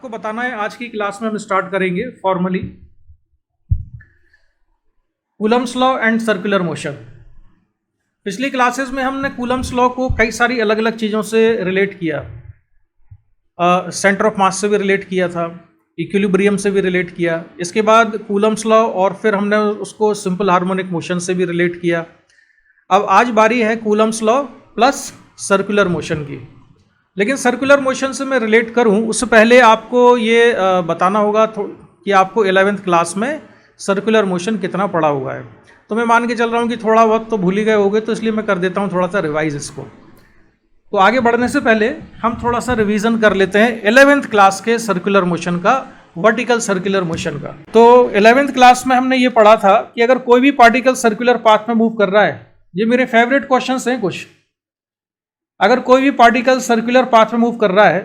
आपको बताना है, आज की क्लास में हम स्टार्ट करेंगे formally Coulomb's law and circular motion. पिछली क्लासेस में हमने कूलम्स लॉ को कई सारी अलग अलग चीज़ों से रिलेट किया, सेंटर ऑफ मास से भी रिलेट किया था, इक्विलिब्रियम से भी रिलेट किया, इसके बाद कूलम्स लॉ और फिर हमने उसको सिंपल हार्मोनिक मोशन से भी रिलेट किया। अब आज बारी है Coulomb's law plus circular motion की। लेकिन सर्कुलर मोशन से मैं रिलेट करूं उससे पहले आपको ये बताना होगा कि आपको 11th क्लास में सर्कुलर मोशन कितना पढ़ा हुआ है। तो मैं मान के चल रहा हूं कि थोड़ा बहुत तो भूल ही गए होगे, तो इसलिए मैं कर देता हूं थोड़ा सा रिवाइज इसको। तो आगे बढ़ने से पहले हम थोड़ा सा रिवीजन कर लेते हैं 11th क्लास के सर्कुलर मोशन का, वर्टिकल सर्कुलर मोशन का। तो 11th क्लास में हमने ये पढ़ा था कि अगर कोई भी पार्टिकल सर्कुलर पाथ में मूव कर रहा है, ये मेरे फेवरेट क्वेश्चंस हैं कुछ। अगर कोई भी पार्टिकल सर्कुलर पाथ में मूव कर रहा है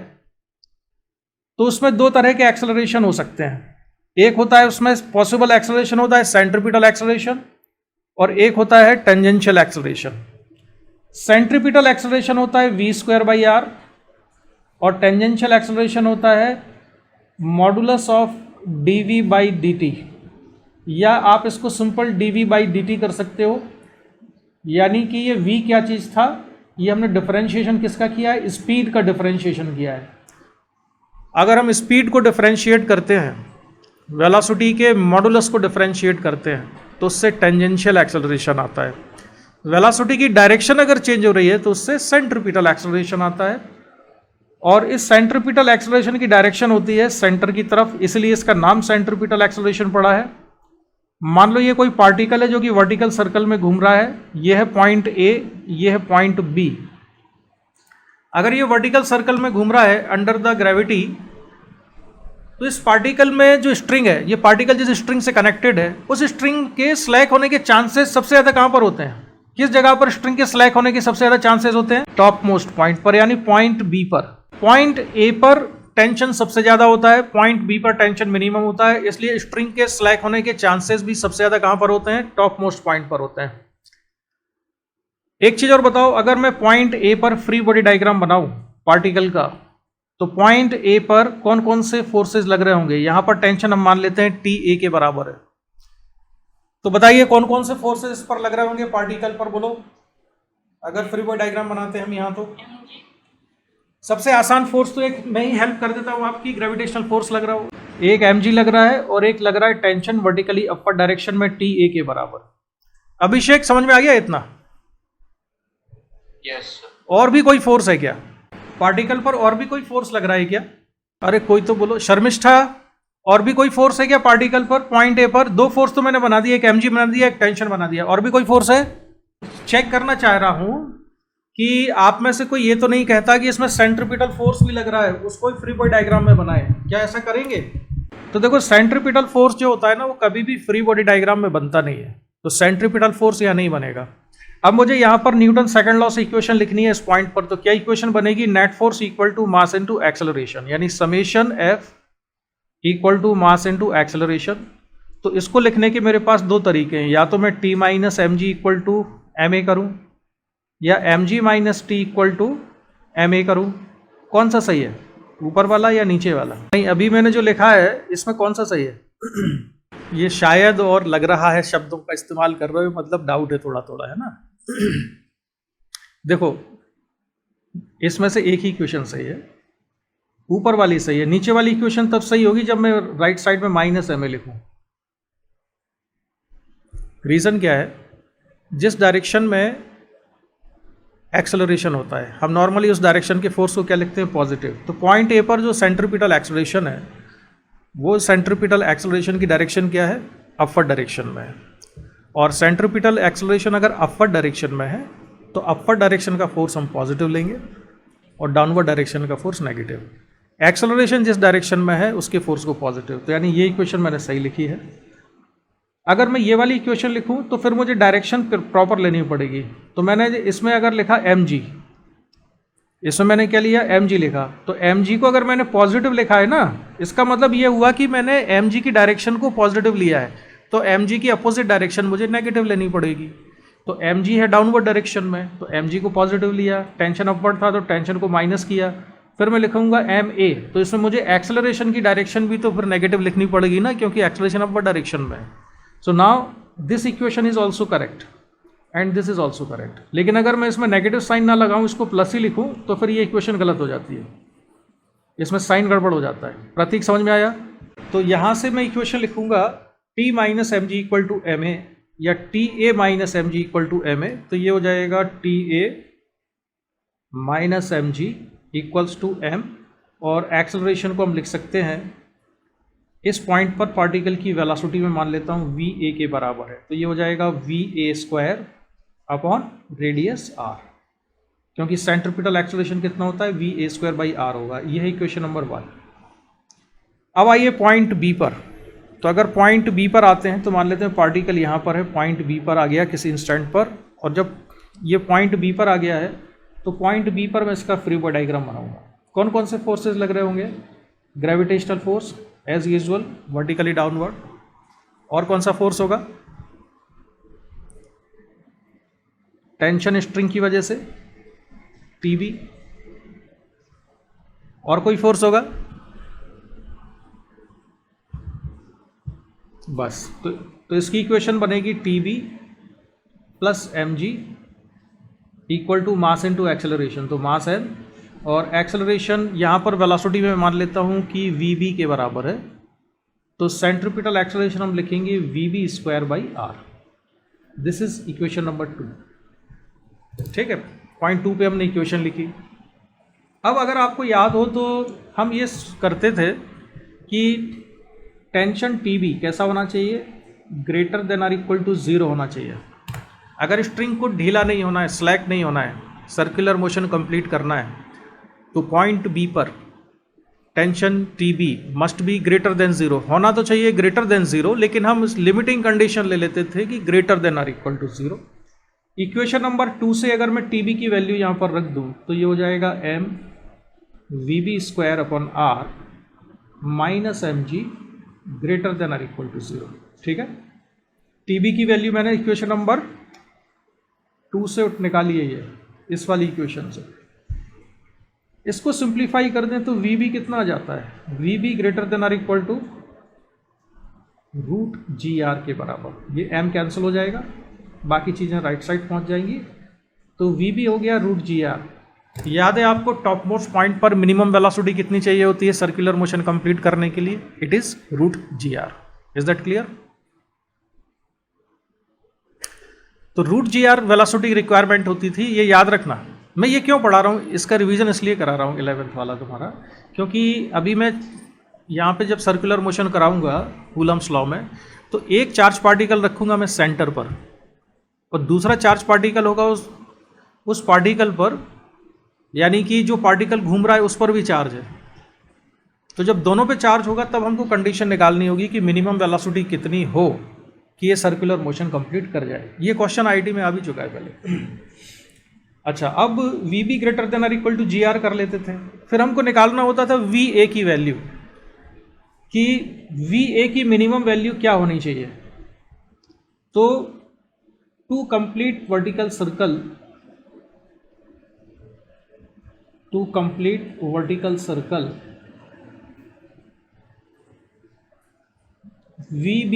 तो उसमें दो तरह के एक्सेलरेशन हो सकते हैं। एक होता है उसमें पॉसिबल एक्सेलरेशन होता है सेंट्रीपिटल एक्सेलरेशन, और एक होता है टेंजेंशियल एक्सेलरेशन। सेंट्रीपिटल एक्सेलरेशन होता है v²/r और टेंजेंशियल एक्सेलरेशन होता है मॉडुलस ऑफ dv/dt, या आप इसको सिंपल dv/dt कर सकते हो। यानी कि ये v क्या चीज था, ये हमने डिफरेंशिएशन किसका किया है, स्पीड का डिफरेंशिएशन किया है। अगर हम स्पीड को डिफरेंशिएट करते हैं, वेलोसिटी के मॉडुलस को डिफरेंशिएट करते हैं, तो उससे टेंजेंशियल एक्सेलरेशन आता है। वेलोसिटी की डायरेक्शन अगर चेंज हो रही है तो उससे सेंट्रीपिटल एक्सेलरेशन आता है, और इस सेंट्रीपिटल एक्सेलरेशन की डायरेक्शन होती है सेंटर की तरफ, इसलिए इसका नाम सेंट्रीपिटल एक्सेलरेशन पड़ा है। मान लो ये कोई पार्टिकल है जो कि वर्टिकल सर्कल में घूम रहा है, ये है पॉइंट ए, ये है पॉइंट बी। अगर ये वर्टिकल सर्कल में घूम रहा है अंडर द ग्रेविटी, तो इस पार्टिकल में जो स्ट्रिंग है, ये पार्टिकल जिस स्ट्रिंग से कनेक्टेड है, उस स्ट्रिंग के स्लैक होने के चांसेस सबसे ज्यादा कहां पर होते हैं, किस जगह पर स्ट्रिंग के स्लैक होने के सबसे ज्यादा चांसेस होते हैं, टॉप मोस्ट पॉइंट पर, यानी पॉइंट बी पर। पॉइंट ए पर टेंशन सबसे ज्यादा होता है, पॉइंट बी पर टेंशन मिनिमम होता है, इसलिए स्ट्रिंग के स्लैक होने के चांसेस भी सबसे ज्यादा कहां पर होते हैं, टॉप मोस्ट पॉइंट पर होते हैं। एक चीज और बताओ, अगर मैं पॉइंट ए पर फ्री बॉडी डायग्राम बनाऊं पार्टिकल का, तो पॉइंट ए पर कौन कौन से फोर्सेस लग रहे होंगे। यहां पर टेंशन हम मान लेते हैं टी ए के बराबर है, तो बताइए कौन कौन से फोर्सेस इस पर लग रहे होंगे पार्टिकल पर, बोलो। अगर फ्री बॉडी डायग्राम बनाते हैं हम यहां, तो सबसे आसान फोर्स तो एक मैं ही हेल्प कर देता हूं आपकी, ग्रेविटेशनल फोर्स लग रहा हो, एक mg लग रहा है और एक लग रहा है टेंशन वर्टिकली अपर डायरेक्शन में टी ए के बराबर। अभिषेक समझ में आ गया इतना? यस। और भी कोई फोर्स है क्या पार्टिकल पर, और भी कोई फोर्स लग रहा है क्या? अरे कोई तो बोलो। शर्मिष्ठा, और भी कोई फोर्स है क्या पार्टिकल पर, पॉइंट ए पर? दो फोर्स तो मैंने बना दिया, एक mg बना दिया, एक टेंशन बना दिया, और भी कोई फोर्स है? चेक करना चाह रहा हूं कि आप में से कोई ये तो नहीं कहता कि इसमें सेंट्रीपिटल फोर्स भी लग रहा है, उसको फ्री बॉडी डायग्राम में बनाए। क्या ऐसा करेंगे? तो देखो, सेंट्रीपिटल फोर्स जो होता है ना, वो कभी भी फ्री बॉडी डायग्राम में बनता नहीं है, तो सेंट्रीपिटल फोर्स यहाँ नहीं बनेगा। अब मुझे यहाँ पर न्यूटन सेकंड लॉ से इक्वेशन लिखनी है इस पॉइंट पर, तो क्या इक्वेशन बनेगी, net force equal to mass into acceleration, यानी summation F equal to mass into acceleration. तो इसको लिखने के मेरे पास दो तरीके हैं, या तो मैं T minus M G equal to M A करूँ, या mg minus T equal to M A करूँ। कौन सा सही है, ऊपर वाला या नीचे वाला? नहीं, अभी मैंने जो लिखा है इसमें कौन सा सही है? ये शायद और लग रहा है शब्दों का इस्तेमाल कर रहे हो, मतलब डाउट है थोड़ा थोड़ा, है ना। देखो, इसमें से एक ही इक्वेशन सही है, ऊपर वाली सही है, नीचे वाली इक्वेशन तब सही होगी जब मैं राइट साइड में माइनस एम ए लिखूं। रीजन क्या है, जिस डायरेक्शन में एक्सेलरेशन होता है, हम नॉर्मली उस डायरेक्शन के फोर्स को क्या लिखते हैं, पॉजिटिव। तो पॉइंट ए पर जो सेंट्रीपिटल एक्सेलरेशन है, वो सेंट्रीपिटल एक्सेलरेशन की डायरेक्शन क्या है, अपवर्ड डायरेक्शन में है। और सेंट्रीपिटल एक्सेलरेशन अगर अपवर्ड डायरेक्शन में है, तो अपवर्ड डायरेक्शन का फोर्स हम पॉजिटिव लेंगे और डाउनवर्ड डायरेक्शन का फोर्स नेगेटिव। एक्सेलरेशन जिस डायरेक्शन में है उसके फोर्स को पॉजिटिव। तो यानी ये इक्वेशन मैंने सही लिखी है। अगर मैं ये वाली इक्वेशन लिखूं तो फिर मुझे डायरेक्शन प्रॉपर लेनी पड़ेगी। तो मैंने इसमें अगर लिखा mg, इसमें मैंने क्या लिया, mg लिखा, तो mg को अगर मैंने पॉजिटिव लिखा है ना, इसका मतलब ये हुआ कि मैंने mg की डायरेक्शन को पॉजिटिव लिया है, तो mg की अपोजिट डायरेक्शन मुझे नेगेटिव लेनी पड़ेगी। तो mg है डाउनवर्ड डायरेक्शन में, तो mg को पॉजिटिव लिया, टेंशन अपवर्ड था तो टेंशन को माइनस किया, फिर मैं लिखूंगा एम ए, तो इसमें मुझे एक्सेलरेशन की डायरेक्शन भी तो फिर नेगेटिव लिखनी पड़ेगी ना, क्योंकि एक्सेलरेशन अपर डायरेक्शन में है। So now this equation is also correct and this is also correct. लेकिन अगर मैं इसमें नेगेटिव साइन ना लगाऊं, इसको प्लस ही लिखूं, तो फिर ये इक्वेशन गलत हो जाती है, इसमें साइन गड़बड़ हो जाता है। प्रतीक समझ में आया? तो यहां से मैं इक्वेशन लिखूंगा T minus M G equal to M A, या T A minus M G equal to M A. तो ये हो जाएगा T A minus M G equals to M, और एक्सेलरेशन को हम लिख सकते हैं इस पॉइंट पर पार्टिकल की वेलोसिटी में मान लेता हूँ वी ए के बराबर है। तो ये हो जाएगा V A square upon radius R, क्योंकि सेंट्रिपिटल एक्सेलरेशन कितना होता है, V A square by R होगा। ये है इक्वेशन नंबर 1। अब आइए पॉइंट बी पर। तो अगर पॉइंट बी पर आते हैं तो मान लेते हैं पार्टिकल यहाँ पर है, पॉइंट बी पर आ गया किसी इंस्टेंट पर, और जब ये पॉइंट बी पर आ गया है तो पॉइंट बी पर मैं इसका फ्री बॉडी डायग्राम बनाऊंगा। कौन कौन से फोर्सेस लग रहे होंगे? Gravitational force as usual, vertically downward. और कौन सा फोर्स होगा? टेंशन स्ट्रिंग की वजह से, टीबी। और कोई फोर्स होगा? बस। तो इसकी इक्वेशन बनेगी TB plus M G equal to mass into acceleration. तो मास एन, और एक्सेलरेशन यहाँ पर वेलोसिटी में मान लेता हूँ कि वी बी के बराबर है। तो सेंट्रिपिटल एक्सेलरेशन हम लिखेंगे V B square by R. This is equation number 2। ठीक है, पॉइंट 2 पे हमने इक्वेशन लिखी। अब अगर आपको याद हो तो हम ये करते थे कि टेंशन टी बी कैसा होना चाहिए, greater than or equal to 0 होना चाहिए। अगर स्ट्रिंग को ढीला नहीं होना है, स्लैक नहीं होना है, सर्कुलर मोशन कंप्लीट करना है, तो पॉइंट बी पर tension T B must be greater than 0। होना तो चाहिए ग्रेटर देन 0, लेकिन हम इस लिमिटिंग कंडीशन ले लेते थे कि greater than or equal to 0। Equation number 2 से अगर मैं टी बी की वैल्यू यहाँ पर रख दूँ तो ये हो जाएगा M V B square upon R minus M G greater than or equal to 0। ठीक है, टी बी की वैल्यू मैंने इक्वेशन नंबर 2 से निकाली है, ये इस वाली इक्वेशन से। इसको सिंप्लीफाई कर दें तो वी बी कितना आ जाता है, V B greater than or equal to root G R के बराबर। ये एम कैंसिल हो जाएगा, बाकी चीज़ें राइट साइड पहुंच जाएंगी। तो वी बी हो गया रूट जी आर। याद है आपको टॉप मोस्ट पॉइंट पर मिनिमम वेलोसिटी कितनी चाहिए होती है सर्कुलर मोशन कंप्लीट करने के लिए? It is root G R. Is that clear? तो root G R velocity requirement होती थी, ये याद रखना। मैं ये क्यों पढ़ा रहा हूँ, इसका रिवीजन इसलिए करा रहा हूँ 11th वाला तुम्हारा, क्योंकि अभी मैं यहाँ पे जब सर्कुलर मोशन कराऊंगा कूलम्स लॉ में, तो एक चार्ज पार्टिकल रखूंगा मैं सेंटर पर, और दूसरा चार्ज पार्टिकल होगा उस पार्टिकल पर, यानी कि जो पार्टिकल घूम रहा है उस पर भी चार्ज है। तो जब दोनों पे चार्ज होगा तब हमको कंडीशन निकालनी होगी कि मिनिमम वेलोसिटी कितनी हो कि ये सर्कुलर मोशन कंप्लीट कर जाए। ये क्वेश्चन आईटी में आ भी चुका है पहले। अच्छा, अब V B greater than or equal to G R कर लेते थे। फिर हमको निकालना होता था वी ए की वैल्यू, कि वी ए की मिनिमम वैल्यू क्या होनी चाहिए। तो to complete vertical circle, to complete vertical circle, VB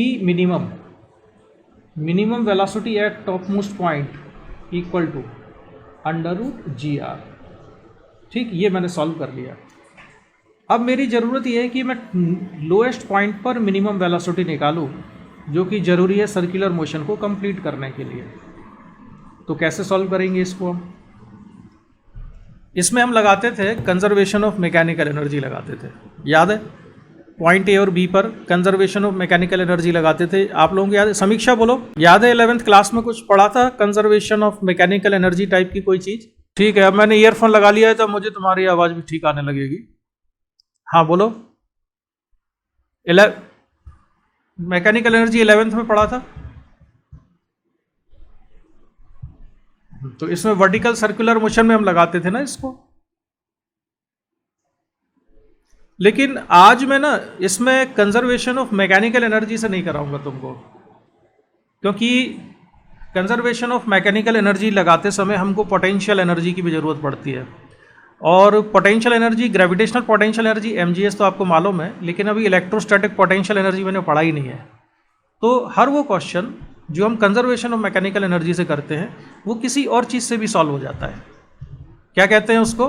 minimum velocity at topmost point equal to under root G R. ठीक, ये मैंने सॉल्व कर लिया। अब मेरी ज़रूरत यह है कि मैं लोएस्ट पॉइंट पर मिनिमम वेलोसिटी निकालूं, जो कि ज़रूरी है सर्कुलर मोशन को कंप्लीट करने के लिए। तो कैसे सॉल्व करेंगे इसको हम? इसमें हम लगाते थे कंजर्वेशन ऑफ मैकेनिकल एनर्जी लगाते थे, याद है? पॉइंट ए और बी पर कंजर्वेशन ऑफ मैकेनिकल एनर्जी लगाते थे। आप लोगों को याद है? समीक्षा बोलो, याद है 11th क्लास में कुछ पढ़ा था conservation of mechanical energy type की कोई चीज़? ठीक है, अब मैंने ईयरफोन लगा लिया है तो मुझे तुम्हारी आवाज़ भी ठीक आने लगेगी। हाँ बोलो। मैकेनिकल एनर्जी 11th में पढ़ा था। तो इसमें वर्टिकल सर्कुलर मोशन में हम लगाते थे ना इसको। लेकिन आज मैं ना इसमें कंजर्वेशन ऑफ मैकेनिकल एनर्जी से नहीं कराऊंगा तुमको, क्योंकि कंजर्वेशन ऑफ मैकेनिकल एनर्जी लगाते समय हमको पोटेंशियल एनर्जी की भी ज़रूरत पड़ती है। और potential energy, gravitational potential energy MgS तो आपको मालूम है, लेकिन अभी इलेक्ट्रोस्टैटिक पोटेंशियल एनर्जी मैंने पढ़ा ही नहीं है। तो हर वो क्वेश्चन जो हम कंजर्वेशन ऑफ मैकेनिकल एनर्जी से करते हैं वो किसी और चीज़ से भी सॉल्व हो जाता है। क्या कहते हैं उसको?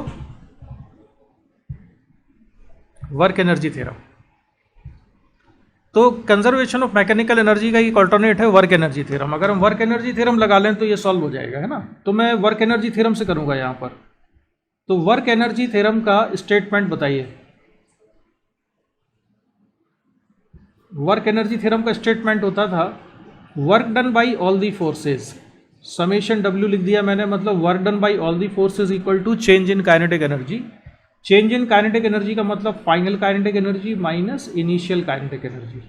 Work energy theorem. तो कंजर्वेशन ऑफ मैकेनिकल एनर्जी का एक ऑल्टरनेट है वर्क एनर्जी थ्योरम। अगर हम वर्क एनर्जी थ्योरम लगा लें तो ये सॉल्व हो जाएगा, है ना। तो मैं वर्क एनर्जी थ्योरम से करूंगा यहाँ पर। तो वर्क एनर्जी थ्योरम का स्टेटमेंट बताइए। वर्क एनर्जी थ्योरम का स्टेटमेंट होता था work done by all the forces, summation W लिख दिया मैंने, मतलब work done by all the forces equal to change in kinetic energy. Change in kinetic energy का मतलब final kinetic energy minus initial kinetic energy.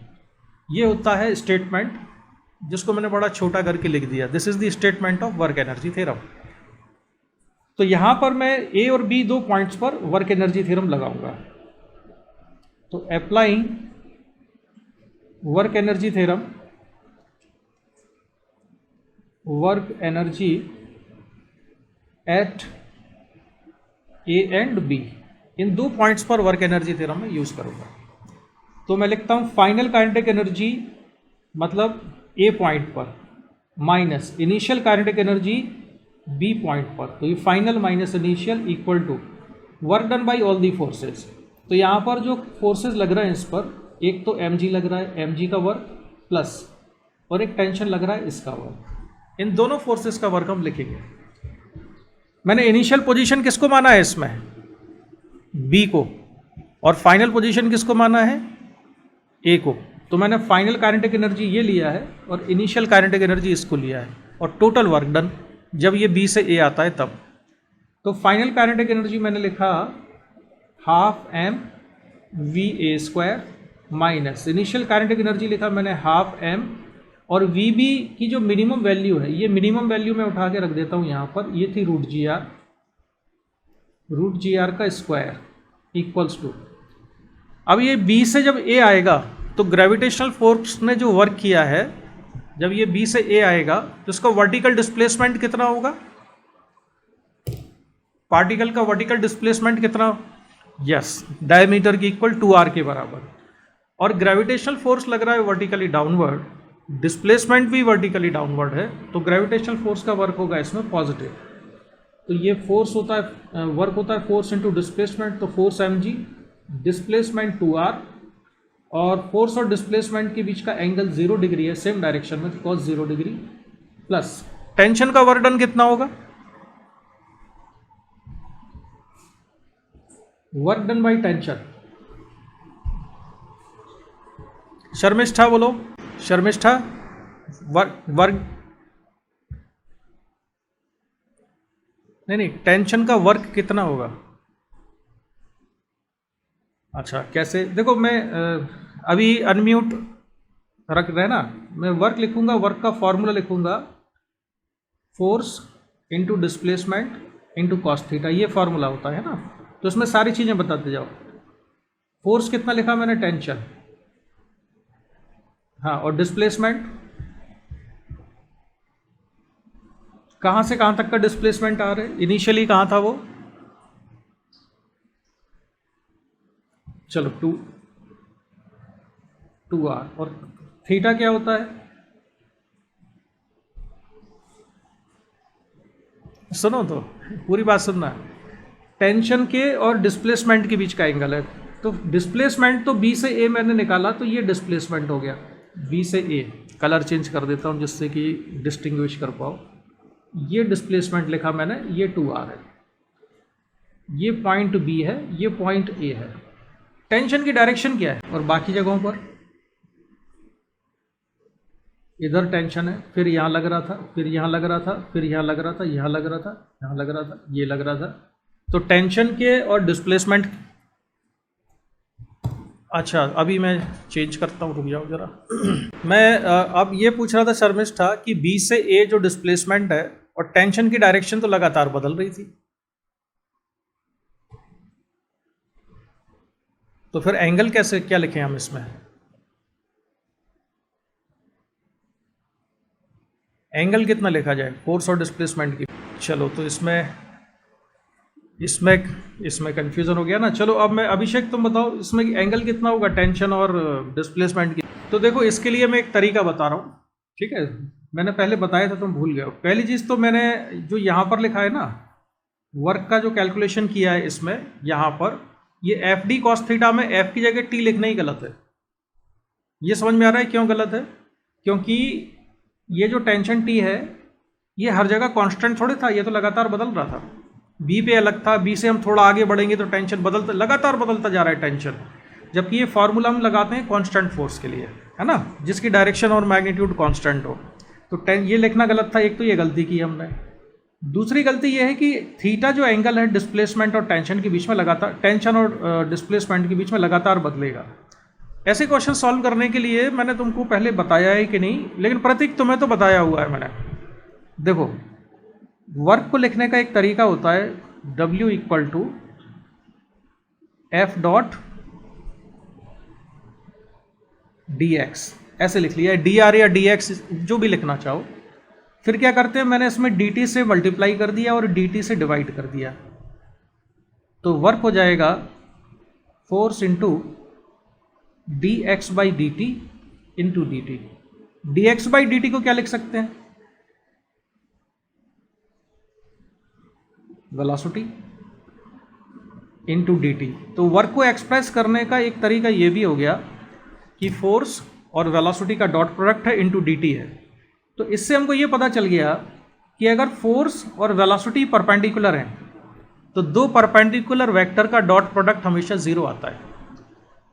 ये होता है statement, जिसको मैंने बड़ा छोटा करके लिख दिया। This is the statement of work energy theorem. तो यहां पर मैं A और B दो पॉइंट्स पर वर्क एनर्जी थ्योरम लगाऊंगा। तो applying work energy theorem, work energy at A and B, इन दो पॉइंट्स पर वर्क एनर्जी थ्योरम में यूज करूंगा। तो मैं लिखता हूं फाइनल काइनेटिक एनर्जी मतलब A पॉइंट पर minus initial kinetic energy B point पर। तो ये final minus initial equal to work done by all the forces. तो यहाँ पर जो फोर्सेज लग रहे हैं इस पर, एक तो mg लग रहा है, mg का वर्क प्लस, और एक टेंशन लग रहा है इसका वर्क। इन दोनों फोर्सेज का वर्क हम लिखेंगे। मैंने इनिशियल पोजीशन किसको माना है इसमें? B को। और फाइनल पोजीशन किसको माना है? A को। तो मैंने फाइनल काइनेटिक एनर्जी ये लिया है और इनिशियल काइनेटिक एनर्जी इसको लिया है, और टोटल वर्क डन जब ये B से A आता है तब। तो फाइनल काइनेटिक एनर्जी मैंने लिखा half mva² minus initial kinetic energy लिखा मैंने हाफ m, और Vb की जो मिनिमम वैल्यू है, ये मिनिमम वैल्यू मैं उठा के रख देता हूँ यहाँ पर, ये थी रूट जी आर का स्क्वायर इक्वल्स टू। अब ये B से जब A आएगा तो ग्रेविटेशनल फोर्स ने जो वर्क किया है, जब ये B से A आएगा तो इसका वर्टिकल डिस्प्लेसमेंट कितना होगा? पार्टिकल का वर्टिकल डिस्प्लेसमेंट कितना? यस, डायमीटर की इक्वल 2r के बराबर। और ग्रेविटेशनल फोर्स लग रहा है वर्टिकली डाउनवर्ड, डिस्प्लेसमेंट भी वर्टिकली डाउनवर्ड है, तो ग्रेविटेशनल फोर्स का वर्क होगा इसमें पॉजिटिव। तो ये फोर्स होता है, वर्क होता है फोर्स इनटू डिस्प्लेसमेंट, तो फोर्स mg, डिस्प्लेसमेंट 2r, और फोर्स और डिस्प्लेसमेंट के बीच का एंगल 0 डिग्री है सेम डायरेक्शन में, तो cos 0 डिग्री, प्लस टेंशन का वर्क डन कितना होगा? Work done by tension, Sharmishtha बोलो, शर्मिष्ठा, वर्क नहीं, टेंशन का वर्क कितना होगा? अच्छा, कैसे? देखो मैं अभी अनम्यूट रख रहे ना, मैं वर्क लिखूंगा, वर्क का फॉर्मूला लिखूंगा force into displacement into cos theta, ये फॉर्मूला होता है ना। तो इसमें सारी चीज़ें बताते जाओ। फोर्स कितना लिखा मैंने? टेंशन, हाँ, और डिस्प्लेसमेंट कहाँ से कहाँ तक का डिस्प्लेसमेंट आ रहा है? इनिशियली कहाँ था वो? चलो 2r, और थीटा क्या होता है? सुनो तो, पूरी बात सुनना। टेंशन के और डिस्प्लेसमेंट के बीच का एंगल है, तो डिस्प्लेसमेंट तो B से A मैंने निकाला, तो ये डिस्प्लेसमेंट हो गया B से A। कलर चेंज कर देता हूँ जिससे कि डिस्टिंग्विश कर पाओ। ये डिस्प्लेसमेंट लिखा मैंने, ये 2r है, ये पॉइंट B है, ये पॉइंट A है। टेंशन की डायरेक्शन क्या है? और बाकी जगहों पर इधर टेंशन है, फिर यहाँ लग रहा था, फिर यहाँ लग रहा था, फिर यहाँ लग रहा था, यहाँ लग रहा था, यहाँ लग रहा था, ये लग रहा था। तो टेंशन के और डिस्प्लेसमेंट, अच्छा अभी मैं चेंज करता हूँ, रुक जाओ जरा। मैं अब ये पूछ रहा था शर्मिष्ठा कि B से A जो डिस्प्लेसमेंट है और टेंशन की डायरेक्शन तो लगातार बदल रही थी, तो फिर एंगल कैसे, क्या लिखें हम इसमें? एंगल कितना लिखा जाए फोर्स और डिस्प्लेसमेंट की? चलो तो इसमें इसमें इसमें कन्फ्यूज़न हो गया ना। चलो अब मैं, अभिषेक तुम बताओ इसमें एंगल कितना होगा टेंशन और डिस्प्लेसमेंट की। तो देखो इसके लिए मैं एक तरीका बता रहा हूँ, ठीक है। मैंने पहले बताया था, तुम भूल गए हो। पहली चीज़ तो मैंने जो यहाँ पर लिखा है ना, वर्क का जो कैलकुलेशन किया है इसमें, यहाँ पर ये एफ डी कॉस थीटा में एफ की जगह टी लिखना ही गलत है। ये समझ में आ रहा है क्यों गलत है? क्योंकि ये जो टेंशन टी है ये हर जगह कांस्टेंट थोड़े था, ये तो लगातार बदल रहा था। बी पे अलग था, बी से हम थोड़ा आगे बढ़ेंगे तो टेंशन बदलता, लगातार बदलता जा रहा है टेंशन। जबकि ये फार्मूला हम लगाते हैं कांस्टेंट फोर्स के लिए, है ना, जिसकी डायरेक्शन और मैग्नीट्यूड कांस्टेंट हो। तो ये लिखना गलत था, एक तो ये गलती की हमने। दूसरी गलती ये है कि थीटा जो एंगल है डिस्प्लेसमेंट और टेंशन के बीच में लगातार, टेंशन और डिस्प्लेसमेंट के बीच में लगातार बदलेगा। ऐसे क्वेश्चन सॉल्व करने के लिए मैंने तुमको पहले बताया है कि नहीं, लेकिन प्रतीक तुम्हें तो बताया हुआ है मैंने। देखो वर्क को लिखने का एक तरीका होता है W equal to F dot D X, ऐसे लिख लिया, डी आर या डी एक्स जो भी लिखना चाहो। फिर क्या करते हैं, मैंने इसमें डी टी से मल्टीप्लाई कर दिया और डी टी से डिवाइड कर दिया, तो वर्क हो जाएगा force into D x by D T into D T. D x by D T को क्या लिख सकते हैं, वेलोसिटी इंटू डी टी। तो वर्क को एक्सप्रेस करने का एक तरीका ये भी हो गया कि फोर्स और वेलोसिटी का डॉट प्रोडक्ट है इंटू डी टी है। तो इससे हमको ये पता चल गया कि अगर फोर्स और वेलोसिटी परपेंडिकुलर हैं तो दो परपेंडिकुलर वेक्टर का डॉट प्रोडक्ट हमेशा जीरो आता है।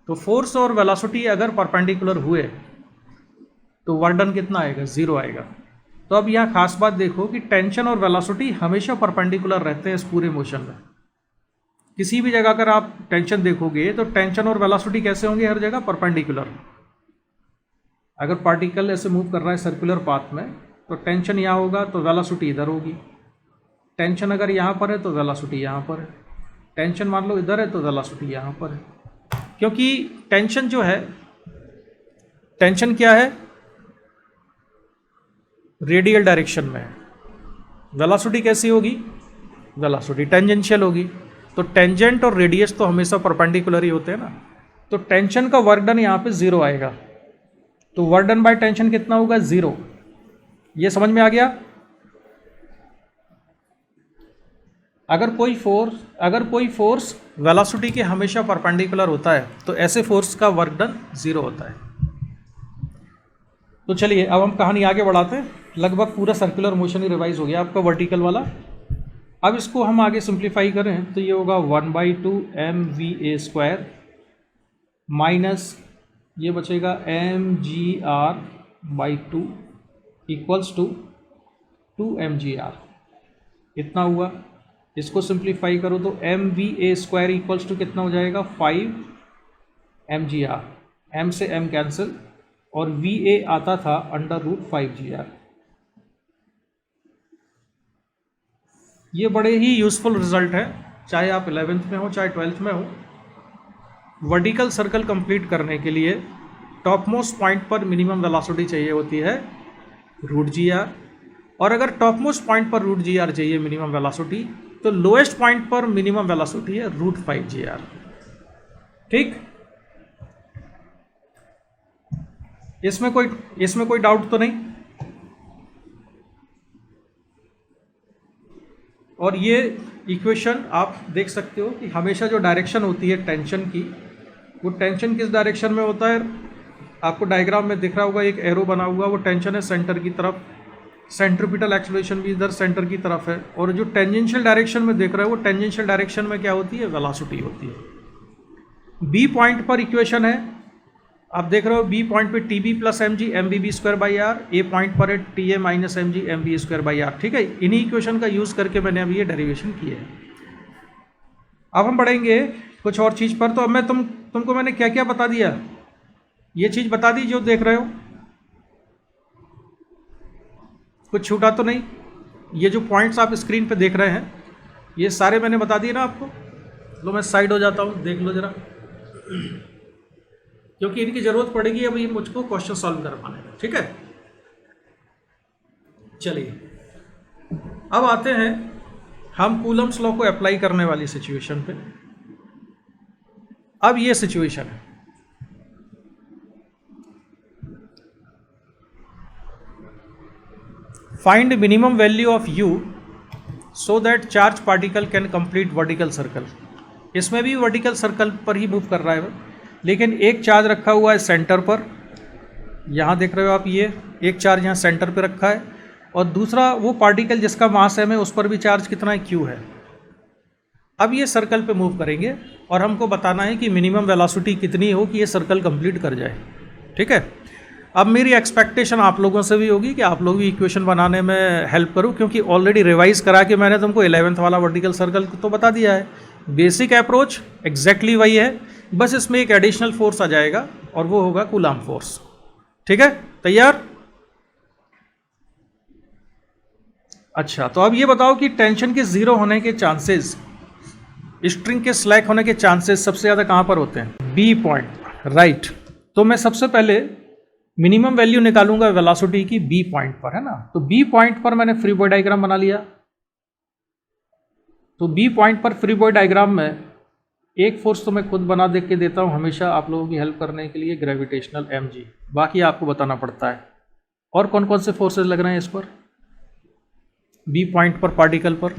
तो फोर्स और वेलोसिटी अगर परपेंडिकुलर हुए तो वर्क डन कितना आएगा, जीरो आएगा। तो अब यहाँ खास बात देखो कि टेंशन और वेलोसिटी हमेशा परपेंडिकुलर रहते हैं इस पूरे मोशन में। किसी भी जगह अगर आप टेंशन देखोगे तो टेंशन और वेलोसिटी कैसे होंगे, हर जगह परपेंडिकुलर। अगर पार्टिकल ऐसे मूव कर रहा है सर्कुलर पाथ में तो टेंशन यहाँ होगा तो वेलोसिटी इधर होगी। टेंशन अगर यहाँ पर है तो वेलोसिटी यहाँ पर है। टेंशन मान लो इधर है तो वेलोसिटी यहाँ पर है, क्योंकि टेंशन जो है, टेंशन क्या है, रेडियल डायरेक्शन में है। वेलोसिटी कैसी होगी, वेलोसिटी टेंजेंशियल होगी। तो टेंजेंट और रेडियस तो हमेशा परपेंडिकुलर ही होते हैं ना। तो टेंशन का वर्क डन यहाँ पे जीरो आएगा, तो वर्क डन बाय टेंशन कितना होगा, जीरो। ये समझ में आ गया। अगर कोई फोर्स वेलोसिटी के हमेशा परपेंडिकुलर होता है तो ऐसे फोर्स का वर्क डन जीरो होता है। तो चलिए अब हम कहानी आगे बढ़ाते हैं। लगभग पूरा सर्कुलर मोशन ही रिवाइज हो गया आपका वर्टिकल वाला। अब इसको हम आगे सिंप्लीफाई करें तो ये होगा 1/2 mva² माइनस ये बचेगा mgr/2 इक्वल्स टू 2mgr। इतना हुआ। इसको सिंप्लीफाई करो तो mva² इक्वल्स टू कितना हो जाएगा, 5mgr। m से m कैंसिल और va आता था √5gr। ये बड़े ही यूज़फुल रिजल्ट है, चाहे आप 11th में हो चाहे 12th में हो। वर्टिकल सर्कल कंप्लीट करने के लिए टॉप मोस्ट पॉइंट पर मिनिमम वेलोसिटी चाहिए होती है √gr, और अगर टॉप मोस्ट पॉइंट पर √gr चाहिए मिनिमम वेलोसिटी तो लोएस्ट पॉइंट पर मिनिमम वेलोसिटी है √5gr। ठीक, इसमें कोई डाउट तो नहीं। और ये इक्वेशन आप देख सकते हो कि हमेशा जो डायरेक्शन होती है टेंशन की, वो टेंशन किस डायरेक्शन में होता है, आपको डायग्राम में दिख रहा होगा एक एरो बना हुआ, वो टेंशन है सेंटर की तरफ। सेंट्रीपिटल एक्सेलरेशन भी इधर सेंटर की तरफ है। और जो टेंजेंशियल डायरेक्शन में देख रहे हो वो टेंजेंशियल डायरेक्शन में क्या होती है, वेलोसिटी होती है। बी पॉइंट पर इक्वेशन है, आप देख रहे हो बी पॉइंट पे T B plus M G M B B square by R, A point पर है T A minus M G M B square by R. ठीक है, इन्हीं इक्वेशन का यूज़ करके मैंने अभी ये डेरिवेशन की है। अब हम बढ़ेंगे कुछ और चीज़ पर। तो अब मैं तुमको मैंने क्या क्या बता दिया, ये चीज़ बता दी जो देख रहे हो, कुछ छूटा तो नहीं। ये जो पॉइंट्स आप स्क्रीन पे देख रहे हैं ये सारे मैंने बता दिए ना आपको। लो मैं साइड हो जाता हूँ, देख लो ज़रा, क्योंकि इनकी ज़रूरत पड़ेगी अभी मुझको क्वेश्चन सॉल्व कर पाने में। ठीक है, चलिए अब आते हैं हम कूलम्स लॉ को अप्लाई करने वाली सिचुएशन पे, अब ये सिचुएशन है, find minimum value of u so that charge particle can complete vertical circle. इसमें भी वर्टिकल सर्कल पर ही मूव कर रहा है, लेकिन एक चार्ज रखा हुआ है सेंटर पर, यहाँ देख रहे हो आप, ये एक चार्ज यहाँ सेंटर पे रखा है, और दूसरा वो पार्टिकल जिसका मास m है उस पर भी चार्ज कितना है, q है। अब ये सर्कल पे मूव करेंगे और हमको बताना है कि मिनिमम वेलोसिटी कितनी हो कि ये सर्कल कंप्लीट कर जाए। ठीक है, अब मेरी एक्सपेक्टेशन आप लोगों से भी होगी कि आप लोग भी इक्वेशन बनाने में हेल्प करो, क्योंकि ऑलरेडी रिवाइज करा के मैंने तुमको 11th वाला वर्टिकल सर्कल तो बता दिया है। बेसिक अप्रोच एग्जैक्टली वही है, बस इसमें एक एडिशनल फोर्स आ जाएगा और वो होगा कूलम्ब फोर्स। ठीक है, तैयार? अच्छा, तो अब ये बताओ कि टेंशन के जीरो होने के चांसेस, स्ट्रिंग के स्लैक होने के चांसेस सबसे ज़्यादा कहाँ पर होते हैं? B point, right. तो मैं सबसे पहले मिनिमम वैल्यू निकालूंगा वेलोसिटी की बी पॉइंट पर, है ना। तो बी पॉइंट पर मैंने फ्री बॉडी डायग्राम बना लिया। तो बी पॉइंट पर फ्री बॉडी डायग्राम में एक फोर्स तो मैं खुद बना देख के देता हूँ हमेशा आप लोगों की हेल्प करने के लिए, ग्रेविटेशनल mg, बाकी आपको बताना पड़ता है। और कौन कौन से फोर्सेस लग रहे हैं इस पर, बी पॉइंट पर पार्टिकल पर,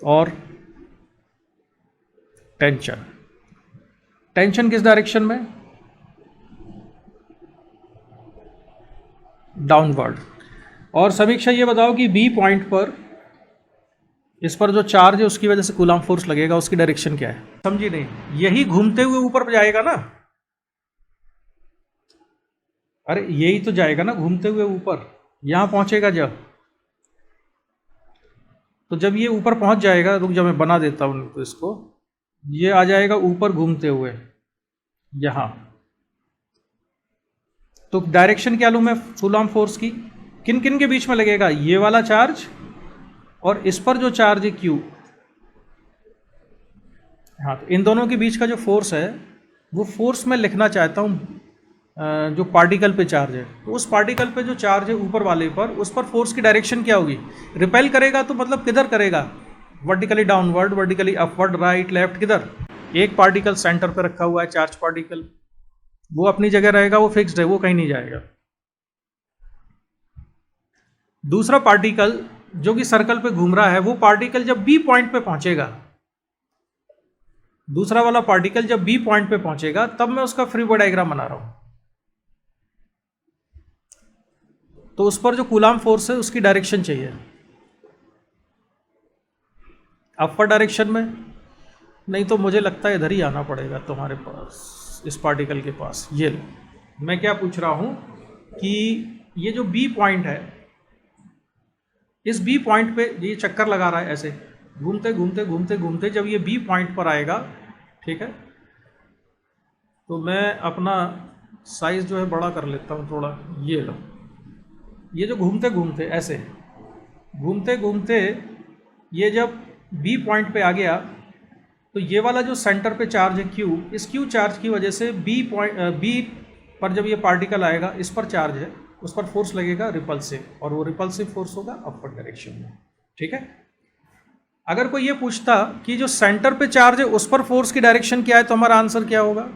और टेंशन। टेंशन किस डायरेक्शन में? डाउनवर्ड। और समीक्षा ये बताओ कि बी पॉइंट पर इस पर जो चार्ज है उसकी वजह से कूलम्ब फोर्स लगेगा, उसकी डायरेक्शन क्या है? समझी नहीं? यही घूमते हुए ऊपर जाएगा ना, अरे यही तो जाएगा ना घूमते हुए ऊपर, यहां पहुंचेगा जब, तो जब ये ऊपर पहुंच जाएगा, रुक जा मैं बना देता हूं तो इसको, ये आ जाएगा ऊपर घूमते हुए यहां। तो डायरेक्शन क्या लूं मैं कूलम्ब फोर्स की? किन किन के बीच में लगेगा? ये वाला चार्ज और इस पर जो चार्ज है Q। हाँ, तो इन दोनों के बीच का जो फोर्स है वो फोर्स मैं लिखना चाहता हूँ जो पार्टिकल पे चार्ज है। तो उस पार्टिकल पे जो चार्ज है ऊपर वाले पर, उस पर फोर्स की डायरेक्शन क्या होगी? रिपेल करेगा, तो मतलब किधर करेगा? Vertically downward, vertically upward, right, left, किधर? एक पार्टिकल सेंटर पे रखा हुआ है, चार्ज पार्टिकल, वो अपनी जगह रहेगा, वो फिक्स्ड है, वो कहीं नहीं जाएगा। दूसरा पार्टिकल जो कि सर्कल पे घूम रहा है, वो पार्टिकल जब बी पॉइंट पे पहुंचेगा, दूसरा वाला पार्टिकल जब बी पॉइंट पे पहुंचेगा, तब मैं उसका फ्री बॉडी डायग्राम बना रहा हूं। तो उस पर जो कूलम्ब फोर्स है उसकी डायरेक्शन चाहिए, अपवर्ड डायरेक्शन में। नहीं तो मुझे लगता है इधर ही आना पड़ेगा तुम्हारे पास, इस पार्टिकल के पास। ये लो, मैं क्या पूछ रहा हूं कि ये जो बी पॉइंट है, इस बी पॉइंट पे ये चक्कर लगा रहा है ऐसे, घूमते घूमते घूमते घूमते जब ये बी पॉइंट पर आएगा, ठीक है, तो मैं अपना साइज जो है बड़ा कर लेता हूँ थोड़ा। ये लो, ये जो घूमते घूमते ऐसे घूमते घूमते ये जब बी पॉइंट पे आ गया, तो ये वाला जो सेंटर पे चार्ज है Q, इस Q चार्ज की वजह से बी पर जब ये पार्टिकल आएगा, इस पर चार्ज है, उस पर फोर्स लगेगा रिपल्सिव, और वो रिपल्सिव फोर्स होगा अपवर्ड डायरेक्शन में। ठीक है, अगर कोई ये पूछता कि जो सेंटर पे चार्ज है उस पर फोर्स की डायरेक्शन क्या है, तो हमारा आंसर क्या होगा?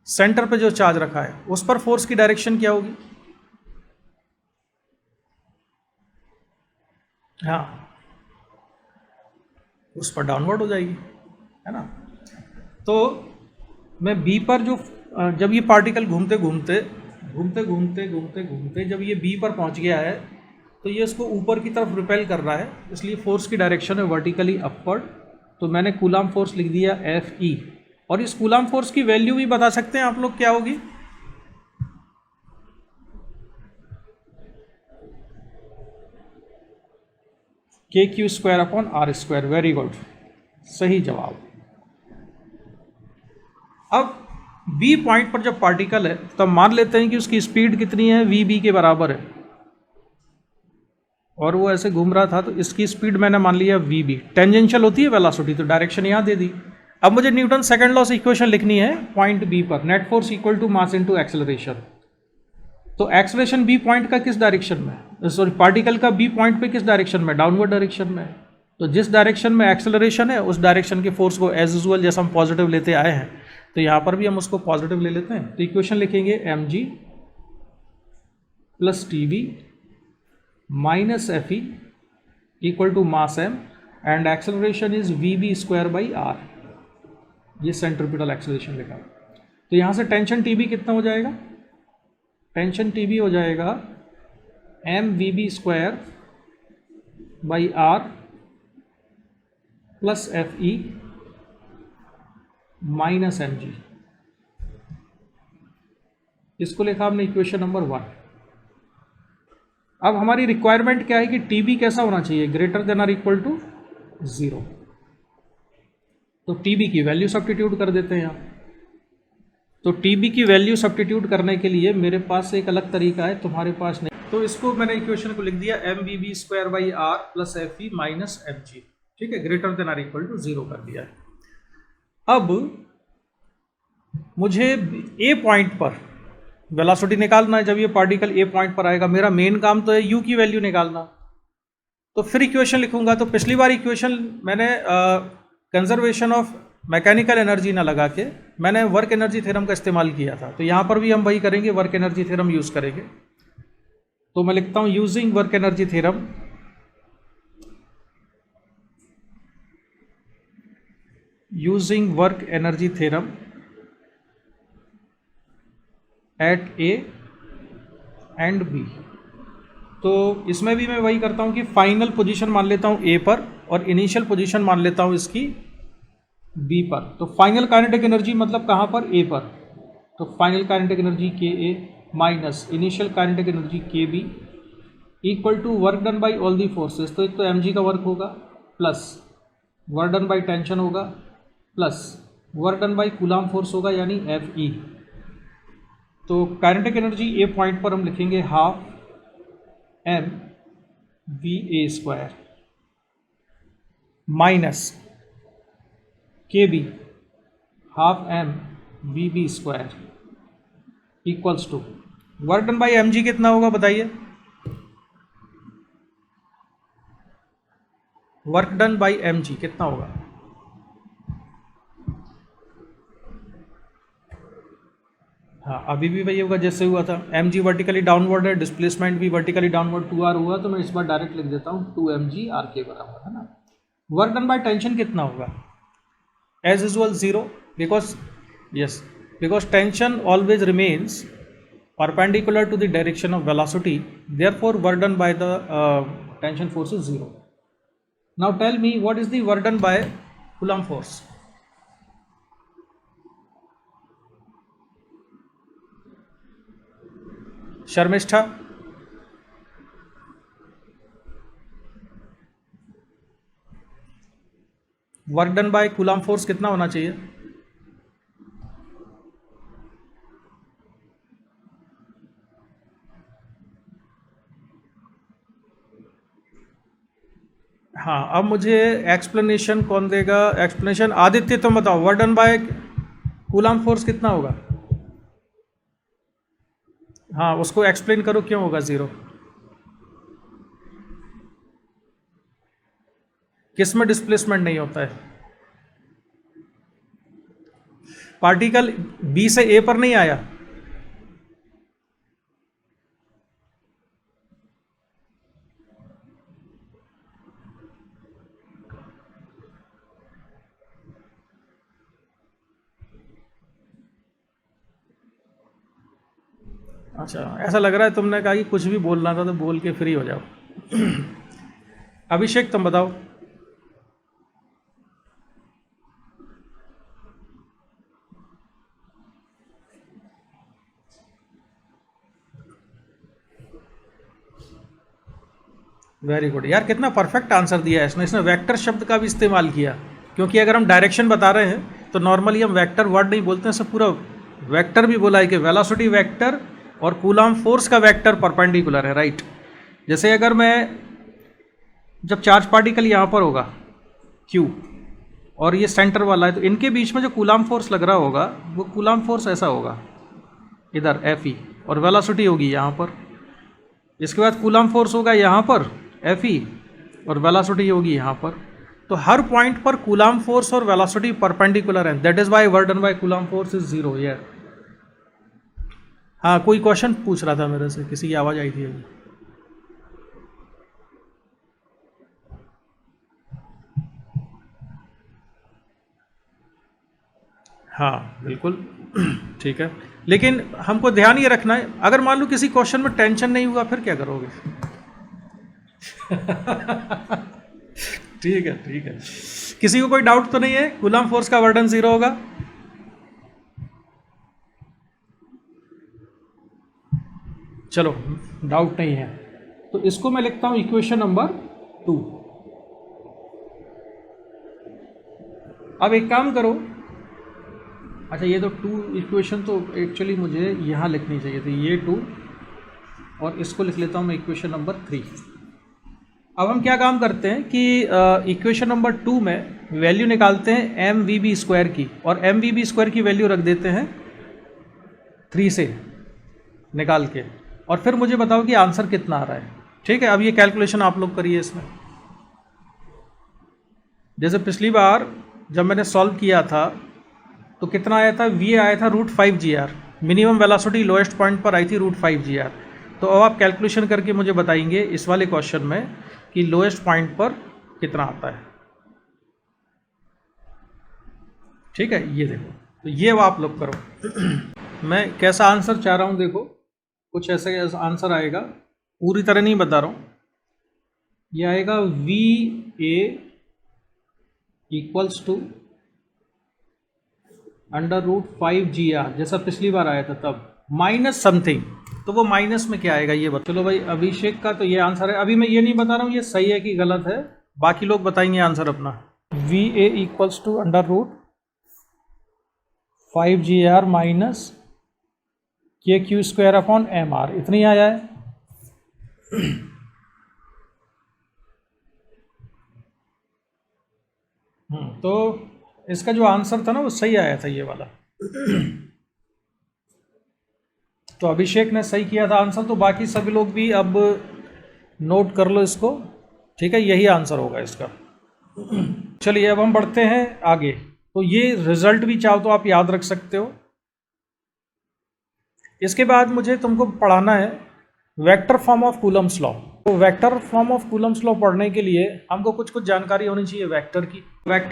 सेंटर पे जो चार्ज रखा है उस पर फोर्स की डायरेक्शन क्या होगी? हाँ, उस पर डाउनवर्ड हो जाएगी, है ना। तो मैं बी पर जो जब ये पार्टिकल घूमते घूमते घूमते घूमते घूमते घूमते जब ये बी पर पहुंच गया है, तो ये इसको ऊपर की तरफ रिपेल कर रहा है, इसलिए फोर्स की डायरेक्शन है वर्टिकली अपवर्ड। तो मैंने कूलम्ब फोर्स लिख दिया Fe, और इस कूलम्ब फोर्स की वैल्यू भी बता सकते हैं आप लोग, क्या होगी? kq²/r²। वेरी गुड, सही जवाब। अब बी पॉइंट पर जब पार्टिकल है, तब मान लेते हैं कि उसकी स्पीड कितनी है? vb के बराबर है, और वो ऐसे घूम रहा था, तो इसकी स्पीड मैंने मान लिया vb। टेंजेंशियल होती है वेलोसिटी, तो डायरेक्शन यहाँ दे दी। अब मुझे न्यूटन सेकंड लॉ से इक्वेशन लिखनी है पॉइंट बी पर, net force equal to mass into acceleration. तो एक्सेलरेशन बी पॉइंट का किस डायरेक्शन में, सॉरी पार्टिकल का बी पॉइंट पे किस डायरेक्शन में, डाउनवर्ड डायरेक्शन में। तो जिस डायरेक्शन में एक्सेलरेशन है उस डायरेक्शन के फोर्स को एज यूजुअल जैसा हम पॉजिटिव लेते आए हैं, तो यहाँ पर भी हम उसको पॉजिटिव ले लेते हैं। तो इक्वेशन लिखेंगे mg plus tb minus fe equal to mass m and acceleration is vb square by r। ये सेंट्रीपिटल एक्सेलरेशन लिखा। तो यहाँ से टेंशन tb कितना हो जाएगा, टेंशन tb हो जाएगा mvb square by r plus fe minus mg। इसको लिखा हमने इक्वेशन नंबर 1। अब हमारी रिक्वायरमेंट क्या है कि tb कैसा होना चाहिए, greater than or equal to 0। तो tb की वैल्यू सब्स्टिट्यूट कर देते हैं यहाँ। तो tb की वैल्यू सब्स्टिट्यूट करने के लिए मेरे पास एक अलग तरीका है, तुम्हारे पास नहीं। तो इसको मैंने इक्वेशन को लिख दिया mvb square by r plus fe minus mg। ठीक है, greater than or equal to 0 कर दिया है। अब मुझे ए पॉइंट पर वेलोसिटी निकालना है। जब ये पार्टिकल ए पॉइंट पर आएगा, मेरा मेन काम तो है यू की वैल्यू निकालना। तो फिर इक्वेशन लिखूंगा। तो पिछली बार इक्वेशन मैंने कंजर्वेशन ऑफ मैकेनिकल एनर्जी ना लगा के मैंने वर्क एनर्जी थ्योरम का इस्तेमाल किया था। तो यहाँ पर भी हम वही करेंगे, वर्क एनर्जी थ्योरम यूज करेंगे। तो मैं लिखता हूँ using work energy theorem using work energy theorem at A and B। तो इसमें भी मैं वही करता हूँ कि फाइनल पोजीशन मान लेता हूँ A पर और इनिशियल पोजीशन मान लेता हूँ इसकी B पर। तो फाइनल काइनेटिक एनर्जी मतलब कहाँ पर, A पर। तो final kinetic energy KA minus initial kinetic energy KB equal to work done by all the forces. तो एक तो mg का वर्क होगा plus work done by tension होगा plus work done by Coulomb force होगा यानी Fe। तो kinetic energy ए point पर हम लिखेंगे half m v a square minus kb half m v b square equals to work done by mg कितना होगा बताइए, वर्क डन बाई mg कितना होगा। हाँ, अभी भी वही होगा जैसे हुआ था। mg वर्टिकली डाउनवर्ड है, डिस्प्लेसमेंट भी वर्टिकली डाउनवर्ड 2r हुआ, तो मैं इस बार डायरेक्ट लिख देता हूँ 2mg r के बराबर है ना। वर्क डन बाय टेंशन कितना होगा, as usual 0, because yes because tension always remains perpendicular to the direction of velocity, therefore work done by the tension force is 0। Now tell me what is the work done by Coulomb force. Sharmishtha, work done by Coulomb force कितना होना चाहिए। हाँ, अब मुझे explanation कौन देगा, explanation Aditya तुम बताओ, work done by Coulomb force कितना होगा। हाँ, उसको एक्सप्लेन करो क्यों होगा 0। किस में डिस्प्लेसमेंट नहीं होता है, पार्टिकल बी से ए पर नहीं आया। अच्छा, ऐसा लग रहा है तुमने कहा कि कुछ भी बोलना था तो बोल के फ्री हो जाओ। अभिषेक तुम बताओ। वेरी गुड यार, कितना परफेक्ट आंसर दिया है इसने वेक्टर शब्द का भी इस्तेमाल किया, क्योंकि अगर हम डायरेक्शन बता रहे हैं तो नॉर्मली हम वेक्टर वर्ड नहीं बोलते हैं, सब पूरा वेक्टर भी बोला है कि वेलोसिटी वेक्टर और कूलम फोर्स का वेक्टर परपेंडिकुलर है, राइट। जैसे अगर मैं जब चार्ज पार्टिकल यहाँ पर होगा Q और ये सेंटर वाला है, तो इनके बीच में जो कूलम फोर्स लग रहा होगा वो कूलम फोर्स ऐसा होगा इधर Fe, और वेलोसिटी होगी यहाँ पर। इसके बाद कूलम्ब फोर्स होगा यहाँ पर Fe और वेलोसिटी होगी यहाँ पर। तो हर पॉइंट पर कूलम्ब फोर्स और वेलोसिटी परपेंडिकुलर है, that is why work done by Coulomb force is 0 यार। हाँ, कोई क्वेश्चन पूछ रहा था मेरे से, किसी की आवाज़ आई थी अभी। हाँ बिल्कुल ठीक है, लेकिन हमको ध्यान ये रखना है, अगर मान लो किसी क्वेश्चन में टेंशन नहीं हुआ फिर क्या करोगे? ठीक है ठीक है, किसी को कोई डाउट तो नहीं है? कूलम्ब फोर्स का वर्डन 0 होगा। चलो डाउट नहीं है तो इसको मैं लिखता हूं इक्वेशन नंबर 2। अब एक काम करो, अच्छा ये तो 2 इक्वेशन तो एक्चुअली मुझे यहाँ लिखनी चाहिए थी, ये 2 और इसको लिख लेता हूँ मैं इक्वेशन नंबर 3। अब हम क्या काम करते हैं कि इक्वेशन नंबर 2 में वैल्यू निकालते हैं mv² की, और mv² की वैल्यू रख देते हैं 3 से निकाल के, और फिर मुझे बताओ कि आंसर कितना आ रहा है। ठीक है, अब ये कैलकुलेशन आप लोग करिए इसमें। जैसे पिछली बार जब मैंने सॉल्व किया था तो कितना आया था, v आया था √5gr, minimum velocity lowest point पर आई थी √5gr। तो अब आप कैलकुलेशन करके मुझे बताएंगे इस वाले क्वेश्चन में कि लोएस्ट पॉइंट पर कितना आता है। ठीक है, ये देखो, तो ये आप लोग करो। मैं कैसा आंसर चाह रहा हूँ, देखो कुछ ऐसे आंसर आएगा, पूरी तरह नहीं बता रहा हूँ। ये आएगा VA इक्वल्स टू √5gr, जैसा पिछली बार आया था तब, माइनस समथिंग। तो वो माइनस में क्या आएगा ये बता। चलो भाई, अभिषेक का तो ये आंसर है। अभी मैं ये नहीं बता रहा हूँ ये सही है कि गलत है, बाकी लोग बताएंगे आंसर अपना। VA equals to √5gr minus KQ² / MR, इतनी आया है। तो इसका जो आंसर था ना वो सही आया था, ये वाला। तो अभिषेक ने सही किया था आंसर, तो बाकी सभी लोग भी अब नोट कर लो इसको। ठीक है, यही आंसर होगा इसका। चलिए अब हम बढ़ते हैं आगे। तो ये रिजल्ट भी चाहो तो आप याद रख सकते हो। इसके बाद मुझे तुमको पढ़ाना है vector form of Coulomb's law. तो vector form of Coulomb's law पढ़ने के लिए हमको कुछ जानकारी होनी चाहिए वेक्टर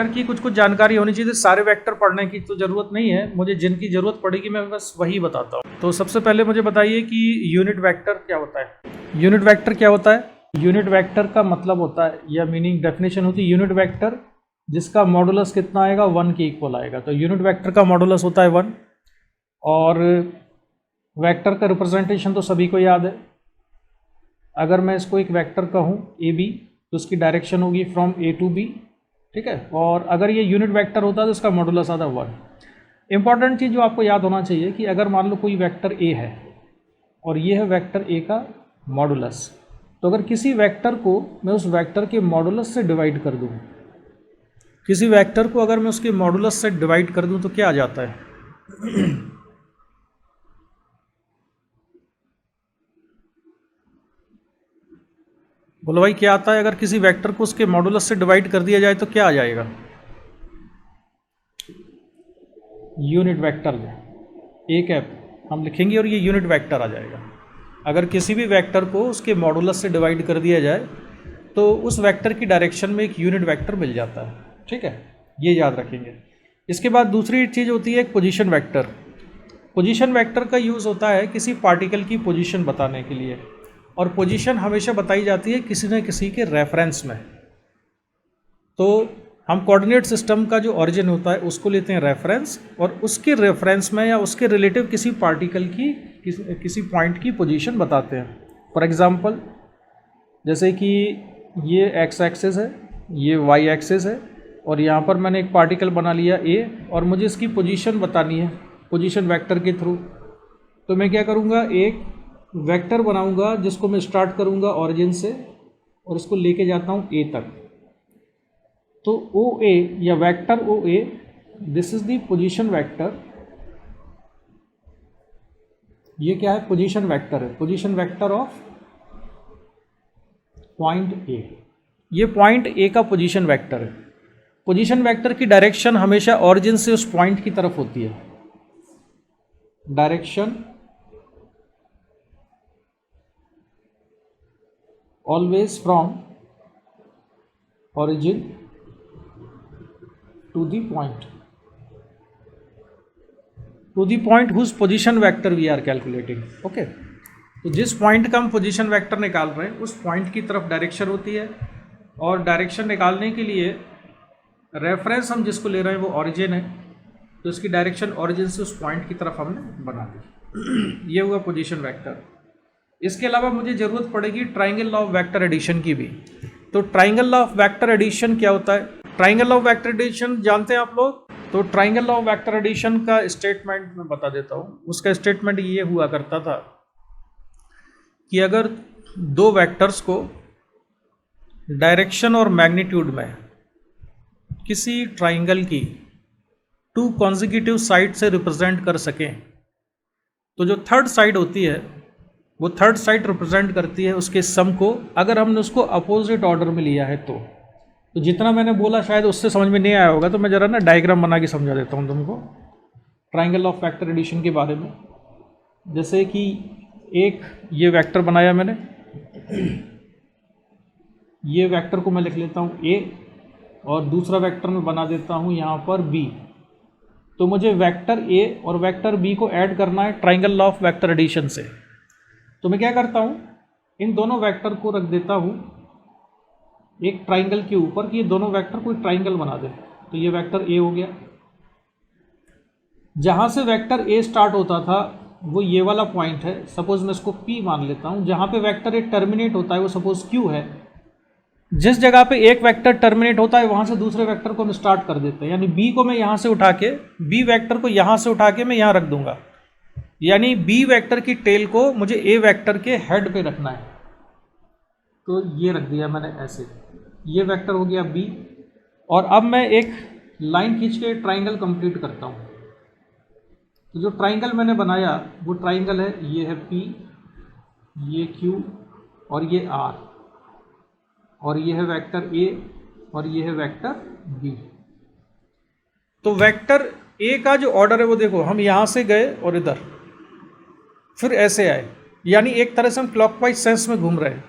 की कुछ जानकारी होनी चाहिए। सारे वेक्टर पढ़ने की तो जरूरत नहीं है, मुझे जिनकी जरूरत पड़ेगी मैं बस वही बताता हूँ। तो सबसे पहले मुझे बताइए कि यूनिट वेक्टर क्या होता है। यूनिट वेक्टर क्या होता है? यूनिट वेक्टर का मतलब होता है, या मीनिंग डेफिनेशन होती है, यूनिट वेक्टर जिसका मॉडुलस कितना आएगा, 1 के इक्वल आएगा। तो यूनिट वेक्टर का मॉडुलस होता है 1। और वेक्टर का रिप्रेजेंटेशन तो सभी को याद है। अगर मैं इसको एक वेक्टर कहूँ AB, तो उसकी डायरेक्शन होगी फ्रॉम A to B। ठीक है, और अगर ये यूनिट वेक्टर होता है तो इसका मॉडुलस आता है 1। इंपॉर्टेंट चीज़ जो आपको याद होना चाहिए कि अगर मान लो कोई वेक्टर A है और ये है वेक्टर A का मॉडुलस, तो अगर किसी वेक्टर को मैं उस वेक्टर के मॉडुलस से डिवाइड कर दूँ, किसी वेक्टर को अगर मैं उसके मॉडुलस से डिवाइड कर दूँ तो क्या आ जाता है? बोलो भाई, क्या आता है? अगर किसी वेक्टर को उसके मॉडुलस से डिवाइड कर दिया जाए तो क्या आ जाएगा? Unit vector. एक है हम लिखेंगे और ये यूनिट वेक्टर आ जाएगा। अगर किसी भी वेक्टर को उसके मॉडुलस से डिवाइड कर दिया जाए तो उस वेक्टर की डायरेक्शन में एक यूनिट वेक्टर मिल जाता है। ठीक है, ये याद रखेंगे। इसके बाद दूसरी चीज़ होती है एक पोजीशन वेक्टर। पोजीशन वेक्टर का यूज़ होता है किसी पार्टिकल की पोजीशन बताने के लिए, और पोजीशन हमेशा बताई जाती है किसी न किसी के रेफरेंस में। तो हम कोऑर्डिनेट सिस्टम का जो ओरिजिन होता है उसको लेते हैं रेफरेंस, और उसके रेफरेंस में या उसके रिलेटिव किसी पार्टिकल की किसी पॉइंट की पोजीशन बताते हैं। फॉर एग्जांपल, जैसे कि ये एक्स एक्सिस है, ये वाई एक्सिस है, और यहाँ पर मैंने एक पार्टिकल बना लिया A, और मुझे इसकी पोजीशन बतानी है पोजीशन वेक्टर के थ्रू। तो मैं क्या करूँगा, एक वेक्टर बनाऊंगा जिसको मैं स्टार्ट करूंगा ओरिजिन से और इसको लेके जाता हूं A तक। तो OA या vector OA, this is the position vector ये क्या है? पोजीशन वेक्टर है, position vector of point A. ये पॉइंट ए का पोजीशन वेक्टर है। पोजीशन वेक्टर की डायरेक्शन हमेशा ऑरिजिन से उस पॉइंट की तरफ होती है। Direction always from origin to the point whose position vector we are calculating. Okay, तो जिस पॉइंट का हम पोजीशन वेक्टर निकाल रहे हैं उस पॉइंट की तरफ डायरेक्शन होती है, और डायरेक्शन निकालने के लिए रेफरेंस हम जिसको ले रहे हैं वो ऑरिजिन है, तो इसकी डायरेक्शन ऑरिजिन से उस पॉइंट की तरफ हमने बना दी। ये हुआ पोजीशन वेक्टर। इसके अलावा मुझे ज़रूरत पड़ेगी triangle law of vector addition की भी। तो triangle law of vector addition क्या होता है? Triangle law of vector addition जानते हैं आप लोग? तो triangle law of vector addition का स्टेटमेंट मैं बता देता हूँ। उसका स्टेटमेंट ये हुआ करता था कि अगर दो वेक्टर्स को डायरेक्शन और मैग्नीट्यूड में किसी ट्राइंगल की टू कॉन्जिक्यूटिव साइड से रिप्रेजेंट कर सकें, तो जो थर्ड साइड होती है वो थर्ड साइड रिप्रेजेंट करती है उसके सम को, अगर हमने उसको अपोजिट ऑर्डर में लिया है तो जितना मैंने बोला शायद उससे समझ में नहीं आया होगा, तो मैं ज़रा ना डायग्राम बना के समझा देता हूँ तुमको ट्राइंगल ऑफ वेक्टर एडिशन के बारे में। जैसे कि एक ये वेक्टर बनाया मैंने, ये वेक्टर को मैं लिख लेता हूँ ए, और दूसरा वेक्टर मैं बना देता हूँ यहाँ पर बी। तो मुझे वेक्टर ए और वेक्टर बी को ऐड करना है triangle law of vector addition से। तो मैं क्या करता हूँ, इन दोनों वेक्टर को रख देता हूँ एक ट्राइंगल के ऊपर कि ये दोनों वेक्टर कोई ट्राइंगल बना दे। तो ये वेक्टर ए हो गया। जहाँ से वेक्टर ए स्टार्ट होता था वो ये वाला पॉइंट है, सपोज मैं इसको P मान लेता हूँ। जहाँ पे वेक्टर ए टर्मिनेट होता है वो सपोज Q है। जिस जगह पे एक वेक्टर टर्मिनेट होता है वहाँ से दूसरे वेक्टर को हम स्टार्ट कर देते हैं। यानी B को मैं यहाँ से उठा के, B वेक्टर को यहाँ से उठा के मैं यहाँ रख दूंगा। यानी B वेक्टर की टेल को मुझे A वेक्टर के हेड पे रखना है। तो ये रख दिया मैंने ऐसे, ये वेक्टर हो गया B। और अब मैं एक लाइन खींच के ट्राइंगल कंप्लीट करता हूँ। तो जो ट्राइंगल मैंने बनाया वो ट्राइंगल है, ये है P, ये Q और ये R, और ये है वेक्टर A और ये है वेक्टर B। तो वेक्टर A का जो ऑर्डर है वो देखो, हम यहाँ से गए और इधर फिर ऐसे आए, यानी एक तरह से हम क्लॉकवाइज सेंस में घूम रहे हैं।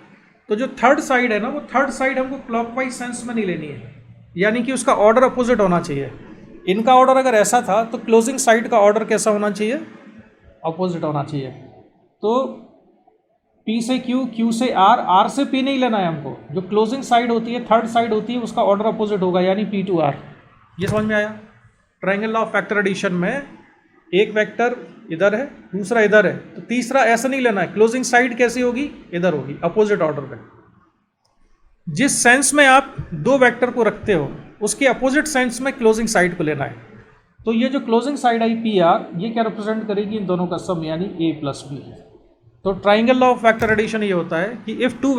तो जो थर्ड साइड है ना, वो थर्ड साइड हमको क्लॉकवाइज सेंस में नहीं लेनी है, यानी कि उसका ऑर्डर अपोजिट होना चाहिए। इनका ऑर्डर अगर ऐसा था तो क्लोजिंग साइड का ऑर्डर कैसा होना चाहिए? अपोजिट होना चाहिए। तो P से Q, Q से R, R से P नहीं लेना है हमको। जो क्लोजिंग साइड होती है, थर्ड साइड होती है, उसका ऑर्डर अपोजिट होगा, यानी P to R। ये समझ में आया? Triangle law of vector addition में एक वेक्टर इधर है, दूसरा इधर है, तो तीसरा ऐसा नहीं लेना है। क्लोजिंग साइड कैसी होगी? इधर होगी, अपोजिट ऑर्डर में। जिस सेंस में आप दो वेक्टर को रखते हो उसके अपोजिट सेंस में क्लोजिंग साइड को लेना है। तो ये जो क्लोजिंग साइड आई PR, ये क्या रिप्रेजेंट करेगी? इन दोनों का सम, यानी A प्लस B। तो triangle law of vector addition ये होता है कि if two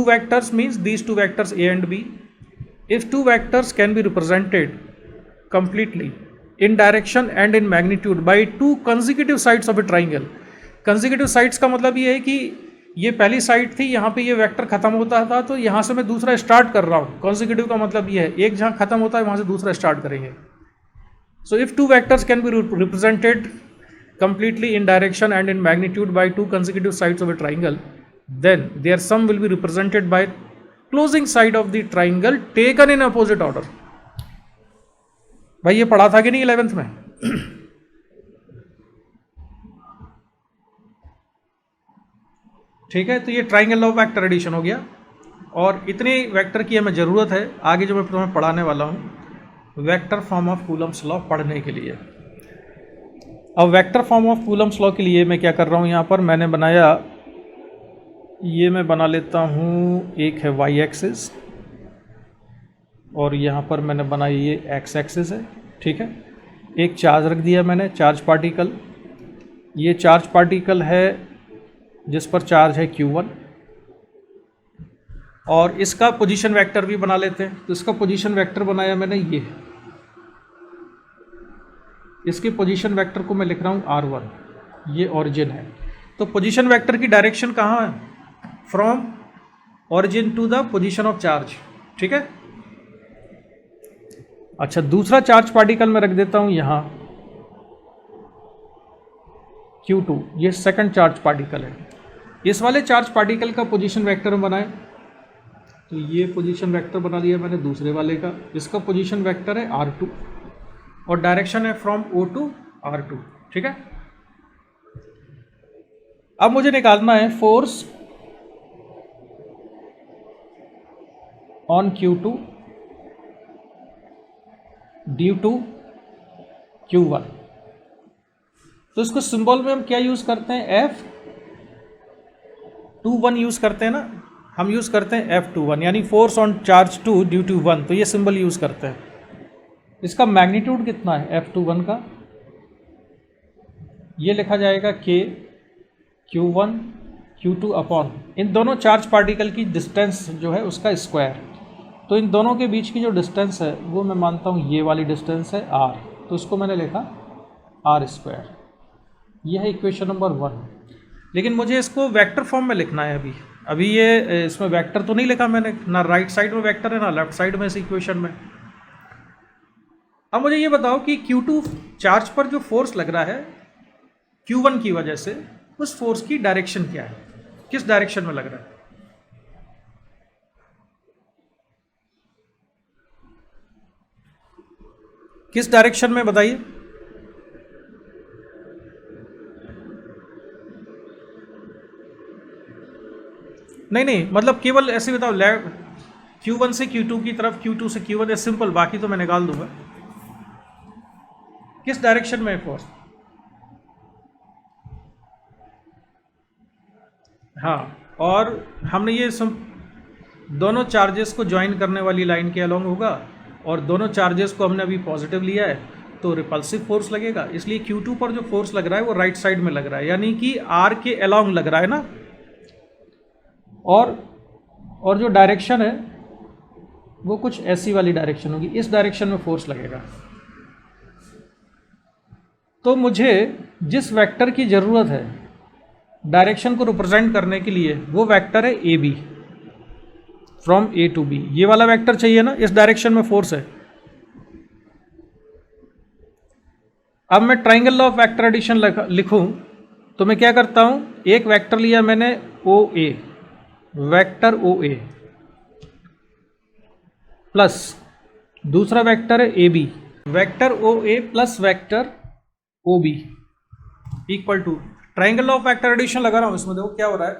vectors means these two vectors A and B, if two vectors can be represented completely in direction and in magnitude by two consecutive sides of a triangle। consecutive sides का मतलब ये है कि ये पहली side थी, यहाँ पे ये वेक्टर खत्म होता था, तो यहाँ से मैं दूसरा स्टार्ट कर रहा हूँ। consecutive का मतलब ये है एक जहाँ खत्म होता है वहाँ से दूसरा स्टार्ट करेंगे। so if two vectors can be represented completely in direction and in magnitude by two consecutive sides of a triangle, then their sum will be represented by closing side of the triangle taken in opposite order। भाई ये पढ़ा था कि नहीं 11th में? ठीक है, तो ये ट्राइंगल ऑफ वेक्टर एडिशन हो गया। और इतने वेक्टर की हमें ज़रूरत है आगे जो मैं तुम्हें पढ़ाने वाला हूँ vector form of Coulomb's law पढ़ने के लिए। अब vector form of Coulomb's law के लिए मैं क्या कर रहा हूँ, यहाँ पर मैंने बनाया, ये मैं बना लेता हूँ, एक है y एक्सिस और यहाँ पर मैंने बनाई ये x एक्सिस है। ठीक है, एक चार्ज रख दिया मैंने, चार्ज पार्टिकल। ये चार्ज पार्टिकल है जिस पर चार्ज है Q1, और इसका पोजीशन वेक्टर भी बना लेते हैं। तो इसका पोजीशन वेक्टर बनाया मैंने, ये इसके पोजीशन वेक्टर को मैं लिख रहा हूँ R1, ये ओरिजिन है। तो पोजीशन वेक्टर की डायरेक्शन कहाँ है? From origin to the position of charge, ठीक है। अच्छा, दूसरा चार्ज पार्टिकल मैं रख देता हूँ यहाँ Q2, ये सेकंड चार्ज पार्टिकल है। इस वाले चार्ज पार्टिकल का पोजीशन वेक्टर बनाएं, तो ये पोजीशन वेक्टर बना लिया मैंने दूसरे वाले का। इसका पोजीशन वेक्टर है R2 और डायरेक्शन है फ्रॉम O टू R2, ठीक है। अब मुझे निकालना है force on Q2 due to Q1। तो इसको सिंबल में हम क्या यूज करते हैं? F21 यूज करते हैं ना, हम यूज करते हैं F21, यानी force on charge 2 due to 1, तो ये सिंबल यूज करते हैं। इसका मैग्नीट्यूड कितना है F21 का? ये लिखा जाएगा K Q1 Q2 अपॉन इन दोनों चार्ज पार्टिकल की डिस्टेंस जो है उसका स्क्वायर। तो इन दोनों के बीच की जो डिस्टेंस है वो मैं मानता हूँ ये वाली डिस्टेंस है R, तो इसको मैंने लिखा R²। यह है इक्वेशन नंबर 1। लेकिन मुझे इसको वेक्टर फॉर्म में लिखना है। अभी ये इसमें वेक्टर तो नहीं लिखा मैंने, ना राइट साइड में वेक्टर है ना लेफ्ट साइड में इस इक्वेशन में। अब मुझे ये बताओ कि Q2 चार्ज पर जो फोर्स लग रहा है Q1 की वजह से, उस फोर्स की डायरेक्शन क्या है, किस डायरेक्शन में लग रहा है? किस डायरेक्शन में बताइए? नहीं, मतलब केवल ऐसे बताओ, Q1 से Q2 की तरफ, Q2 से Q1, है सिंपल, बाकी तो मैं निकाल दूंगा। किस डायरेक्शन में फोर्स? हाँ, और हमने ये दोनों चार्जेस को ज्वाइन करने वाली लाइन के अलोंग होगा, और दोनों चार्जेस को हमने अभी पॉजिटिव लिया है तो रिपल्सिव फोर्स लगेगा। इसलिए Q2 पर जो फोर्स लग रहा है वो राइट साइड में लग रहा है, यानी कि R के अलोंग लग रहा है ना। और जो डायरेक्शन है वो कुछ ऐसी वाली डायरेक्शन होगी, इस डायरेक्शन में फोर्स लगेगा। तो मुझे जिस वेक्टर की ज़रूरत है डायरेक्शन को रिप्रेजेंट करने के लिए वो वेक्टर है AB, from A to B। ये वाला वेक्टर चाहिए ना, इस डायरेक्शन में फोर्स है। अब मैं triangle law of vector addition लिखूं तो मैं क्या करता हूं, एक वेक्टर लिया मैंने OA, वेक्टर OA, प्लस दूसरा वेक्टर है AB, vector OA plus vector OB equal to triangle law of vector addition लगा रहा हूं। इसमें देखो क्या हो रहा है,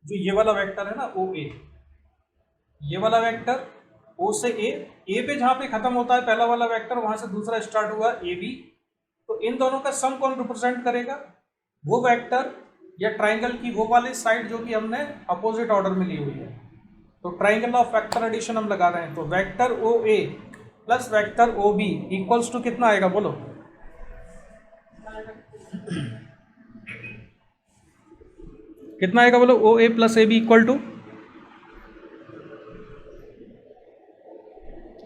जो ये वाला वेक्टर है ना OA, ये वाला वेक्टर O से A पे जहां पे खत्म होता है पहला वाला वेक्टर, वहां से दूसरा स्टार्ट हुआ AB, तो इन दोनों का सम कौन रिप्रेजेंट करेगा? वो वेक्टर या ट्राइंगल की वो वाली साइड जो कि हमने अपोजिट ऑर्डर में ली हुई है। तो ट्राइंगल ऑफ वेक्टर एडिशन हम लगा रहे हैं, तो vector OA plus vector OB equals to कितना आएगा बोलो? कितना आएगा बोलो? OA plus AB equal to,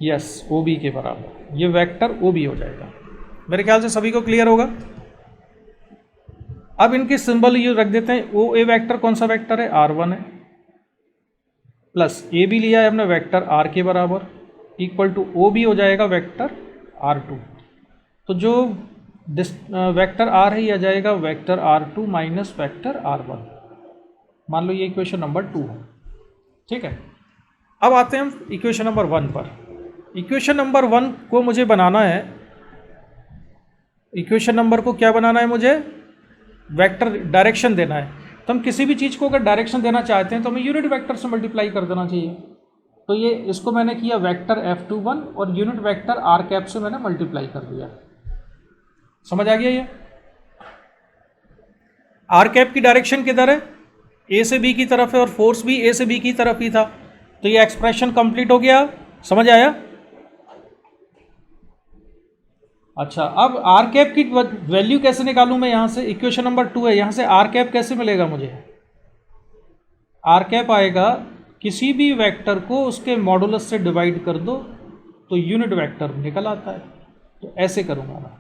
yes, OB के बराबर। ये वेक्टर OB हो जाएगा। मेरे ख्याल से सभी को क्लियर होगा। अब इनके सिंबल ये रख देते हैं। OA वेक्टर कौन सा वेक्टर है? R1 है, प्लस AB लिया है हमने वेक्टर R के बराबर, इक्वल टू OB हो जाएगा वेक्टर R2। तो जो वेक्टर R है ये आ जाएगा vector R2 minus vector R1। मान लो ये इक्वेशन नंबर 2 है, ठीक है। अब आते हैं हम इक्वेशन नंबर 1 पर। इक्वेशन नंबर 1 को मुझे बनाना है, इक्वेशन नंबर को क्या बनाना है मुझे? वेक्टर डायरेक्शन देना है। तो हम किसी भी चीज़ को अगर डायरेक्शन देना चाहते हैं तो हमें यूनिट वेक्टर से मल्टीप्लाई कर देना चाहिए। तो ये इसको मैंने किया वेक्टर F21 और यूनिट वेक्टर R कैप से मैंने मल्टीप्लाई कर दिया। समझ आ गया? ये R कैप की डायरेक्शन किधर है? A से B की तरफ है, और फोर्स भी A से B की तरफ ही था। तो ये एक्सप्रेशन कंप्लीट हो गया। समझ आया? अच्छा, अब आर कैप की वैल्यू कैसे निकालूं मैं? यहां से इक्वेशन नंबर 2 है, यहां से आर कैप कैसे मिलेगा मुझे? आर कैप आएगा, किसी भी वेक्टर को उसके मॉडुलस से डिवाइड कर दो तो यूनिट वेक्टर निकल आता है। तो ऐसे करूंगा मैं,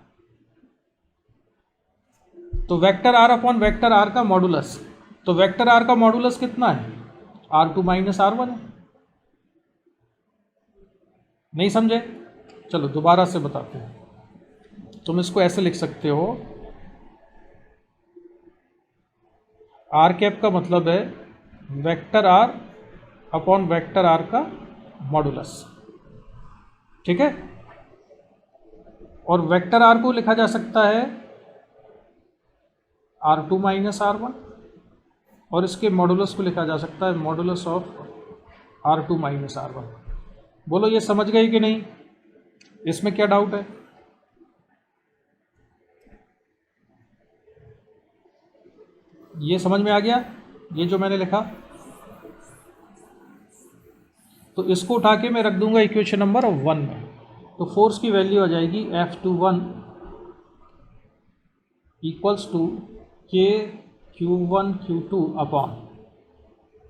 तो vector R upon vector R का मॉडुलस, तो वेक्टर आर का मॉडुलस कितना है, R2 माइनस R1 है। नहीं समझे? चलो दोबारा से बताते हैं। तुम इसको ऐसे लिख सकते हो, आर कैप का मतलब है vector R upon vector R का मॉडुलस, ठीक है। और वेक्टर आर को लिखा जा सकता है R2 माइनस R1, और इसके मॉडुलस को लिखा जा सकता है modulus of R2 minus R1। बोलो ये समझ गए कि नहीं? इसमें क्या डाउट है? ये समझ में आ गया ये जो मैंने लिखा? तो इसको उठा के मैं रख दूंगा इक्वेशन नंबर 1 में। तो फोर्स की वैल्यू आ जाएगी F21 इक्वल्स टू के Q1 Q2 upon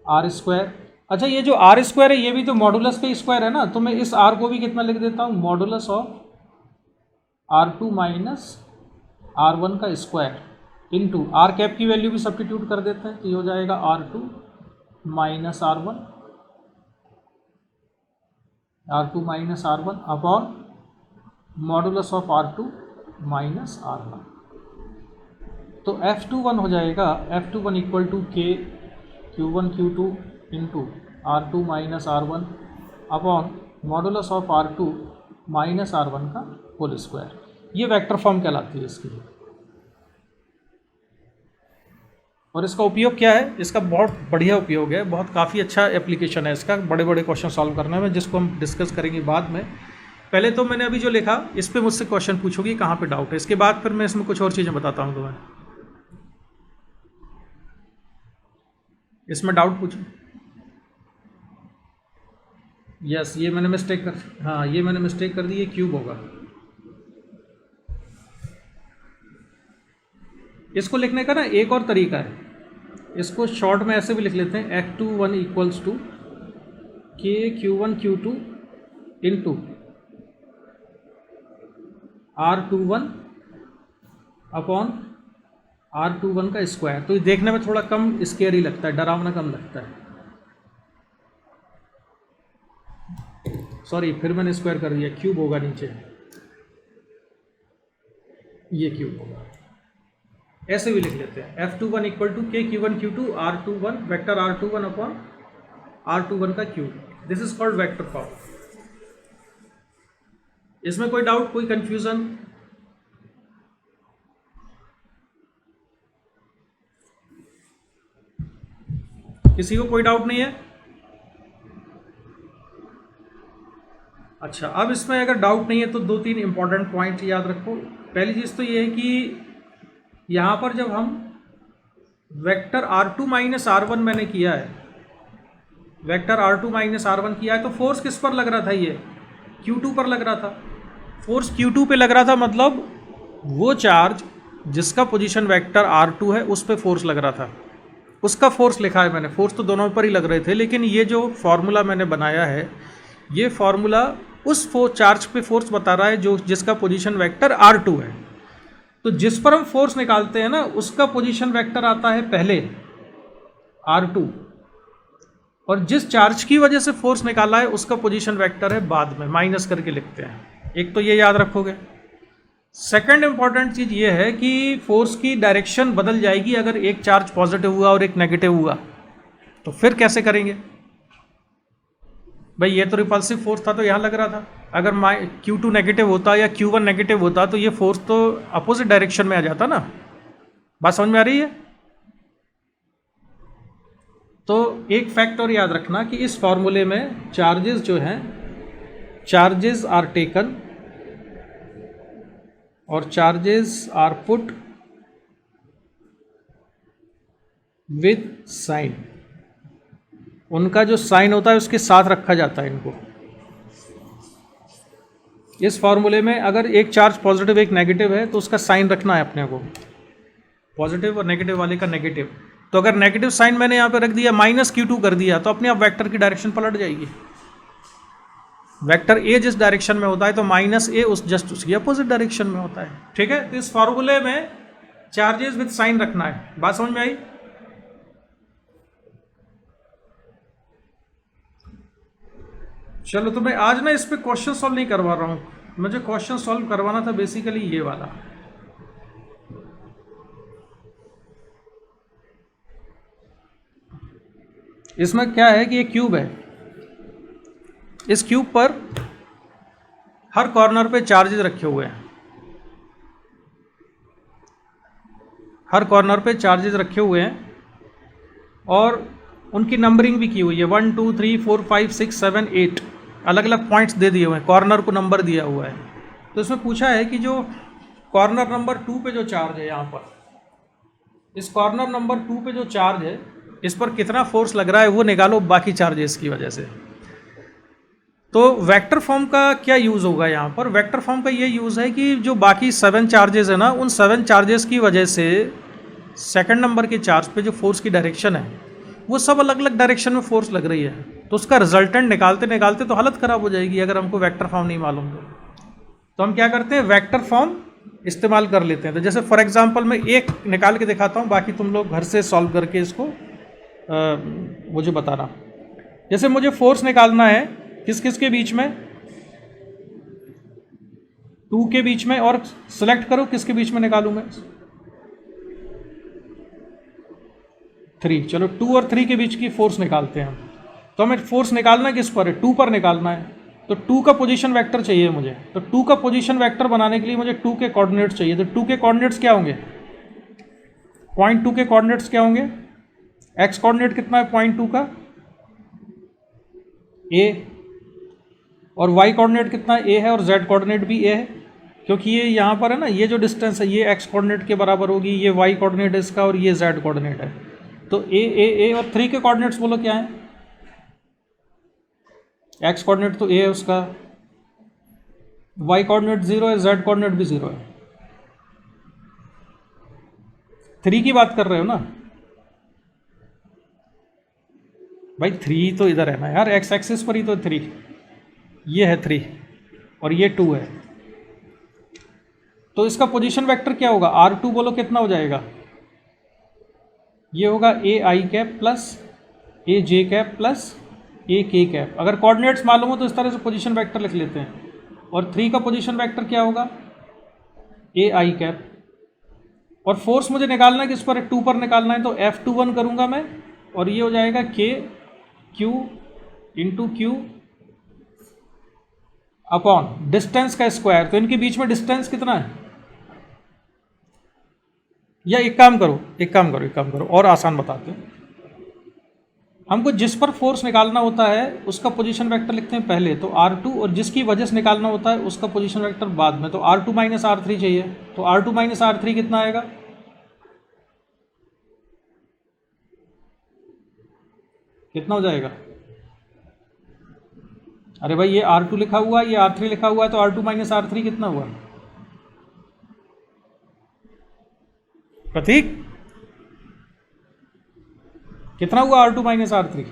are square. अच्छा ये जो आर स्क्वायर है ये भी तो मॉडुलस का स्क्वायर है ना, तो मैं इस आर को भी कितना लिख देता हूँ, modulus of R2 minus R1 का स्क्वायर इनटू आर कैप की वैल्यू भी सब्स्टिट्यूट कर देते हैं, तो ये हो जाएगा R2 minus R1 upon modulus of R2 minus R1। तो F21 हो जाएगा F21 इक्वल टू के Q1 Q2 into R2 minus R1 upon modulus of R2 minus R1 का होल स्क्वायर। ये वेक्टर फॉर्म कहलाती है इसकी। और इसका उपयोग क्या है? इसका बहुत बढ़िया उपयोग है, बहुत काफ़ी अच्छा एप्लीकेशन है इसका बड़े बड़े क्वेश्चन सॉल्व करने में, जिसको हम डिस्कस करेंगे बाद में। पहले तो मैंने अभी जो लिखा इस पे मुझसे क्वेश्चन पूछोगी कहाँ पे डाउट है, इसके बाद फिर मैं इसमें कुछ और चीज़ें बताता हूँ तुम्हें। इसमें डाउट पूछो। यस ये मैंने मिस्टेक कर, हाँ ये मैंने मिस्टेक कर दी, ये क्यूब होगा। इसको लिखने का ना एक और तरीका है, इसको शॉर्ट में ऐसे भी लिख लेते हैं F21 इक्वल्स टू के Q1 Q2 into R21 upon R21 का स्क्वायर। तो ये देखने में थोड़ा कम स्केरी लगता है, डरावना कम लगता है। सॉरी फिर मैंने स्क्वायर कर दिया, क्यूब होगा नीचे, ये क्यूब होगा। ऐसे भी लिख लेते हैं F21 इक्वल टू के Q1 Q2 R21 vector R21 upon R21 का cube. This is called vector form. इसमें कोई डाउट, कोई कंफ्यूजन? किसी को कोई डाउट नहीं है? अच्छा अब इसमें अगर डाउट नहीं है तो दो तीन इंपॉर्टेंट पॉइंट याद रखो। पहली चीज़ तो ये है कि यहाँ पर जब हम वेक्टर R2 माइनस R1 मैंने किया है, वेक्टर R2 माइनस R1 किया है, तो फोर्स किस पर लग रहा था? ये Q2 पर लग रहा था। फोर्स Q2 पे लग रहा था, मतलब वो चार्ज जिसका पोजीशन वेक्टर R2 है उस पे फोर्स लग रहा था, उसका फोर्स लिखा है मैंने। फोर्स तो दोनों पर ही लग रहे थे, लेकिन ये जो फॉर्मूला मैंने बनाया है ये फॉर्मूला उस चार्ज पे फोर्स बता रहा है जो जिसका पोजीशन वेक्टर R2 है। तो जिस पर हम फोर्स निकालते हैं ना उसका पोजीशन वेक्टर आता है पहले R2, और जिस चार्ज की वजह से फोर्स निकाला है उसका पोजीशन वेक्टर है बाद में, माइनस करके लिखते हैं। एक तो ये याद रखोगे। सेकंड इंपॉर्टेंट चीज़ ये है कि फोर्स की डायरेक्शन बदल जाएगी अगर एक चार्ज पॉजिटिव हुआ और एक नेगेटिव हुआ, तो फिर कैसे करेंगे भाई? ये तो रिपल्सिव फोर्स था तो यहाँ लग रहा था, अगर Q2 नेगेटिव होता या Q1 नेगेटिव होता तो ये फोर्स तो अपोजिट डायरेक्शन में आ जाता ना। बात समझ में आ रही है? तो एक फैक्ट और याद रखना कि इस फॉर्मूले में चार्जेस जो हैं, चार्जेस आर टेकन और charges are put with sign. उनका जो साइन होता है उसके साथ रखा जाता है इनको। इस फॉर्मूले में अगर एक चार्ज पॉजिटिव एक नेगेटिव है तो उसका साइन रखना है अपने को, पॉजिटिव और नेगेटिव वाले का नेगेटिव। तो अगर नेगेटिव साइन मैंने यहाँ पे रख दिया माइनस Q2 कर दिया तो अपने आप वेक्टर की डायरेक्शन पलट जाएगी। वेक्टर ए जिस डायरेक्शन में होता है तो माइनस ए उस जस्ट उसकी अपोजिट डायरेक्शन में होता है। ठीक है, तो इस फॉर्मूले में चार्जेस विद साइन रखना है। बात समझ में आई? चलो, तो मैं आज ना इस पे क्वेश्चन सॉल्व नहीं करवा रहा हूं। मुझे क्वेश्चन सॉल्व करवाना था बेसिकली ये वाला। इसमें क्या है कि ये क्यूब है, इस क्यूब पर हर कॉर्नर पे चार्जेस रखे हुए हैं, हर कॉर्नर पे चार्जेस रखे हुए हैं और उनकी नंबरिंग भी की हुई है। 1 2 3 4 5 6 7 8 अलग अलग पॉइंट्स दे दिए हुए हैं, कॉर्नर को नंबर दिया हुआ है। तो इसमें पूछा है कि जो कॉर्नर नंबर 2 पे जो चार्ज है, यहाँ पर इस कॉर्नर नंबर 2 पे जो चार्ज है, इस पर कितना फोर्स लग रहा है वो निकालो बाकी चार्जेस की वजह से। तो वेक्टर फॉर्म का क्या यूज़ होगा यहाँ पर? वेक्टर फॉर्म का ये यूज़ है कि जो बाकी 7 चार्जेस है ना, उन 7 चार्जेस की वजह से सेकंड नंबर के चार्ज पे जो फोर्स की डायरेक्शन है वो सब अलग अलग डायरेक्शन में फोर्स लग रही है। तो उसका रिजल्टेंट निकालते निकालते तो हालत ख़राब हो जाएगी अगर हमको वेक्टर फॉर्म नहीं मालूम। तो हम क्या करते हैं, वेक्टर फॉर्म इस्तेमाल कर लेते हैं। तो जैसे फॉर एग्जांपल मैं एक निकाल के दिखाता हूँ, बाकी तुम लोग घर से सॉल्व करके इसको मुझे बताना। जैसे मुझे फोर्स निकालना है किस किस के बीच में, 2 के बीच में, और सिलेक्ट करो किसके बीच में निकालूं मैं, 3। चलो 2 और 3 के बीच की फोर्स निकालते हैं। तो हमें फोर्स निकालना किस पर है? 2 पर निकालना है। तो 2 का पोजीशन वेक्टर चाहिए मुझे। तो 2 का पोजीशन वेक्टर बनाने के लिए मुझे 2 के कोऑर्डिनेट्स चाहिए। तो 2 के कोऑर्डिनेट्स क्या होंगे? पॉइंट 2 के कोऑर्डिनेट्स क्या होंगे? एक्स कोऑर्डिनेट कितना है पॉइंट 2 का? ए। और वाई कोऑर्डिनेट कितना है? ए है। और जेड कोऑर्डिनेट भी ए है, क्योंकि ये यहाँ पर है ना, ये जो डिस्टेंस है ये एक्स कोऑर्डिनेट के बराबर होगी, ये वाई कोऑर्डिनेट है इसका, और ये जेड कोऑर्डिनेट है। तो ए और 3 के कोऑर्डिनेट्स बोलो क्या है? एक्स कोऑर्डिनेट तो ए है उसका, वाई कोऑर्डिनेट 0 है, जेड कोऑर्डिनेट भी 0 है। 3 की बात कर रहे हो ना भाई? 3 तो इधर है ना यार, एक्स एक्सिस पर ही तो 3, ये है 3 और ये 2 है। तो इसका पोजीशन वेक्टर क्या होगा? R2 बोलो कितना हो जाएगा? ये होगा ए आई cap plus A J cap plus A K cap. अगर कोऑर्डिनेट्स मालूम हो तो इस तरह से पोजीशन वेक्टर लिख लेते हैं। और 3 का पोजीशन वेक्टर क्या होगा? ए आई कैप। और फोर्स मुझे निकालना है किस पर है? 2 पर निकालना है। तो F21 करूंगा मैं, और ये हो जाएगा के Q into Q upon distance का स्क्वायर। तो इनके बीच में डिस्टेंस कितना है? या एक काम करो और आसान बताते हैं। हमको जिस पर फोर्स निकालना होता है उसका पोजीशन वेक्टर लिखते हैं पहले, तो R2, और जिसकी वजह से निकालना होता है उसका पोजीशन वेक्टर बाद में। तो R2 माइनस R3 चाहिए। तो R2 माइनस R3 कितना आएगा? कितना हो जाएगा? अरे भाई, ये R2 लिखा हुआ है, ये R3 लिखा हुआ है, तो R2 माइनस R3 कितना हुआ प्रतीक? कितना हुआ R2 माइनस R3?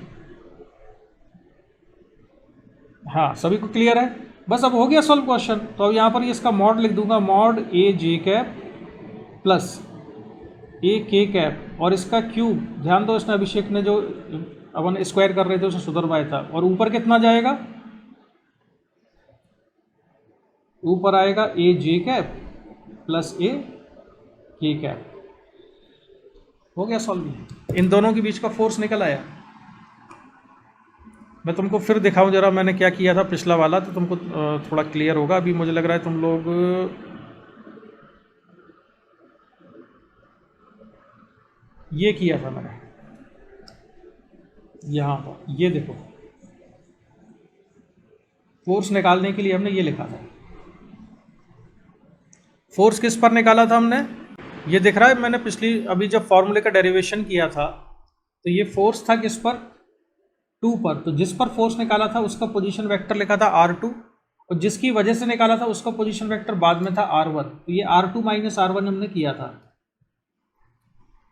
हाँ, सभी को क्लियर है? बस अब हो गया सॉल्व क्वेश्चन। तो अब यहाँ पर ये इसका मॉड लिख दूंगा, mod A J cap plus A K cap, और इसका क्यूब। ध्यान दो, इसने अभिषेक ने जो अपन स्क्वायर कर रहे थे उसे सुधरवाया था। और ऊपर कितना जाएगा? ऊपर आएगा ए J cap plus A K cap. हो गया सॉल्व। इन दोनों के बीच का फोर्स निकल आया। मैं तुमको फिर दिखाऊं जरा मैंने क्या किया था पिछला वाला, तो तुमको थोड़ा क्लियर होगा। अभी मुझे लग रहा है तुम लोग ये किया था मैंने यहाँ पर, ये देखो, फोर्स निकालने के लिए हमने ये लिखा था। फोर्स किस पर निकाला था हमने? ये दिख रहा है, मैंने अभी जब फॉर्मूले का डेरिवेशन किया था तो ये फोर्स था किस पर? 2 पर। तो जिस पर फोर्स निकाला था उसका पोजीशन वेक्टर लिखा था R2, और जिसकी वजह से निकाला था उसका पोजीशन वेक्टर बाद में था R1। तो ये R2 माइनस R1 हमने किया था।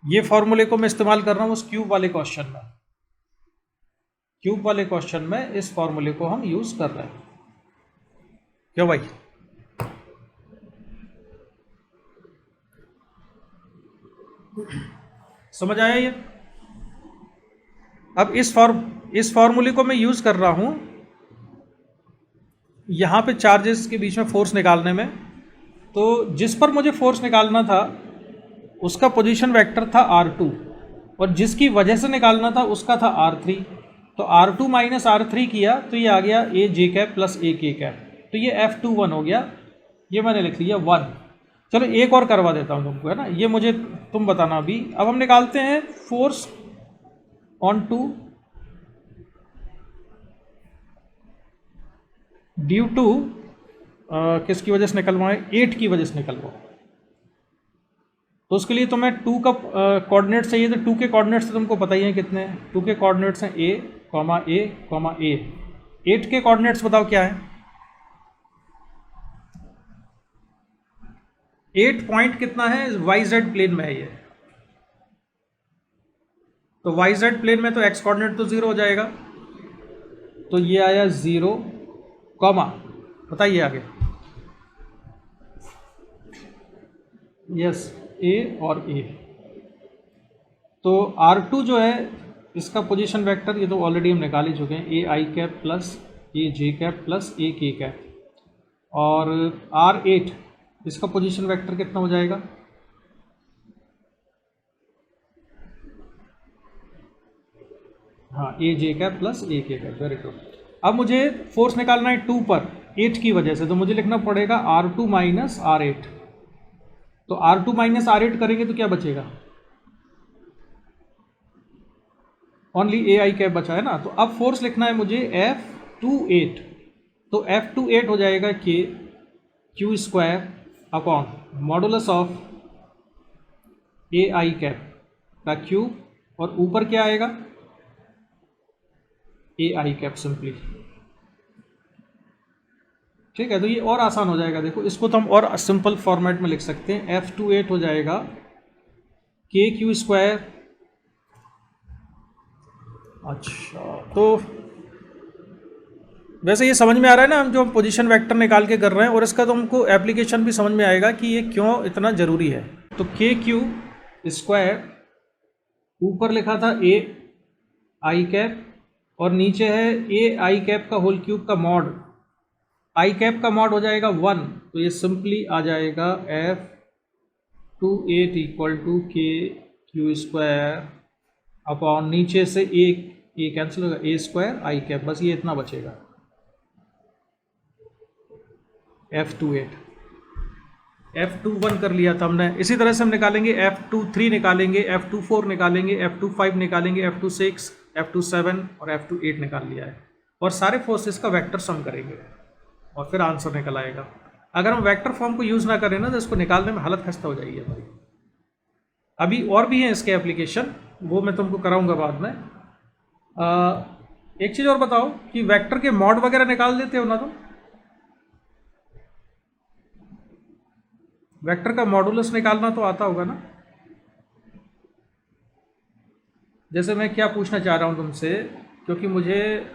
ये फॉर्मूले को मैं इस्तेमाल कर रहा हूँ उस क्यूब वाले क्वेश्चन में। क्यूब वाले क्वेश्चन में इस फॉर्मूले को हम यूज कर रहे हैं। क्यों भाई? समझ आया ये? अब इस फॉर्मूले को मैं यूज़ कर रहा हूँ यहाँ पे चार्जेस के बीच में फोर्स निकालने में। तो जिस पर मुझे फोर्स निकालना था उसका पोजीशन वेक्टर था r2 और जिसकी वजह से निकालना था उसका था r3। तो r2 माइनस r3 किया तो ये आ गया a j cap plus a k cap, तो ये F21 हो गया, ये मैंने लिख लिया 1। चलो एक और करवा देता हूँ तुमको, है ना, ये मुझे तुम बताना अभी। अब हम निकालते हैं force on two due to किसकी वजह से निकलवाएं, 8 की वजह से निकलवाओ। तो उसके लिए तो मैं 2 का कोऑर्डिनेट चाहिए, तो 2 के कोऑर्डिनेट्स तुमको पता ही है कितने हैं। 2 के कोऑर्डिनेट्स हैं a, a, 8 के कोऑर्डिनेट्स बताओ क्या है। 8 पॉइंट कितना है, YZ प्लेन में है ये। तो YZ प्लेन में तो x कोऑर्डिनेट तो 0 हो जाएगा, तो ये आया 0, बताइए आगे। यस, a और a। तो R2 जो है इसका पोजीशन वेक्टर, ये तो ऑलरेडी हम निकाल ही चुके हैं, a i cap plus a j cap plus a k cap. और R8 इसका पोजीशन वेक्टर कितना हो जाएगा, हाँ a j cap plus a k cap, very good. अब मुझे फोर्स निकालना है 2 पर 8 की वजह से, तो मुझे लिखना पड़ेगा R2 माइनस R8। तो R2 माइनस R8 करेंगे तो क्या बचेगा, ओनली ए आई कैप बचा है ना। तो अब फोर्स लिखना है मुझे F28, तो F28 हो जाएगा K Q square upon modulus of A I cap का क्यूब, और ऊपर क्या आएगा, ए आई कैप सिंपली। ठीक है, तो ये और आसान हो जाएगा। देखो इसको तो हम और सिंपल फॉर्मेट में लिख सकते हैं, F28 हो जाएगा के क्यू स्क्वायर। अच्छा, तो वैसे ये समझ में आ रहा है ना, हम जो पोजीशन वेक्टर निकाल के कर रहे हैं, और इसका तो हमको एप्लीकेशन भी समझ में आएगा कि ये क्यों इतना ज़रूरी है। तो के क्यू स्क्वायर ऊपर लिखा था ए आई कैप और नीचे है ए आई कैप का होल क्यूब का मॉड। आई कैप का मॉड हो जाएगा 1, तो ये सिंपली आ जाएगा F28 equal to K Q square upon नीचे से ए कैंसिल होगा, ए स्क्वायर आई कैप, बस ये इतना बचेगा F28। F21 कर लिया था हमने। इसी तरह से हम निकालेंगे F23 निकालेंगे, F24 निकालेंगे, F25 निकालेंगे, F26, F27 और F28 निकाल लिया है। और सारे फोर्सेस का वेक्टर सम करेंगे और फिर आंसर निकल आएगा। अगर हम वेक्टर फॉर्म को यूज़ ना करें ना तो इसको निकालने में हालत खस्ता हो जाएगी हमारी। अभी और भी हैं इसके एप्लीकेशन, वो मैं तुमको कराऊंगा बाद में। एक चीज़ और बताओ कि वेक्टर के मॉड वगैरह निकाल देते हो ना तुम? वेक्टर का मॉडुलस निकालना तो आता होगा ना। जैसे मैं क्या पूछना चाह रहा हूँ तुमसे, क्योंकि मुझे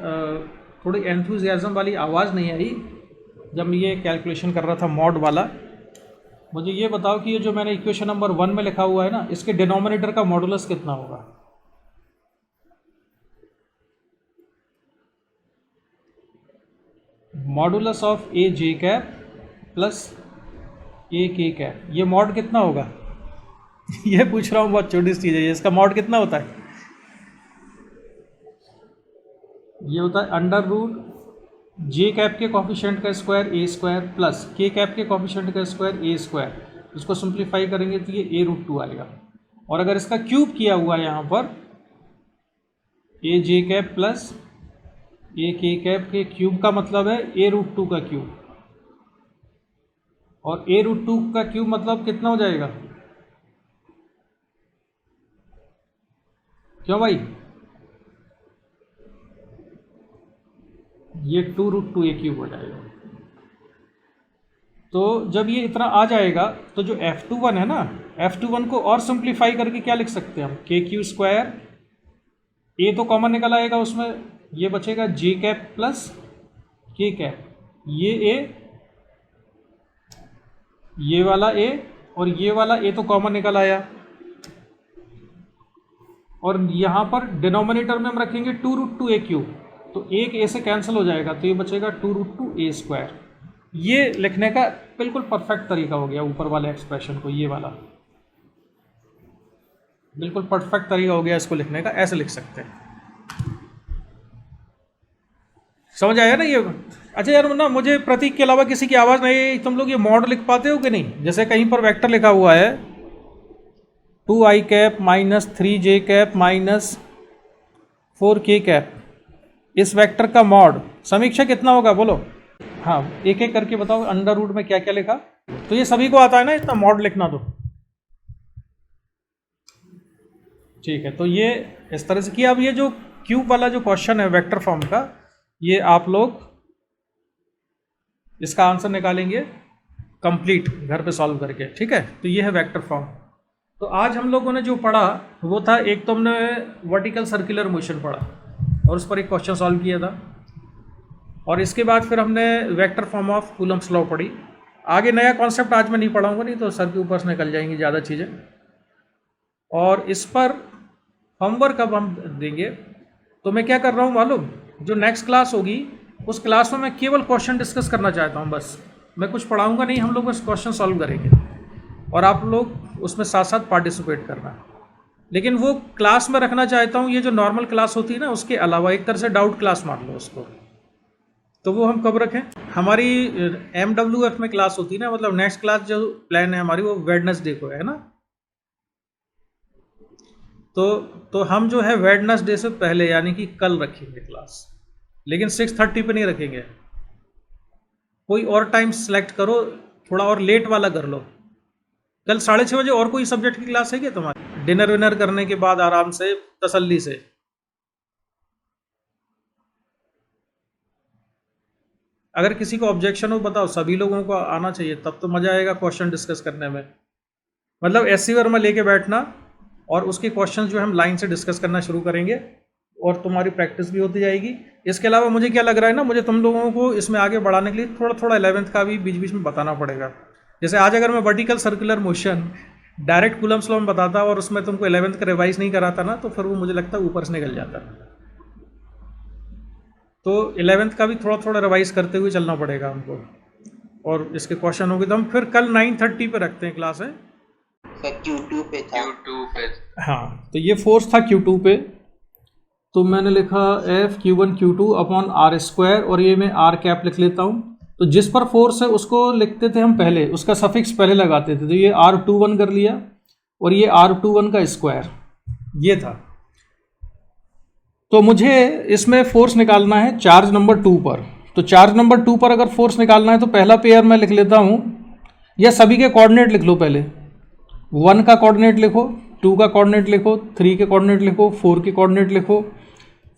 थोड़ी एंथुजियाज्म वाली आवाज़ नहीं आई जब मैं ये कैलकुलेशन कर रहा था मॉड वाला। मुझे ये बताओ कि ये जो मैंने इक्वेशन नंबर 1 में लिखा हुआ है ना, इसके डिनोमिनेटर का मॉडुलस कितना होगा? Modulus of A J cap plus A K cap, ये मॉड कितना होगा? ये पूछ रहा हूँ, बहुत छोटी सी चीज़ है, इसका मॉड कितना होता है? ये होता है अंडर रूट जे कैप के कॉफिशिएंट का स्क्वायर ए स्क्वायर प्लस के कैप के कॉफिशिएंट का स्क्वायर ए स्क्वायर। इसको सिंप्लीफाई करेंगे तो ये a√2 आएगा। और अगर इसका क्यूब किया हुआ है यहाँ पर, ए J cap plus A K cap के क्यूब का मतलब है a√2 का क्यूब, और a√2 का क्यूब मतलब कितना हो जाएगा? क्यों भाई? ये 2√2 a क्यूब हो जाएगा। तो जब ये इतना आ जाएगा तो जो F21 है ना, F21 को और सिंप्लीफाई करके क्या लिख सकते हैं हम? के क्यू स्क्वायर, ए तो कॉमन निकल आएगा उसमें, ये बचेगा जे कैप प्लस के कैप, ये ए, ये वाला ए और ये वाला ए तो कॉमन निकल आया, और यहाँ पर डिनोमिनेटर में हम रखेंगे 2√2a³, तो एक a से कैंसिल हो जाएगा, तो ये बचेगा 2√2a²। ये लिखने का बिल्कुल परफेक्ट तरीका हो गया ऊपर वाले एक्सप्रेशन को, ये वाला बिल्कुल परफेक्ट तरीका हो गया इसको लिखने का, ऐसे लिख सकते हैं। समझ आया ना ये? अच्छा यार ना, मुझे प्रतीक के अलावा किसी की आवाज़ नहीं आई, तुम लोग ये मॉड लिख पाते हो कि नहीं? जैसे कहीं पर वेक्टर लिखा हुआ है 2i cap minus 3j cap minus 4k cap, इस वेक्टर का मॉड समीक्षा कितना होगा बोलो? हाँ, एक एक करके बताओ अंडर रूट में क्या क्या लिखा। तो ये सभी को आता है ना इतना मॉड लिखना? तो ठीक है, तो ये इस तरह से किया। अब ये जो क्यूब वाला जो क्वेश्चन है वेक्टर फॉर्म का, ये आप लोग इसका आंसर निकालेंगे कंप्लीट घर पे सॉल्व करके, ठीक है? तो ये है वेक्टर फॉर्म। तो आज हम लोगों ने जो पढ़ा वो था, एक तो हमने वर्टिकल सर्कुलर मोशन पढ़ा और उस पर एक क्वेश्चन सॉल्व किया था, और इसके बाद फिर हमने vector form of Coulomb's law पढ़ी। आगे नया कॉन्सेप्ट आज मैं नहीं पढ़ाऊंगा, नहीं तो सर के ऊपर से निकल जाएंगी ज़्यादा चीज़ें। और इस पर होमवर्क अब हम देंगे। तो मैं क्या कर रहा हूँ मालूम? जो नेक्स्ट क्लास होगी उस क्लास में मैं केवल क्वेश्चन डिस्कस करना चाहता हूँ, बस मैं कुछ पढ़ाऊँगा नहीं, हम लोग बस क्वेश्चन सॉल्व करेंगे और आप लोग उसमें साथ साथ पार्टिसिपेट करना। लेकिन वो क्लास में रखना चाहता हूँ, ये जो नॉर्मल क्लास होती है ना उसके अलावा, एक तरह से डाउट क्लास मान लो उसको। तो वो हम कब रखें? हमारी MWF में क्लास होती है ना, मतलब नेक्स्ट क्लास जो प्लान है हमारी वो वेडनेसडे को है ना। तो हम जो है वेडनेसडे से पहले यानी कि कल रखेंगे क्लास, लेकिन 6:30 पे नहीं रखेंगे। कोई और टाइम सेलेक्ट करो, थोड़ा और लेट वाला कर लो। कल 6:30 बजे और कोई सब्जेक्ट की क्लास है क्या तुम्हारी? डिनर विनर करने के बाद आराम से तसल्ली से। अगर किसी को ऑब्जेक्शन हो बताओ, सभी लोगों को आना चाहिए, तब तो मजा आएगा क्वेश्चन डिस्कस करने में। मतलब SC वर्मा लेके बैठना और उसके क्वेश्चन जो हम लाइन से डिस्कस करना शुरू करेंगे और तुम्हारी प्रैक्टिस भी होती जाएगी। इसके अलावा मुझे क्या लग रहा है ना, मुझे तुम लोगों को इसमें आगे बढ़ाने के लिए थोड़ा थोड़ा 11th का भी बीच बीच में बताना पड़ेगा। जैसे आज अगर मैं vertical circular motion direct Coulomb's law में बताता और उसमें तुमको 11th का रिवाइज नहीं कराता ना, तो फिर वो मुझे लगता है ऊपर से निकल जाता। तो 11th का भी थोड़ा थोड़ा रिवाइज करते हुए चलना पड़ेगा हमको, और इसके क्वेश्चन होंगे तो हम फिर कल 9:30 पे रखते हैं क्लास है। Q2 पे था। हाँ, तो ये फोर्स था Q2 पे, तो मैंने लिखा F(Q1 Q2) अपॉन R², और ये मैं R कैप लिख लेता हूँ। तो जिस पर फोर्स है उसको लिखते थे हम पहले, उसका सफिक्स पहले लगाते थे, तो ये R21 कर लिया और ये R21 का स्क्वायर, ये था। तो मुझे इसमें फोर्स निकालना है चार्ज नंबर 2 पर। तो चार्ज नंबर 2 पर अगर फोर्स निकालना है तो पहला पेयर मैं लिख लेता हूँ, या सभी के कोऑर्डिनेट लिख लो पहले। 1 का कोऑर्डिनेट लिखो, 2 का कोऑर्डिनेट लिखो, 3 के कोऑर्डिनेट लिखो, 4 के कोऑर्डिनेट लिखो,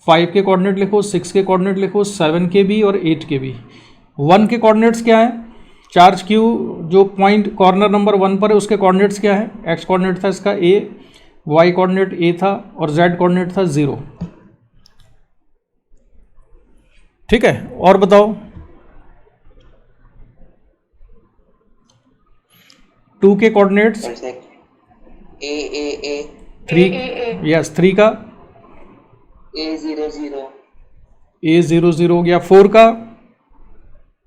5 के कोऑर्डिनेट लिखो, 6 के कोऑर्डिनेट लिखो, 7 के भी और 8 के भी। 1 के कोऑर्डिनेट्स क्या है? चार्ज Q जो पॉइंट कॉर्नर नंबर 1 पर है उसके कोऑर्डिनेट्स क्या है? X कोऑर्डिनेट था इसका A, Y कोऑर्डिनेट A था और Z कोऑर्डिनेट था 0। ठीक है, और बताओ 2 के कोऑर्डिनेट्स? A 3, यस 3 का A00, A00 हो गया। 4 का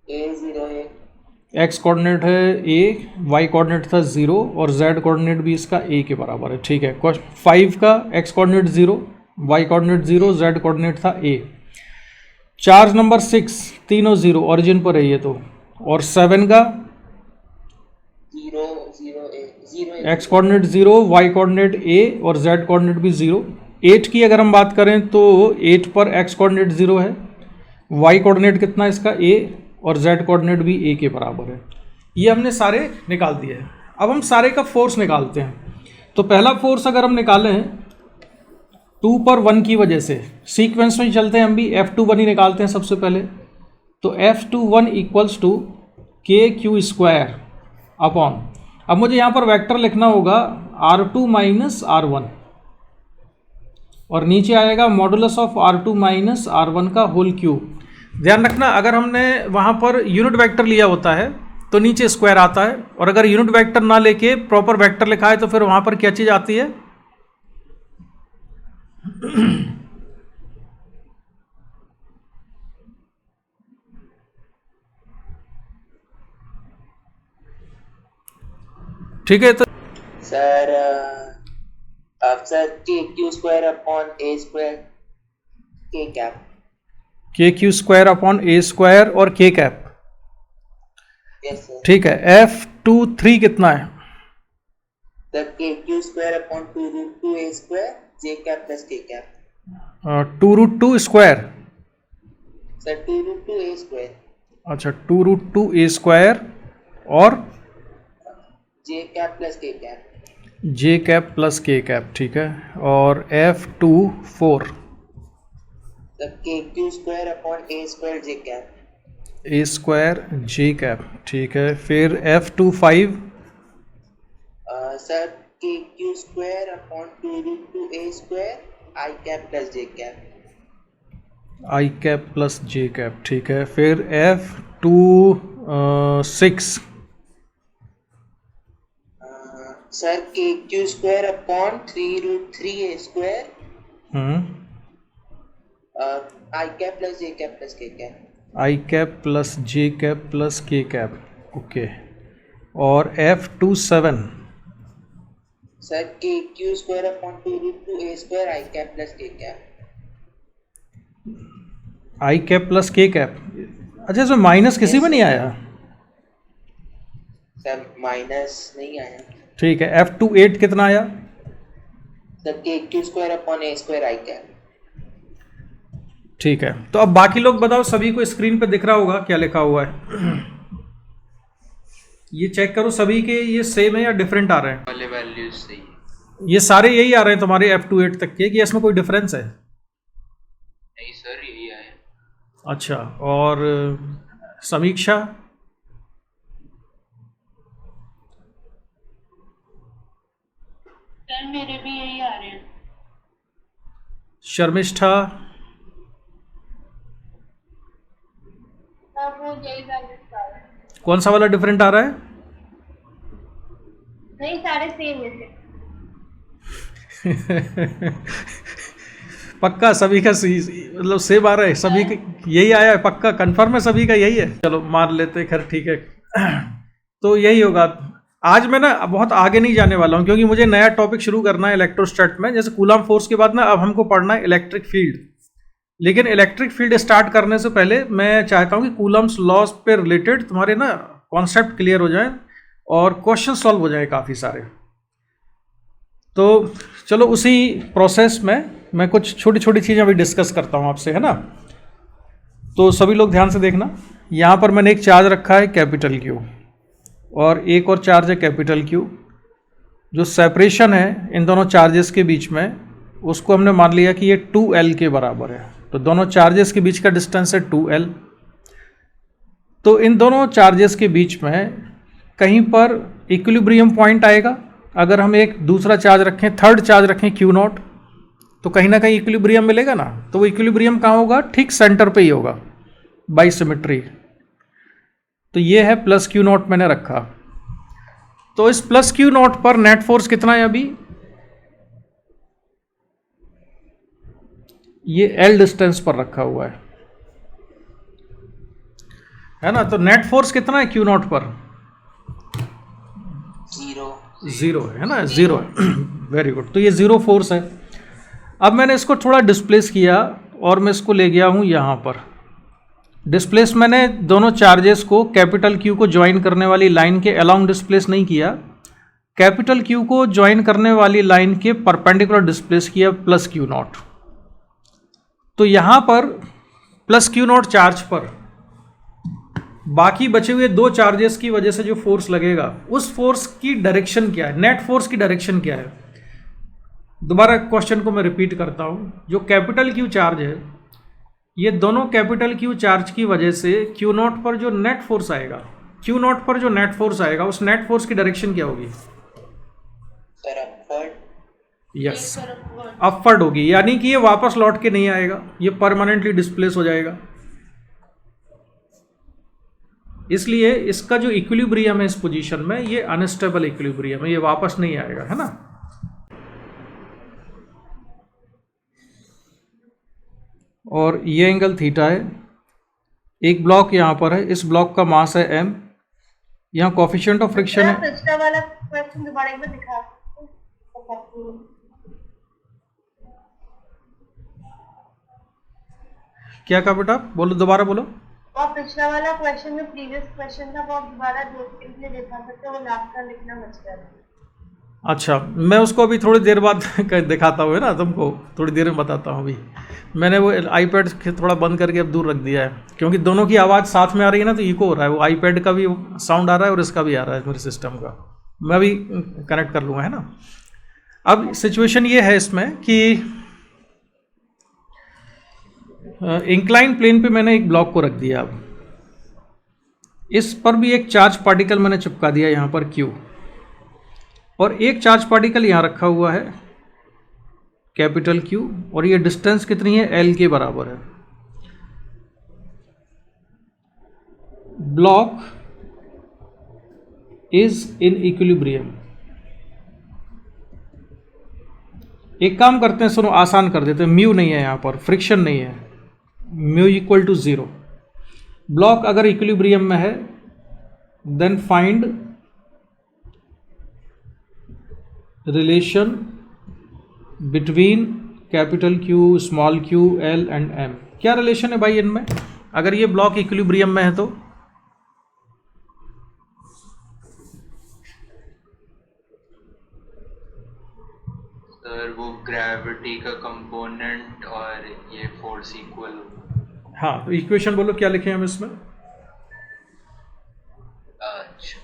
A01, X कोऑर्डिनेट है A, Y कोऑर्डिनेट था 0 और Z कोऑर्डिनेट भी इसका A के बराबर है। ठीक है। 5 का X coordinate 0, Y coordinate 0, Z coordinate था A। चार्ज नंबर 6 तीनों 0 ओरिजिन पर है ये तो, और 7 का 0 X coordinate 0, Y coordinate A और Z कोऑर्डिनेट भी 0। 8 की अगर हम बात करें तो 8 पर X कोऑर्डिनेट 0 है, Y कोऑर्डिनेट कितना है इसका A और Z कोऑर्डिनेट भी A के बराबर है। ये हमने सारे निकाल दिए हैं। अब हम सारे का फोर्स निकालते हैं। तो पहला फोर्स अगर हम निकालें 2 पर 1 की वजह से, सीक्वेंस में चलते हैं हम भी, F21 ही निकालते हैं सबसे पहले। तो F21 equals to KQ² upon, अब मुझे यहाँ पर वेक्टर लिखना होगा R2 माइनस R1 और नीचे आएगा modulus of R2 minus R1 का होल क्यूब। ध्यान रखना, अगर हमने वहाँ पर यूनिट वेक्टर लिया होता है तो नीचे स्क्वायर आता है, और अगर यूनिट वेक्टर ना लेके प्रॉपर वेक्टर लिखा है तो फिर वहाँ पर क्या चीज़ आती है? ठीक है, तो सर सर के क्यू स्क्वायर अपॉन ए स्क्वायर के कैप। के क्यू स्क्वायर अपॉन ए स्क्वायर और के कैप। Yes sir. ठीक है, F23 कितना है? सर के क्यू स्क्वायर अपॉन 2√2 ए स्क्वायर जे कैप प्लस के कैप। 2√2 स्क्वायर। सर 2√2 ए स्क्वायर अच्छा, 2√2 ए स्क्वायर और जे कैप प्लस के कैप। जे कैप प्लस के कैप। ठीक है, और F24 सर के क्यू स्क्वायर अपॉन ए स्क्वायर जे कैप। ए स्क्वायर जे कैप। ठीक है, फिर F25 सर के क्यू स्क्वायर अपॉन 2√2 ए स्क्वायर आई कैप प्लस जे कैप। आई कैप प्लस जे कैप। ठीक है, फिर F26 सर के क्यू स्क्वायर अपॉन 3√3 ए स्क्वायर आई कैप प्लस जे कैप प्लस के कैप। आई कैप प्लस जे cap plus के कैप। ओके, और F27 सर के Q square upon 2√2 ए square आई cap plus के cap. आई cap plus के कैप। अच्छा, इसमें माइनस किसी में नहीं आया? सर माइनस नहीं आया। ठीक है, F28 कितना आया? सर के क्यू स्क्वायर अपॉन ए स्क्वायर आई कैप। ठीक है, तो अब बाकी लोग बताओ, सभी को स्क्रीन पे दिख रहा होगा क्या लिखा हुआ है? ये चेक करो सभी के ये सेम है या डिफरेंट आ रहे हैं? वाले वैल्यूज सही है। ये सारे यही आ रहे हैं तुम्हारे F28 तक के, कि इसमें कोई डिफरेंस है? नहीं सर, यही आया। अच्छा, और समीक्षा? सर मेरे भी यही आ रहे हैं। शर्मिष्ठा? सब वो यही वैल्यूज आ रहे हैं। कौन सा वाला डिफरेंट आ रहा है? नहीं, सारे सेम है सर। पक्का सभी का मतलब सेम आ रहा है? सभी का यही आया है? पक्का कंफर्म है सभी का यही है? चलो मान लेते हैं, खैर ठीक है। तो यही होगा। आज मैं ना बहुत आगे नहीं जाने वाला हूँ, क्योंकि मुझे नया टॉपिक शुरू करना है इलेक्ट्रोस्टैट में। जैसे कूलम फोर्स के बाद ना अब हमको पढ़ना है इलेक्ट्रिक फील्ड। लेकिन इलेक्ट्रिक फील्ड स्टार्ट करने से पहले मैं चाहता हूँ कि कूलम्स लॉज पे रिलेटेड तुम्हारे ना कॉन्सेप्ट क्लियर हो जाएं और क्वेश्चन सॉल्व हो जाए काफ़ी सारे। तो चलो उसी प्रोसेस में मैं कुछ छोटी छोटी चीज़ें अभी डिस्कस करता हूँ आपसे, है ना। तो सभी लोग ध्यान से देखना। यहाँ पर मैंने एक चार्ज रखा है कैपिटल क्यू, और एक और चार्ज है कैपिटल क्यू। जो सेपरेशन है इन दोनों चार्जेस के बीच में, उसको हमने मान लिया कि ये 2L के बराबर है। तो दोनों चार्जेस के बीच का डिस्टेंस है 2L। तो इन दोनों चार्जेस के बीच में कहीं पर इक्विलिब्रियम पॉइंट आएगा। अगर हम एक दूसरा चार्ज रखें, थर्ड चार्ज रखें Q0, तो कहीं ना कहीं इक्विलिब्रियम मिलेगा ना। तो वो इक्विलिब्रियम कहाँ होगा? ठीक सेंटर पे ही होगा, बाई सिमेट्री। तो ये है प्लस Q0 मैंने रखा। तो इस प्लस Q0 पर नेट फोर्स कितना है अभी? ये L डिस्टेंस पर रखा हुआ है ना। तो नेट फोर्स कितना है Q0 पर? जीरो है ना, जीरो है। Very good. तो ये जीरो फोर्स है। अब मैंने इसको थोड़ा डिस्प्लेस किया और मैं इसको ले गया हूं यहां पर। डिस्प्लेस मैंने दोनों चार्जेस को कैपिटल Q को ज्वाइन करने वाली लाइन के अलोंग डिस्प्लेस नहीं किया, कैपिटल Q को ज्वाइन करने वाली लाइन के परपेंडिकुलर डिस्प्लेस किया प्लस Q0। तो यहां पर प्लस Q0 चार्ज पर बाकी बचे हुए दो चार्जेस की वजह से जो फोर्स लगेगा, उस फोर्स की डायरेक्शन क्या है? नेट फोर्स की डायरेक्शन क्या है? दोबारा क्वेश्चन को मैं रिपीट करता हूं। जो कैपिटल Q चार्ज है, ये दोनों कैपिटल Q चार्ज की वजह से Q0 पर जो नेट फोर्स आएगा, Q0 पर जो नेट फोर्स आएगा, उस नेट फोर्स की डायरेक्शन क्या होगी? Sir upward. यस, अपवर्ड होगी। यानी कि ये वापस लौट के नहीं आएगा, ये परमानेंटली डिस्प्लेस हो जाएगा। इसलिए इसका जो इक्विलिब्रियम है इस पोजीशन में, ये अनस्टेबल इक्विलिब्रियम है, ये वापस नहीं आएगा, है ना। और ये एंगल थीटा है। एक ब्लॉक यहाँ पर है, इस ब्लॉक का मास है m, यहाँ कोफिशिएंट ऑफ फ्रिक्शन सर है। पिछला वाला क्वेश्चन दोबारा एक बार दिखा सकते हो? क्या कहा बेटा, बोलो दोबारा बोलो। और पिछला वाला क्वेश्चन जो प्रीवियस क्वेश्चन था वो आप दोबारा 2 सेकंड के लिए दिखा सकते हो, वो लास्ट का लिखना बच गया था। अच्छा, मैं उसको अभी थोड़ी देर बाद दिखाता हूँ, है ना, तुमको थोड़ी देर में बताता हूँ। अभी मैंने वो आईपैड थोड़ा बंद करके अब दूर रख दिया है, क्योंकि दोनों की आवाज़ साथ में आ रही है ना, तो इको हो रहा है। वो आईपैड का भी साउंड आ रहा है और इसका भी आ रहा है मेरे सिस्टम का। मैं भी कनेक्ट कर लूँगा, है ना। अब सिचुएशन ये है इसमें कि इंक्लाइन प्लेन पे मैंने एक ब्लॉक को रख दिया। अब इस पर भी एक चार्ज पार्टिकल मैंने चिपका दिया यहाँ पर Q, और एक चार्ज पार्टिकल यहाँ रखा हुआ है कैपिटल Q, और ये डिस्टेंस कितनी है, L के बराबर है। Block is in equilibrium. एक काम करते हैं, सुनो, आसान कर देते हैं। म्यू नहीं है यहाँ पर, फ्रिक्शन नहीं है, म्यू इक्वल टू 0। ब्लॉक अगर इक्विलिब्रियम में है then find relation between capital Q, small q, L and M। क्या रिलेशन है भाई इनमें, अगर ये ब्लॉक इक्विलिब्रियम में है तो? सर वो ग्रेविटी का कंपोनेंट और ये फोर्स इक्वल। हाँ, तो इक्वेशन बोलो क्या लिखे हम इसमें। अच्छा,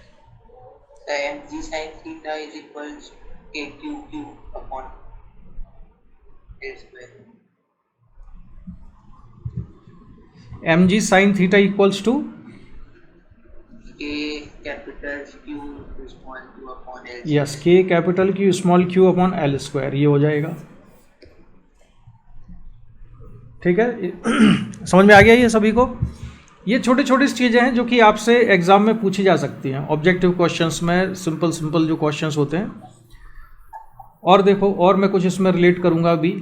So mg sin theta is equals kqq upon a square. mg sin theta equals to K capital Q to small q upon L. यस, k capital Q small q upon L square, ये हो जाएगा। ठीक है, समझ में आ गया ये सभी को। ये छोटी छोटी चीज़ें हैं जो कि आपसे एग्जाम में पूछी जा सकती हैं, ऑब्जेक्टिव क्वेश्चंस में, सिंपल जो क्वेश्चंस होते हैं। और देखो, और मैं कुछ इसमें रिलेट करूंगा अभी।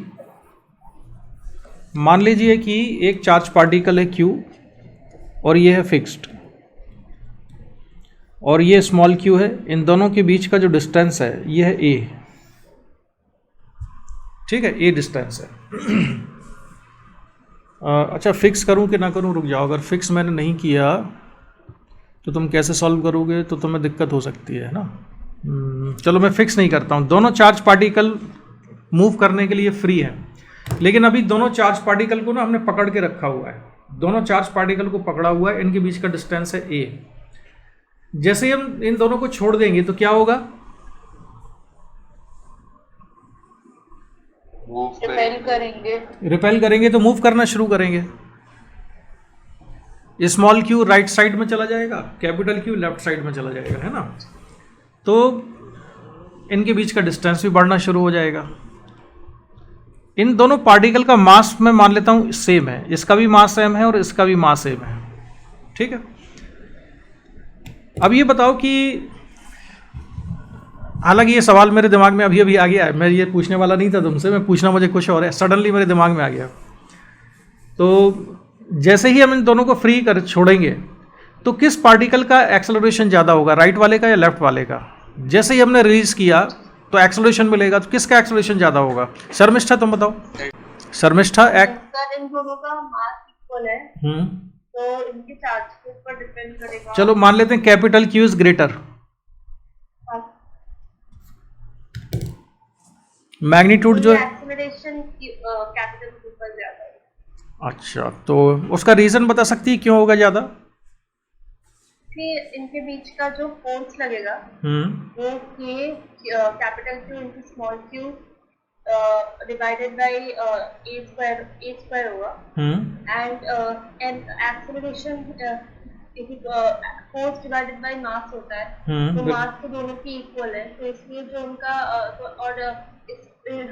मान लीजिए कि एक चार्ज पार्टिकल है Q और ये है फिक्स्ड, और ये स्मॉल q है। इन दोनों के बीच का जो डिस्टेंस है ये है a। ठीक है, a डिस्टेंस है। अच्छा, फिक्स करूं कि ना करूं, रुक जाओ। अगर फिक्स मैंने नहीं किया तो तुम कैसे सॉल्व करोगे, तो तुम्हें दिक्कत हो सकती है ना। चलो मैं फिक्स नहीं करता हूं। दोनों चार्ज पार्टिकल मूव करने के लिए फ्री है, लेकिन अभी दोनों चार्ज पार्टिकल को ना हमने पकड़ के रखा हुआ है। दोनों चार्ज पार्टिकल को पकड़ा हुआ है, इनके बीच का डिस्टेंस है a। जैसे ही हम इन दोनों को छोड़ देंगे तो क्या होगा, रिपेल करेंगे तो मूव करना शुरू करेंगे। स्मॉल q राइट साइड में चला जाएगा, कैपिटल Q लेफ्ट साइड में चला जाएगा, है ना। तो इनके बीच का डिस्टेंस भी बढ़ना शुरू हो जाएगा। इन दोनों पार्टिकल का मास मैं मान लेता हूं सेम है, इसका भी मास सेम है और इसका भी मास सेम है। ठीक है, अब ये बताओ कि, हालांकि ये सवाल मेरे दिमाग में अभी अभी आ गया है, मैं ये पूछने वाला नहीं था तुमसे, मैं पूछना मुझे कुछ और है, सडनली मेरे दिमाग में आ गया। तो जैसे ही हम इन दोनों को फ्री कर छोड़ेंगे तो किस पार्टिकल का एक्सेलरेशन ज़्यादा होगा, राइट वाले का या लेफ्ट वाले का? जैसे ही हमने रिलीज किया तो एक्सेलरेशन मिलेगा, तो किसका एक्सेलरेशन ज़्यादा होगा? शर्मिष्ठा तुम बताओ। शर्मिष्ठा सर इन दोनों का मास इक्वल है, तो इनके चार्ज के ऊपर डिपेंड करेगा। चलो मान लेते हैं capital Q is greater, magnitude जो है एक्सेलरेशन कैपिटल के ऊपर ज्यादा है। अच्छा, तो उसका रीजन बता सकती है क्यों होगा ज़्यादा? कि इनके बीच का जो फोर्स लगेगा वो capital Q into small q divided by a square होगा, and acceleration force divided by mass होता है, तो मास तो दोनों की इक्वल है, तो इसलिए जो उनका और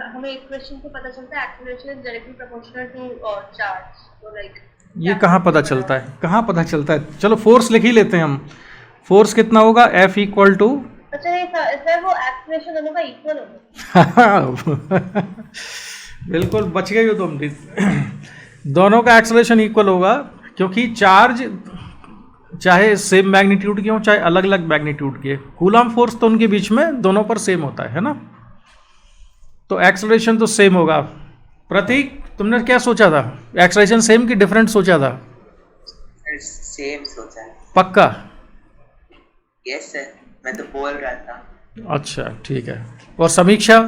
हमें इक्वेशन से पता चलता है acceleration is directly proportional to charge. तो लाइक ये कहाँ पता चलता है, कहाँ पता चलता है? चलो फोर्स लिख ही लेते हैं हम। फोर्स कितना होगा, F इक्वल टू, अच्छा ये सर वो एक्सेलरेशन दोनों का इक्वल होगा। बिल्कुल बच गए हो तुम। दोनों का एक्सेलरेशन इक्वल होगा, क्योंकि चार्ज चाहे सेम मैग्नीट्यूड के हों चाहे अलग अलग मैग्नीट्यूड के, कूलम फोर्स तो उनके बीच में दोनों पर सेम होता है ना, तो एक्सेलरेशन तो सेम होगा। प्रतीक, तुमने क्या सोचा था? एक्सेलरेशन सेम कि डिफरेंट सोचा था? सेम सोचा है। पक्का? यस सर, मैं तो बोल रहा था। अच्छा ठीक है। और समीक्षा?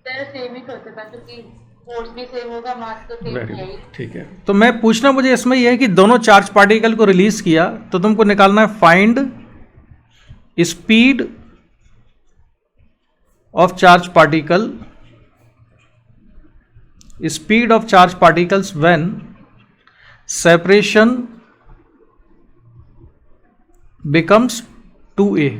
सर सेम ही सोचा था, क्योंकि फोर्स भी सेम होगा, मास तो सेम वेरी है ही। गुड, ठीक है। तो मैं पूछना मुझे इसमें यह है कि दोनों चार्ज पार्टिकल को रिलीज किया, तो तुमको निकालना है find speed of charge particle, speed of charge particles when separation becomes 2a।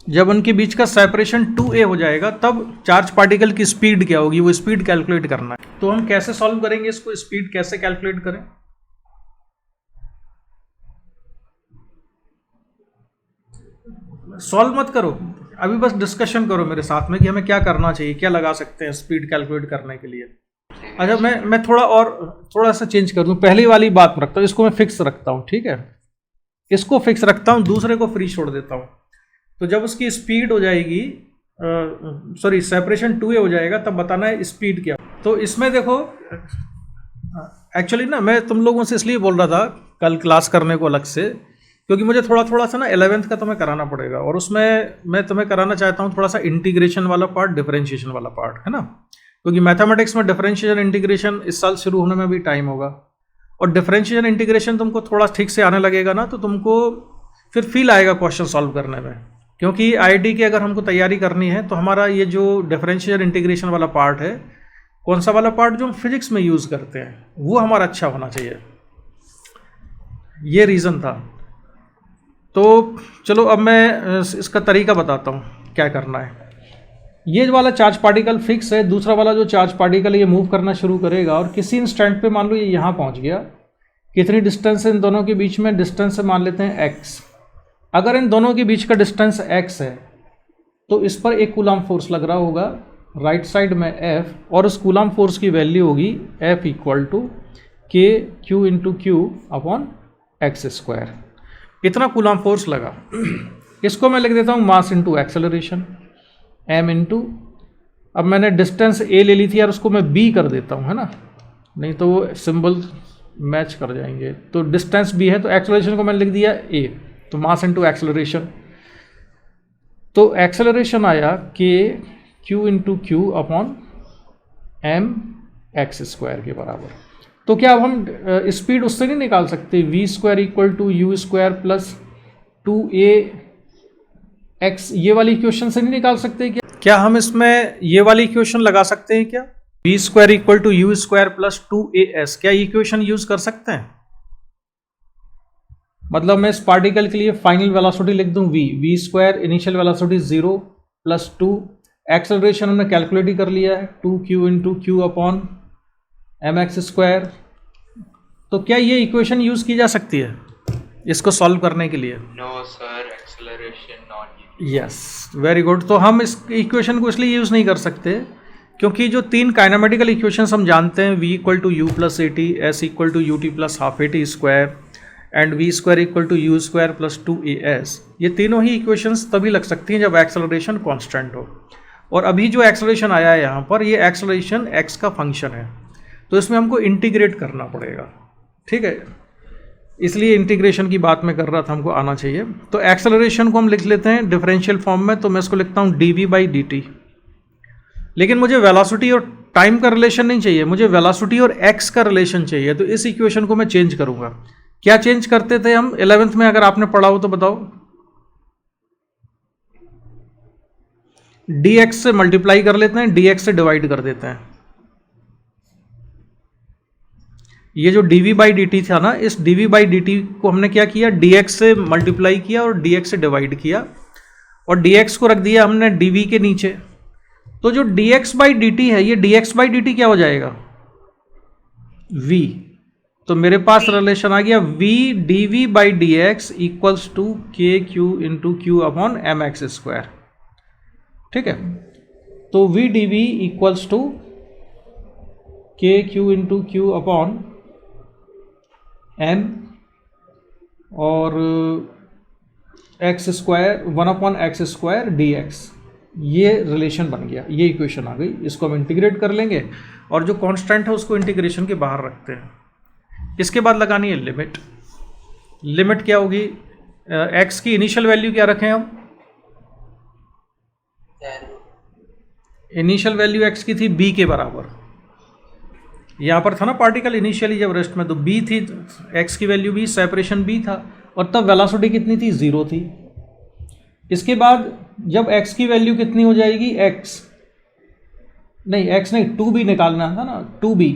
जब उनके बीच का सेपरेशन 2a हो जाएगा तब चार्ज पार्टिकल की स्पीड क्या होगी, वो स्पीड कैलकुलेट करना है। तो हम कैसे सॉल्व करेंगे इसको, स्पीड कैसे कैलकुलेट करें? सॉल्व मत करो अभी, बस डिस्कशन करो मेरे साथ में कि हमें क्या करना चाहिए, क्या लगा सकते हैं स्पीड कैलकुलेट करने के लिए। अच्छा, मैं थोड़ा सा चेंज कर दूं, पहली वाली बात रखता हूँ, इसको मैं फिक्स रखता हूँ, ठीक है, इसको फिक्स रखता हूँ, दूसरे को फ्री छोड़ देता हूँ। तो जब उसकी स्पीड हो जाएगी, सॉरी सेपरेशन 2a हो जाएगा, तब बताना है स्पीड क्या। तो इसमें देखो, एक्चुअली ना मैं तुम लोगों से इसलिए बोल रहा था कल क्लास करने को अलग से, क्योंकि मुझे थोड़ा सा ना 11th का तुम्हें कराना पड़ेगा, और उसमें मैं तुम्हें कराना चाहता हूँ थोड़ा सा इंटीग्रेशन वाला पार्ट, डिफरेंशिएशन वाला पार्ट, है ना, क्योंकि मैथमेटिक्स में डिफरेंशिएशन इंटीग्रेशन इस साल शुरू होने में भी टाइम होगा, और डिफरेंशिएशन इंटीग्रेशन तुमको थोड़ा ठीक से आने लगेगा ना, तो तुमको फिर फील आएगा क्वेश्चन सॉल्व करने में। क्योंकि आईआईटी की अगर हमको तैयारी करनी है तो हमारा ये जो डिफरेंशिएशन इंटीग्रेशन वाला पार्ट है, कौन सा वाला पार्ट जो हम फिजिक्स में यूज़ करते हैं, वो हमारा अच्छा होना चाहिए, ये रीज़न था। तो चलो अब मैं इसका तरीका बताता हूँ क्या करना है। ये वाला चार्ज पार्टिकल फिक्स है, दूसरा वाला जो चार्ज पार्टिकल ये मूव करना शुरू करेगा, और किसी इंस्टेंट पे मान लो ये यहाँ पहुँच गया। कितनी डिस्टेंस है इन दोनों के बीच में? डिस्टेंस मान लेते हैं x। अगर इन दोनों के बीच का डिस्टेंस x है तो इस पर एक कूलम फोर्स लग रहा होगा राइट साइड में F, और उस कूलम फोर्स की वैल्यू होगी F equal to K Q into Q upon x square. इतना कूलम फोर्स लगा। इसको मैं लिख देता हूँ mass into acceleration, m into, अब मैंने डिस्टेंस a ले ली थी यार, उसको मैं b कर देता हूँ, है ना, नहीं तो वो सिंबल मैच कर जाएंगे। तो डिस्टेंस b है, तो एक्सेलरेशन को मैंने लिख दिया a, तो मास इंटू एक्सेलरेशन। तो एक्सेलरेशन आया k Q into Q upon m x square के बराबर। तो क्या अब हम स्पीड उससे नहीं निकाल सकते? v square equal to u square plus 2a x, ये वाली इक्वेशन से नहीं निकाल सकते क्या हम इसमें ये वाली इक्वेशन लगा सकते हैं क्या? v square equal to u square plus 2as, क्या ये इक्वेशन यूज कर सकते हैं? मतलब मैं इस पार्टिकल के लिए फाइनल वेलोसिटी लिख दूं v square, initial velocity 0 plus 2, acceleration हमने कैलकुलेट ही कर लिया है 2q into Q upon M x square. तो क्या ये इक्वेशन यूज की जा सकती है इसको सॉल्व करने के लिए? No sir, acceleration not. Yes, very good. तो हम इस इक्वेशन को इसलिए यूज़ नहीं कर सकते क्योंकि जो तीन काइनेमेटिकल इक्वेशंस हम जानते हैं, v equal to u plus a t, s equal to u t plus half a t square and v square equal to u square plus 2as, ये तीनों ही इक्वेशंस तभी लग सकती हैं जब एक्सेलरेशन कांस्टेंट हो। और अभी जो एक्सेलरेशन आया है यहाँ पर, ये एक्सेलरेशन x का फंक्शन है, तो इसमें हमको इंटीग्रेट करना पड़ेगा, ठीक है, इसलिए इंटीग्रेशन की बात मैं कर रहा था, हमको आना चाहिए। तो एक्सेलरेशन को हम लिख लेते हैं डिफरेंशियल फॉर्म में, तो मैं इसको लिखता हूँ dv बाई डी टी। लेकिन मुझे वेलोसिटी और टाइम का रिलेशन नहीं चाहिए, मुझे वेलोसिटी और x का रिलेशन चाहिए, तो इस इक्वेशन को मैं चेंज करूँगा। क्या चेंज करते थे हम 11th में, अगर आपने पढ़ा हो तो बताओ? dx से मल्टीप्लाई कर लेते हैं, dx से डिवाइड कर देते हैं। ये जो dv बाई डी टी था ना, इस dv बाई डी टी को हमने क्या किया, dx से मल्टीप्लाई किया और dx से डिवाइड किया, और dx को रख दिया हमने dv के नीचे। तो जो dx बाई डी टी है, ये dx बाई डी टी क्या हो जाएगा? v। तो मेरे पास रिलेशन आ गया v dv by D X equals to K Q into Q upon M x square, ठीक है। तो v dv इक्वल्स to K Q into Q upon M और एक्स स्क्वायर 1/x² dx, ये रिलेशन बन गया, ये इक्वेशन आ गई। इसको हम इंटीग्रेट कर लेंगे और जो कांस्टेंट है उसको इंटीग्रेशन के बाहर रखते हैं। इसके बाद लगानी है लिमिट। लिमिट क्या होगी? x की इनिशियल वैल्यू क्या रखें हम? इनिशियल वैल्यू x की थी b के बराबर। यहाँ पर था ना पार्टिकल इनिशियली जब रेस्ट में, तो b थी, x की वैल्यू b, सेपरेशन b था, और तब वेलोसिटी कितनी थी? 0 थी। इसके बाद जब x की वैल्यू कितनी हो जाएगी? x नहीं 2b निकालना था ना, 2b,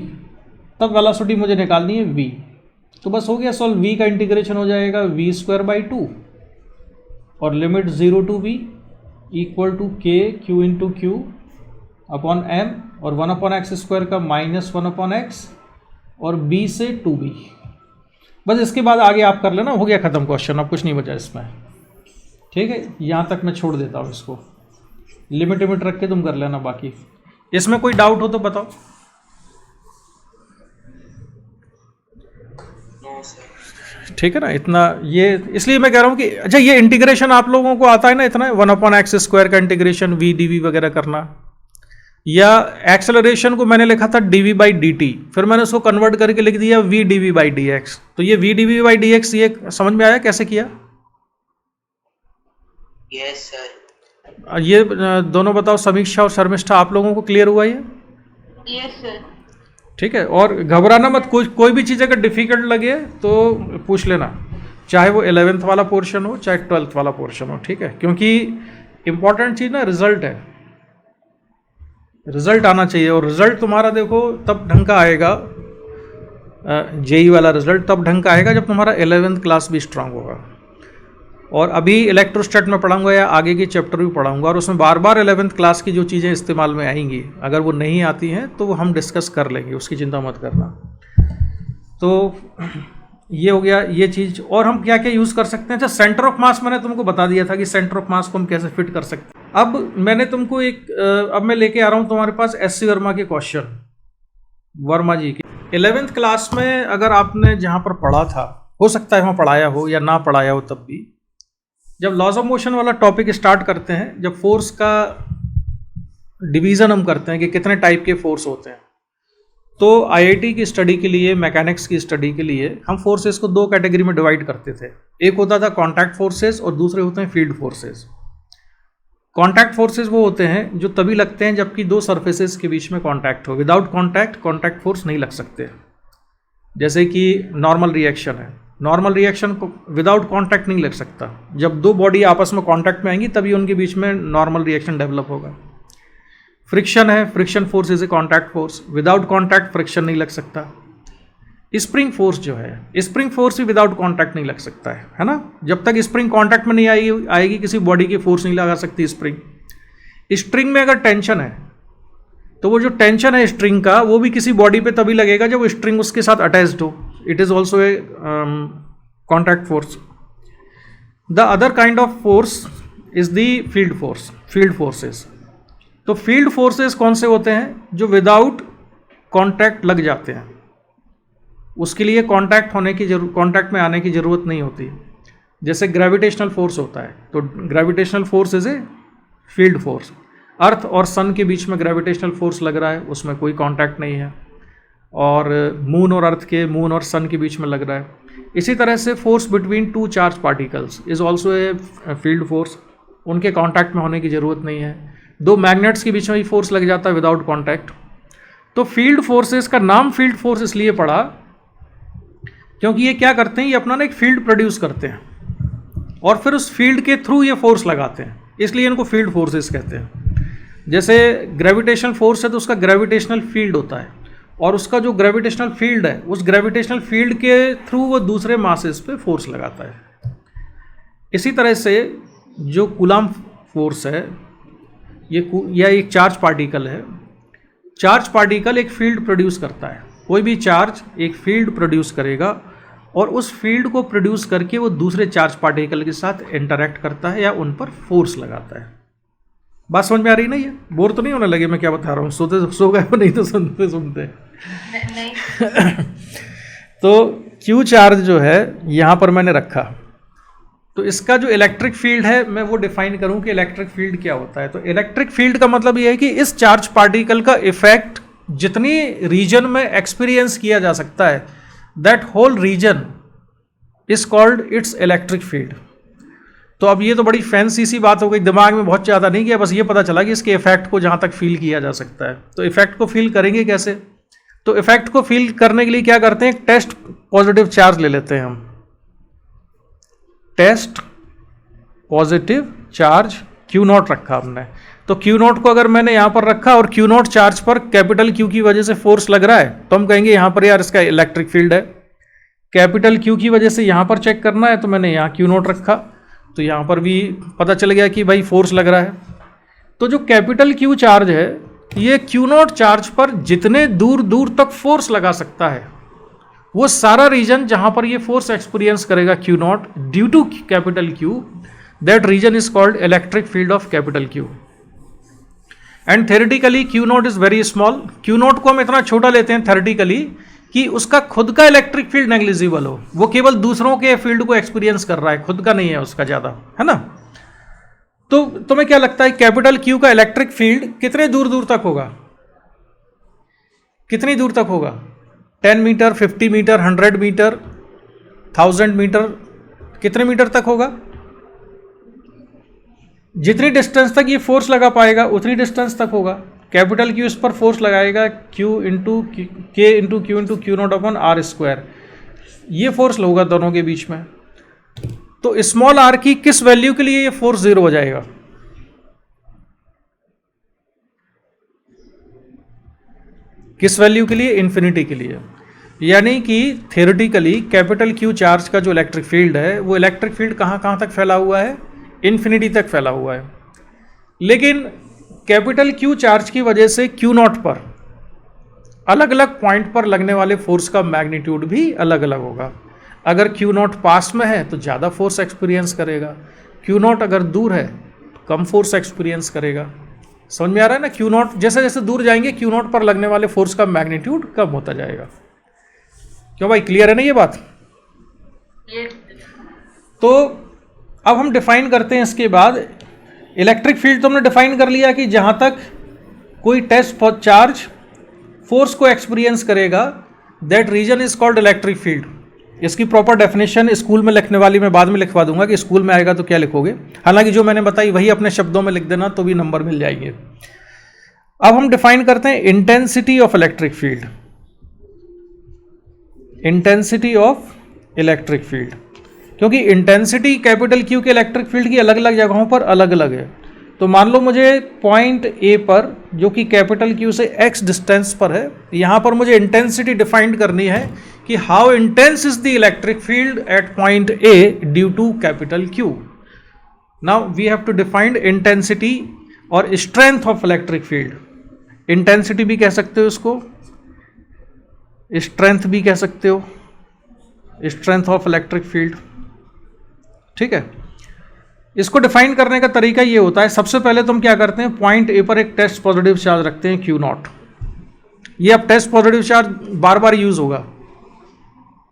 तब वेलोसिटी मुझे निकालनी है v। तो बस हो गया सॉल्व। v का इंटीग्रेशन हो जाएगा v²/2 और limit 0 to b equal to k q into Q upon m और 1/x² का -1/x और b से 2b। बस इसके बाद आगे आप कर लेना, हो गया ख़त्म क्वेश्चन, अब कुछ नहीं बचा इसमें। ठीक है, यहाँ तक मैं छोड़ देता हूँ इसको, लिमिट रख के तुम कर लेना बाकी। इसमें कोई डाउट हो तो बताओ। ठीक है ना, इतना ये इसलिए मैं कह रहा हूँ कि अच्छा ये इंटीग्रेशन आप लोगों को आता है ना इतना, 1/x² का इंटीग्रेशन v dv वगैरह करना, या एक्सेलरेशन को मैंने लिखा था dv/dt, फिर मैंने उसको कन्वर्ट करके लिख दिया v dv/dx। तो ये v dv/dx ये समझ में आया कैसे किया? Yes sir. ये दोनों बताओ, समीक्षा और शर्मिष्ठा, आप लोगों को क्लियर हुआ ये? Yes sir. ठीक है, और घबराना मत, कोई भी चीज़ अगर डिफ़िकल्ट लगे तो पूछ लेना, चाहे वो 11th वाला पोर्शन हो चाहे 12th वाला पोर्शन हो। ठीक है, क्योंकि इम्पॉर्टेंट चीज़ ना रिजल्ट है, रिजल्ट आना चाहिए, और रिजल्ट तुम्हारा देखो तब ढंग का आएगा, जेई वाला रिजल्ट तब ढंग का आएगा जब तुम्हारा 11th क्लास भी स्ट्रांग होगा। और अभी इलेक्ट्रोस्टैट में पढ़ाऊंगा या आगे की चैप्टर भी पढ़ाऊंगा, और उसमें बार बार 11th क्लास की जो चीज़ें इस्तेमाल में आएंगी, अगर वो नहीं आती हैं तो वो हम डिस्कस कर लेंगे, उसकी चिंता मत करना। तो ये हो गया ये चीज़। और हम क्या क्या यूज़ कर सकते हैं? अच्छा, सेंटर ऑफ मास मैंने तुमको बता दिया था कि सेंटर ऑफ मास को हम कैसे फिट कर सकते हैं। अब मैंने तुमको अब मैं लेके आ रहा हूँ तुम्हारे पास SC वर्मा के क्वेश्चन, वर्मा जी के 11th क्लास में अगर आपने जहाँ पर पढ़ा था, हो सकता है वहाँ पढ़ाया हो या ना पढ़ाया हो, तब भी जब लॉज ऑफ मोशन वाला टॉपिक स्टार्ट करते हैं, जब फोर्स का डिवीज़न हम करते हैं कि कितने टाइप के फोर्स होते हैं, तो IIT की स्टडी के लिए, मैकेनिक्स की स्टडी के लिए हम फोर्सेस को 2 कैटेगरी में डिवाइड करते थे। एक होता था कॉन्टैक्ट फोर्सेस और दूसरे होते हैं फील्ड फोर्सेस। कॉन्टैक्ट फोर्सेस वो होते हैं जो तभी लगते हैं जबकि 2 सरफेसेस के बीच में कॉन्टैक्ट हो। विदाउट कॉन्टैक्ट फोर्स नहीं लग सकते। जैसे कि नॉर्मल रिएक्शन है, नॉर्मल रिएक्शन को विदाउट कॉन्टैक्ट नहीं लग सकता। जब 2 बॉडी आपस में कॉन्टैक्ट में आएंगी तभी उनके बीच में नॉर्मल रिएक्शन डेवलप होगा। फ्रिक्शन है, friction force is A contact force, without contact friction नहीं लग सकता। स्प्रिंग फोर्स जो है, स्प्रिंग फोर्स भी विदाउट कॉन्टैक्ट नहीं लग सकता है ना। जब तक स्प्रिंग कॉन्टैक्ट में नहीं आएगी किसी बॉडी की फोर्स नहीं लगा सकती स्प्रिंग। स्ट्रिंग में अगर टेंशन है तो वो जो टेंशन है स्ट्रिंग का, वो भी किसी बॉडी पे तभी लगेगा जब स्ट्रिंग उसके साथ अटैच्ड हो। It is also a contact force. The other kind of force is the field force, field forces. तो फील्ड फोर्सेस कौन से होते हैं? जो विदाउट कॉन्टैक्ट लग जाते हैं, उसके लिए कॉन्टैक्ट में आने की ज़रूरत नहीं होती। जैसे ग्रेविटेशनल फोर्स होता है, तो gravitational force is a field force. Earth और सन के बीच में ग्रेविटेशनल फोर्स लग रहा है, उसमें कोई कॉन्टैक्ट नहीं है। और मून और अर्थ के, मून और सन के बीच में लग रहा है। इसी तरह से force between 2 charge particles is also a field force. उनके कॉन्टैक्ट में होने की ज़रूरत नहीं है। 2 मैग्नेट्स के बीच में ही फोर्स लग जाता है विदाउट कॉन्टैक्ट। तो फील्ड फोर्सेस का नाम फील्ड फोर्स इसलिए पड़ा क्योंकि ये क्या करते हैं, ये अपना ना एक फील्ड प्रोड्यूस करते हैं और फिर उस फील्ड के थ्रू ये फोर्स लगाते हैं, इसलिए इनको फील्ड फोर्सेस कहते हैं। जैसे ग्रेविटेशनल फोर्स है तो उसका ग्रेविटेशनल फील्ड होता है, और उसका जो ग्रेविटेशनल फील्ड है उस ग्रेविटेशनल फील्ड के थ्रू वो दूसरे मासेस पे फोर्स लगाता है। इसी तरह से जो कूलम फोर्स है, यह एक चार्ज पार्टिकल है। चार्ज पार्टिकल एक फील्ड प्रोड्यूस करता है। कोई भी चार्ज एक फील्ड प्रोड्यूस करेगा और उस फील्ड को प्रोड्यूस करके वो दूसरे चार्ज पार्टिकल के साथ इंटरैक्ट करता है या उन पर फोर्स लगाता है। बात समझ में आ रही नहीं है? बोर तो नहीं होने लगे मैं क्या बता रहा हूँ? सो गए हो नहीं तो सुनते सुनते। नहीं तो Q चार्ज जो है यहाँ पर मैंने रखा, तो इसका जो इलेक्ट्रिक फील्ड है मैं वो डिफाइन करूँ कि इलेक्ट्रिक फील्ड क्या होता है। तो इलेक्ट्रिक फील्ड का मतलब ये है कि इस चार्ज पार्टिकल का इफेक्ट जितनी रीजन में एक्सपीरियंस किया जा सकता है, that whole region is called its electric field. तो अब ये तो बड़ी फैंसी सी बात हो गई, दिमाग में बहुत ज़्यादा नहीं किया, बस ये पता चला कि इसके इफेक्ट को जहाँ तक फील किया जा सकता है। तो इफेक्ट को फील करेंगे कैसे? तो इफेक्ट को फील करने के लिए क्या करते हैं, एक टेस्ट पॉजिटिव चार्ज ले लेते हैं हम। Test positive charge Q not रखा हमने, तो Q नॉट को अगर मैंने यहाँ पर रखा और Q नॉट चार्ज पर कैपिटल Q की वजह से फोर्स लग रहा है, तो हम कहेंगे यहाँ पर यार इसका इलेक्ट्रिक फील्ड है। कैपिटल Q की वजह से यहाँ पर चेक करना है, तो मैंने यहाँ Q नॉट रखा, तो यहाँ पर भी पता चल गया कि भाई फोर्स लग रहा है। तो जो कैपिटल Q चार्ज है, ये Q नॉट चार्ज पर जितने दूर दूर तक फोर्स लगा सकता है, वो सारा रीजन जहाँ पर ये फोर्स एक्सपीरियंस करेगा Q not due to capital Q, that region is called electric field of capital Q। And theoretically Q not is very small. Q not को हम इतना छोटा लेते हैं थेरेटिकली कि उसका खुद का इलेक्ट्रिक फील्ड नेग्लिजिबल हो, वो केवल दूसरों के फील्ड को एक्सपीरियंस कर रहा है, खुद का नहीं है उसका ज़्यादा, है ना। तो तुम्हें क्या लगता है कैपिटल Q का इलेक्ट्रिक फील्ड कितने दूर दूर तक होगा? कितनी दूर तक होगा? 10 मीटर, 50 मीटर, 100 मीटर, 1000 मीटर, कितने मीटर तक होगा? जितनी डिस्टेंस तक ये फोर्स लगा पाएगा उतनी डिस्टेंस तक होगा। कैपिटल Q इस पर फोर्स लगाएगा Q into K into Q into Q not upon R square, ये फोर्स होगा दोनों के बीच में। तो स्मॉल r की किस वैल्यू के लिए ये फोर्स 0 हो जाएगा? किस वैल्यू के लिए? इन्फिनिटी के लिए। यानी कि थ्योरेटिकली कैपिटल Q चार्ज का जो इलेक्ट्रिक फील्ड है, वो इलेक्ट्रिक फील्ड कहाँ तक फैला हुआ है? इन्फिनिटी तक फैला हुआ है। लेकिन कैपिटल Q चार्ज की वजह से Q नॉट पर अलग अलग पॉइंट पर लगने वाले फोर्स का मैग्नीट्यूड भी अलग अलग होगा। अगर Q नॉट पास में है तो ज़्यादा फोर्स एक्सपीरियंस करेगा, Q नॉट अगर दूर है तो कम फोर्स एक्सपीरियंस करेगा। समझ में आ रहा है ना? Q नॉट जैसे जैसे दूर जाएंगे Q नॉट पर लगने वाले फोर्स का मैग्नीट्यूड कम होता जाएगा। क्यों भाई, क्लियर है ना ये बात? तो अब हम डिफाइन करते हैं इसके बाद इलेक्ट्रिक फील्ड। तो हमने डिफाइन कर लिया कि जहाँ तक कोई टेस्ट चार्ज फोर्स को एक्सपीरियंस करेगा, that region is called electric field. इसकी प्रॉपर डेफिनेशन स्कूल में लिखने वाली मैं बाद में लिखवा दूंगा कि स्कूल में आएगा तो क्या लिखोगे। हालांकि जो मैंने बताई वही अपने शब्दों में लिख देना तो भी नंबर मिल जाएंगे। अब हम डिफाइन करते हैं intensity of electric field. Intensity of electric field, क्योंकि इंटेंसिटी कैपिटल Q के इलेक्ट्रिक फील्ड की अलग अलग जगहों पर अलग अलग है। तो मान लो मुझे पॉइंट A पर, जो कि कैपिटल Q से x डिस्टेंस पर है, यहाँ पर मुझे इंटेंसिटी डिफाइंड करनी है कि how intense is the electric field at point A due to capital Q। Now we have to defined intensity और strength of electric field. Intensity भी कह सकते हो इसको, स्ट्रेंथ भी कह सकते हो, स्ट्रेंथ ऑफ इलेक्ट्रिक फील्ड। ठीक है, इसको डिफाइन करने का तरीका ये होता है, सबसे पहले तो हम क्या करते हैं, पॉइंट ए पर एक टेस्ट पॉजिटिव चार्ज रखते हैं Q नॉट। ये अब टेस्ट पॉजिटिव चार्ज बार बार यूज होगा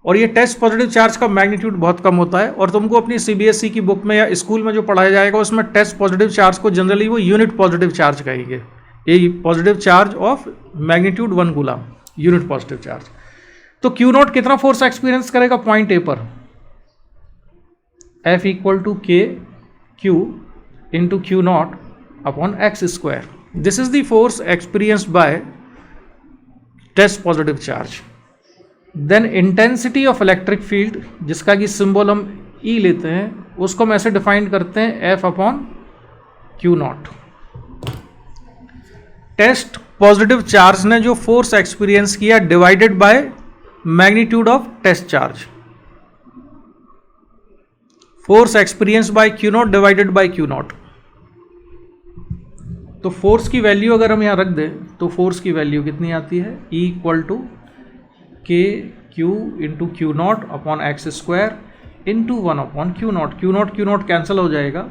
और ये टेस्ट पॉजिटिव चार्ज का मैग्नीट्यूड बहुत कम होता है। और तुमको अपनी CBSE की बुक में या स्कूल में जो पढ़ाया जाएगा उसमें टेस्ट पॉजिटिव चार्ज को जनरली वो यूनिट पॉजिटिव चार्ज कहेंगे। ये positive charge of magnitude 1 coulomb, unit positive charge. तो Q नॉट कितना फोर्स एक्सपीरियंस करेगा पॉइंट ए पर? F equal to K Q into Q not upon x square. This is the force experienced by test positive charge. Then intensity of electric field, जिसका कि symbol हम E लेते हैं, उसको हम ऐसे डिफाइन करते हैं F upon Q not. Test positive charge ने जो फोर्स एक्सपीरियंस किया divided by magnitude of test charge. Force experience by Q not divided by Q not. तो फोर्स की वैल्यू अगर हम यहाँ रख दें तो फोर्स की वैल्यू कितनी आती है? E equal to K Q into Q not upon x square into 1 upon Q not. Q not cancel हो जाएगा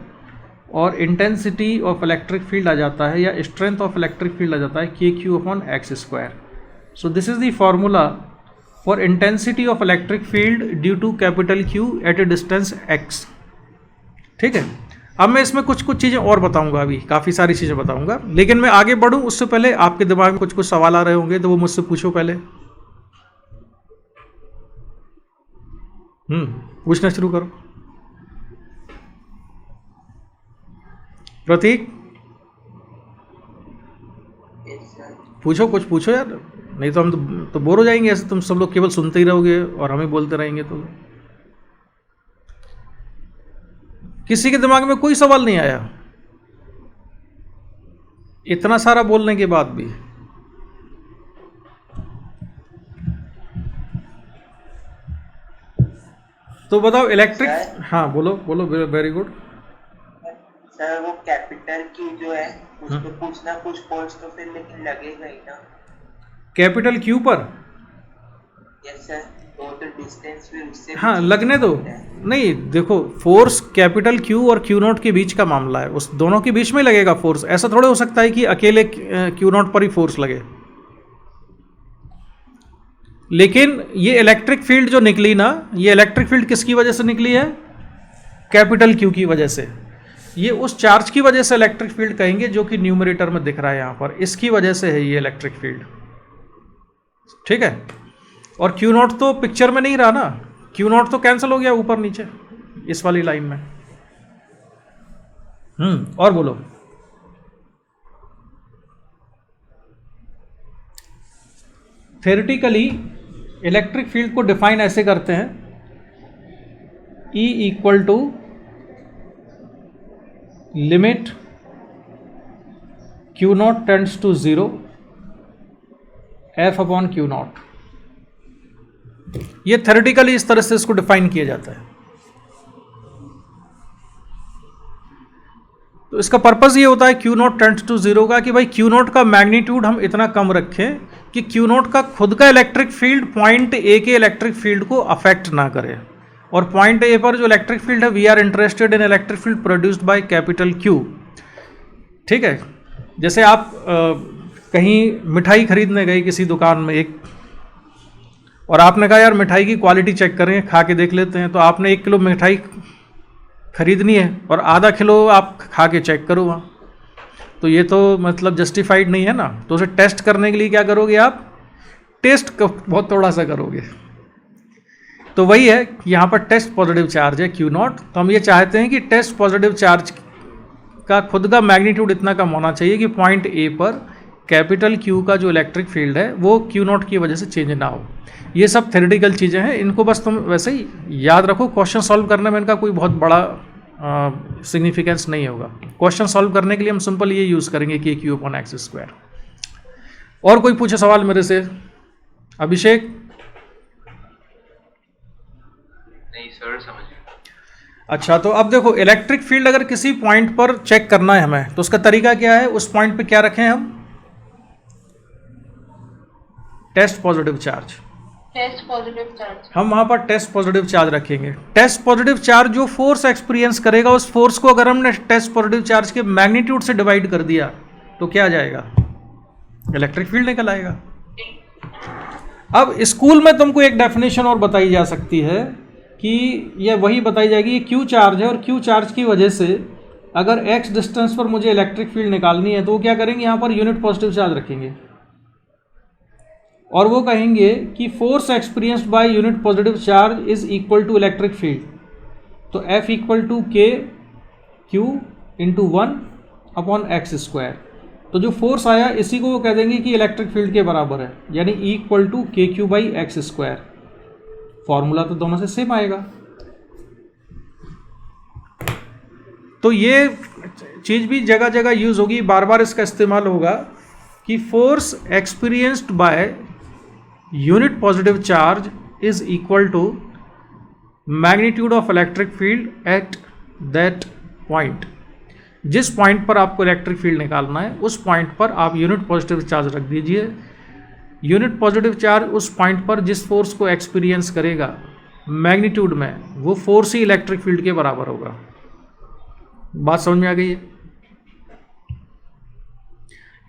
और इंटेंसिटी ऑफ इलेक्ट्रिक फील्ड आ जाता है या स्ट्रेंथ ऑफ इलेक्ट्रिक फील्ड आ जाता है KQ upon x square. So this is the formula for intensity of electric field due to capital q at a distance x। ठीक है, अब मैं इसमें कुछ कुछ चीज़ें और बताऊंगा, अभी काफ़ी सारी चीज़ें बताऊंगा, लेकिन मैं आगे बढ़ूं उससे पहले आपके दिमाग में कुछ कुछ सवाल आ रहे होंगे तो वो मुझसे पूछो पहले। पूछना शुरू करो। प्रतीक पूछो, कुछ पूछो यार, नहीं तो हम तो बोर हो जाएंगे ऐसे, तुम सब लोग केवल सुनते ही रहोगे और हमें बोलते रहेंगे। तो किसी के दिमाग में कोई सवाल नहीं आया इतना सारा बोलने के बाद भी? तो बताओ इलेक्ट्रिक। हाँ बोलो बोलो, वेरी गुड। सर वो कैपिटल की जो है उसको कुछ ना कुछ फोर्स तो फिर लेकिन लगेगा ही ना। कैपिटल क्यू पर? यस सर, तो डिस्टेंस फिर उससे हाँ लगने दो। नहीं देखो, फोर्स कैपिटल क्यू और क्यू नॉट के बीच का मामला है, उस दोनों के बीच में ही लगेगा फोर्स। ऐसा थोड़ा हो सकता है कि अकेले क्यू नॉट पर ही फोर्स लगे। लेकिन ये इलेक्ट्रिक फील्ड जो निकली ना, ये इलेक्ट्रिक फील्ड किसकी वजह से निकली है? कैपिटल क्यू की वजह से। ये उस चार्ज की वजह से इलेक्ट्रिक फील्ड कहेंगे जो कि न्यूमरेटर में दिख रहा है यहाँ पर, इसकी वजह से है ये इलेक्ट्रिक फील्ड। ठीक है, और क्यू नॉट तो पिक्चर में नहीं रहा ना, क्यू नॉट तो कैंसिल हो गया ऊपर नीचे इस वाली लाइन में। और बोलो। थ्योरेटिकली इलेक्ट्रिक फील्ड को डिफाइन ऐसे करते हैं, E equal to limit q not tends to 0 F upon q not. ये थ्योरेटिकली इस तरह से इसको डिफाइन किया जाता है। तो इसका पर्पस ये होता है क्यू नॉट टेंड्स टू 0 का, कि भाई क्यू नॉट का मैग्नीट्यूड हम इतना कम रखें कि क्यू नॉट का खुद का इलेक्ट्रिक फील्ड पॉइंट ए के इलेक्ट्रिक फील्ड को अफेक्ट ना करे। और पॉइंट ए पर जो इलेक्ट्रिक फील्ड है, we are interested in electric field produced by capital q. ठीक है, जैसे आप कहीं मिठाई खरीदने गए किसी दुकान में एक, और आपने कहा यार मिठाई की क्वालिटी चेक करें, खा के देख लेते हैं। तो आपने 1 किलो मिठाई खरीदनी है और आधा किलो आप खा के चेक करो वहाँ, तो ये तो मतलब जस्टिफाइड नहीं है ना। तो उसे टेस्ट करने के लिए क्या करोगे आप? टेस्ट बहुत थोड़ा सा करोगे। तो वही है कि यहाँ पर टेस्ट पॉजिटिव चार्ज है क्यू नॉट। तो हम ये चाहते हैं कि टेस्ट पॉजिटिव चार्ज का खुद का मैग्नीट्यूड इतना कम होना चाहिए कि पॉइंट ए पर कैपिटल क्यू का जो इलेक्ट्रिक फील्ड है वो क्यू नॉट की वजह से चेंज ना हो। ये सब थ्योरेटिकल चीज़ें हैं, इनको बस तुम वैसे ही याद रखो। क्वेश्चन सॉल्व करने में इनका कोई बहुत बड़ा सिग्निफिकेंस नहीं होगा। क्वेश्चन सॉल्व करने के लिए हम सिंपल ये यूज़ करेंगे कि क्यू अपॉन एक्स स्क्वायर। और कोई पूछे सवाल मेरे से? अभिषेक? नहीं सर, समझ गया। अच्छा, तो अब देखो इलेक्ट्रिक फील्ड अगर किसी पॉइंट पर चेक करना है हमें, तो उसका तरीका क्या है? उस पॉइंट पे क्या रखें हम? Test positive charge. Test positive charge. हम वहां पर टेस्ट पॉजिटिव चार्ज रखेंगे। टेस्ट पॉजिटिव चार्ज जो फोर्स एक्सपीरियंस करेगा, उस फोर्स को अगर हमने टेस्ट पॉजिटिव चार्ज के मैग्नीट्यूड से डिवाइड कर दिया तो क्या आ जाएगा? इलेक्ट्रिक फील्ड निकल आएगा। अब स्कूल में तुमको एक डेफिनेशन और बताई जा सकती है कि यह वही बताई जाएगी, ये क्यू चार्ज है और क्यू चार्ज की वजह से अगर x डिस्टेंस पर मुझे इलेक्ट्रिक फील्ड निकालनी है तो वो क्या करेंगे? यहाँ पर यूनिट पॉजिटिव चार्ज रखेंगे और वो कहेंगे कि force experienced by unit positive charge is equal to electric field. तो F equal to K Q into 1 upon x square. तो जो फोर्स आया इसी को वो कह देंगे कि इलेक्ट्रिक फील्ड के बराबर है, यानी E equal to K Q by x square. Formula तो दोनों से सेम आएगा। तो ये चीज़ भी जगह जगह यूज होगी, बार बार इसका इस्तेमाल होगा कि force experienced by unit positive charge is equal to magnitude of electric field at that point. जिस पॉइंट पर आपको इलेक्ट्रिक फील्ड निकालना है उस पॉइंट पर आप यूनिट पॉजिटिव चार्ज रख दीजिए। यूनिट पॉजिटिव चार्ज उस पॉइंट पर जिस फोर्स को एक्सपीरियंस करेगा मैग्नीट्यूड में, वो फोर्स ही इलेक्ट्रिक फील्ड के बराबर होगा। बात समझ में आ गई है?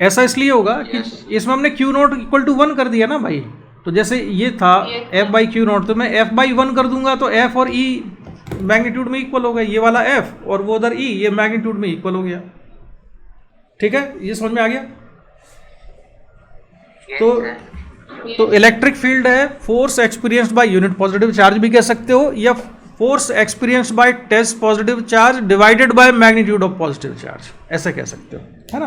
ऐसा इसलिए होगा कि Yes. इसमें हमने क्यू नॉट इक्वल टू 1 कर दिया ना भाई, तो जैसे ये था एफ बाई क्यू नॉट, तो मैं एफ बाई 1 कर दूंगा तो एफ और ई मैग्नीट्यूड में इक्वल हो गया, ये वाला एफ और वो उधर ई ये मैग्नीट्यूड में इक्वल हो गया। ठीक है, ये समझ में आ गया। Yes, तो sir. तो इलेक्ट्रिक फील्ड है force experienced by unit positive charge भी कह सकते हो, या force experienced by test positive charge divided by magnitude of positive charge, ऐसा कह सकते हो, है ना।